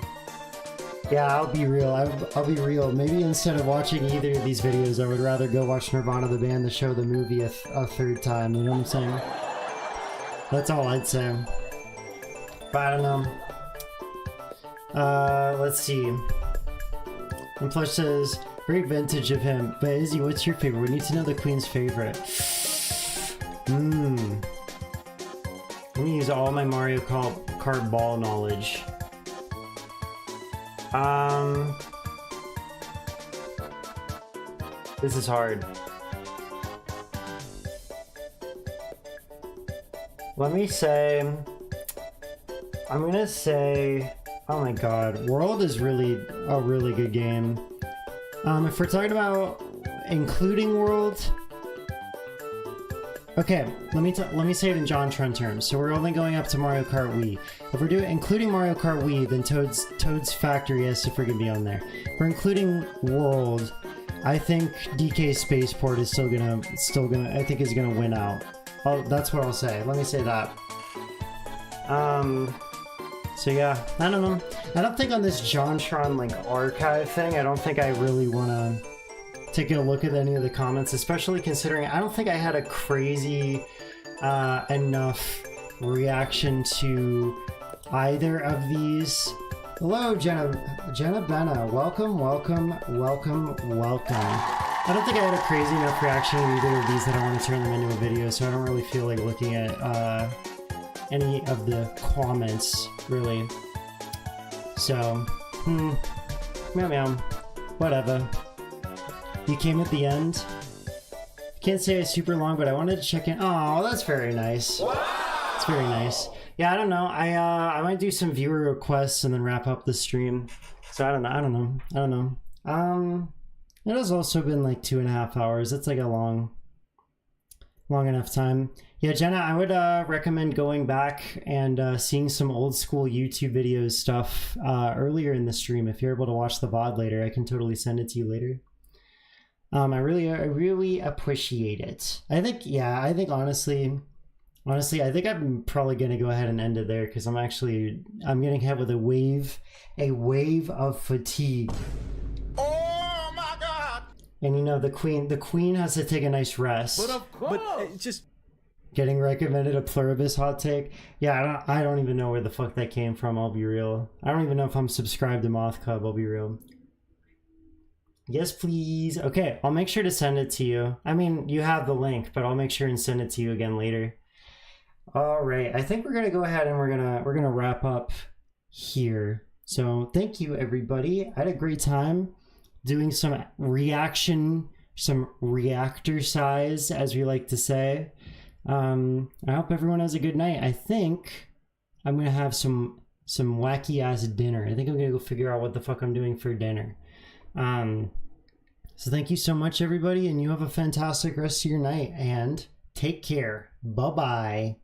Yeah, I'll be real. Maybe instead of watching either of these videos, I would rather go watch Nirvana the band, the show, the movie a third time. You know what I'm saying? That's all I'd say. But I don't know. Let's see. And Plush says, very vintage of him. But Izzy, what's your favorite? We need to know the Queen's favorite. I'm gonna use all my Mario Kart ball knowledge. This is hard. Let me say, I'm gonna say, oh my god, World is really a really good game. If we're talking about including World, okay, let me say it in JonTron terms. So we're only going up to Mario Kart Wii. If we're doing including Mario Kart Wii, then Toad's Factory has to friggin' be on there. If we're including World, I think DK Spaceport is still gonna I think is gonna win out. That's what I'll say. Let me say that. So yeah, I don't know. I don't think on this JonTron like archive thing, I don't think I really want to take a look at any of the comments, especially considering I don't think I had a crazy enough reaction to either of these. Hello, Jenna Benna. Welcome. I don't think I had a crazy enough reaction to either of these that I want to turn them into a video, so I don't really feel like looking at any of the comments, really. So, meow, whatever. You came at the end. Can't say it's super long, but I wanted to check in. Oh, that's very nice. It's very nice. Yeah, I don't know. I might do some viewer requests and then wrap up the stream. So I don't know. It has also been like 2.5 hours. That's like a long enough time. Yeah, Jenna, I would recommend going back and seeing some old school YouTube videos stuff earlier in the stream. If you're able to watch the VOD later, I can totally send it to you later. I really appreciate it. I think honestly, Honestly, I think I'm probably gonna go ahead and end it there because I'm getting hit with a wave of fatigue. Oh my God! And you know the queen has to take a nice rest. But of course. But just getting recommended a pluribus hot take. Yeah, I don't even know where the fuck that came from. I'll be real. I don't even know if I'm subscribed to Moth Club. I'll be real. Yes, please. Okay, I'll make sure to send it to you. I mean, you have the link, but I'll make sure and send it to you again later. All right, I think we're gonna go ahead and we're gonna wrap up here. So thank you, everybody. I had a great time doing some reactor size, as we like to say. I hope everyone has a good night. I think I'm gonna have some wacky ass dinner. I think I'm gonna go figure out what the fuck I'm doing for dinner. So thank you so much, everybody, and you have a fantastic rest of your night, and take care. Bye-bye.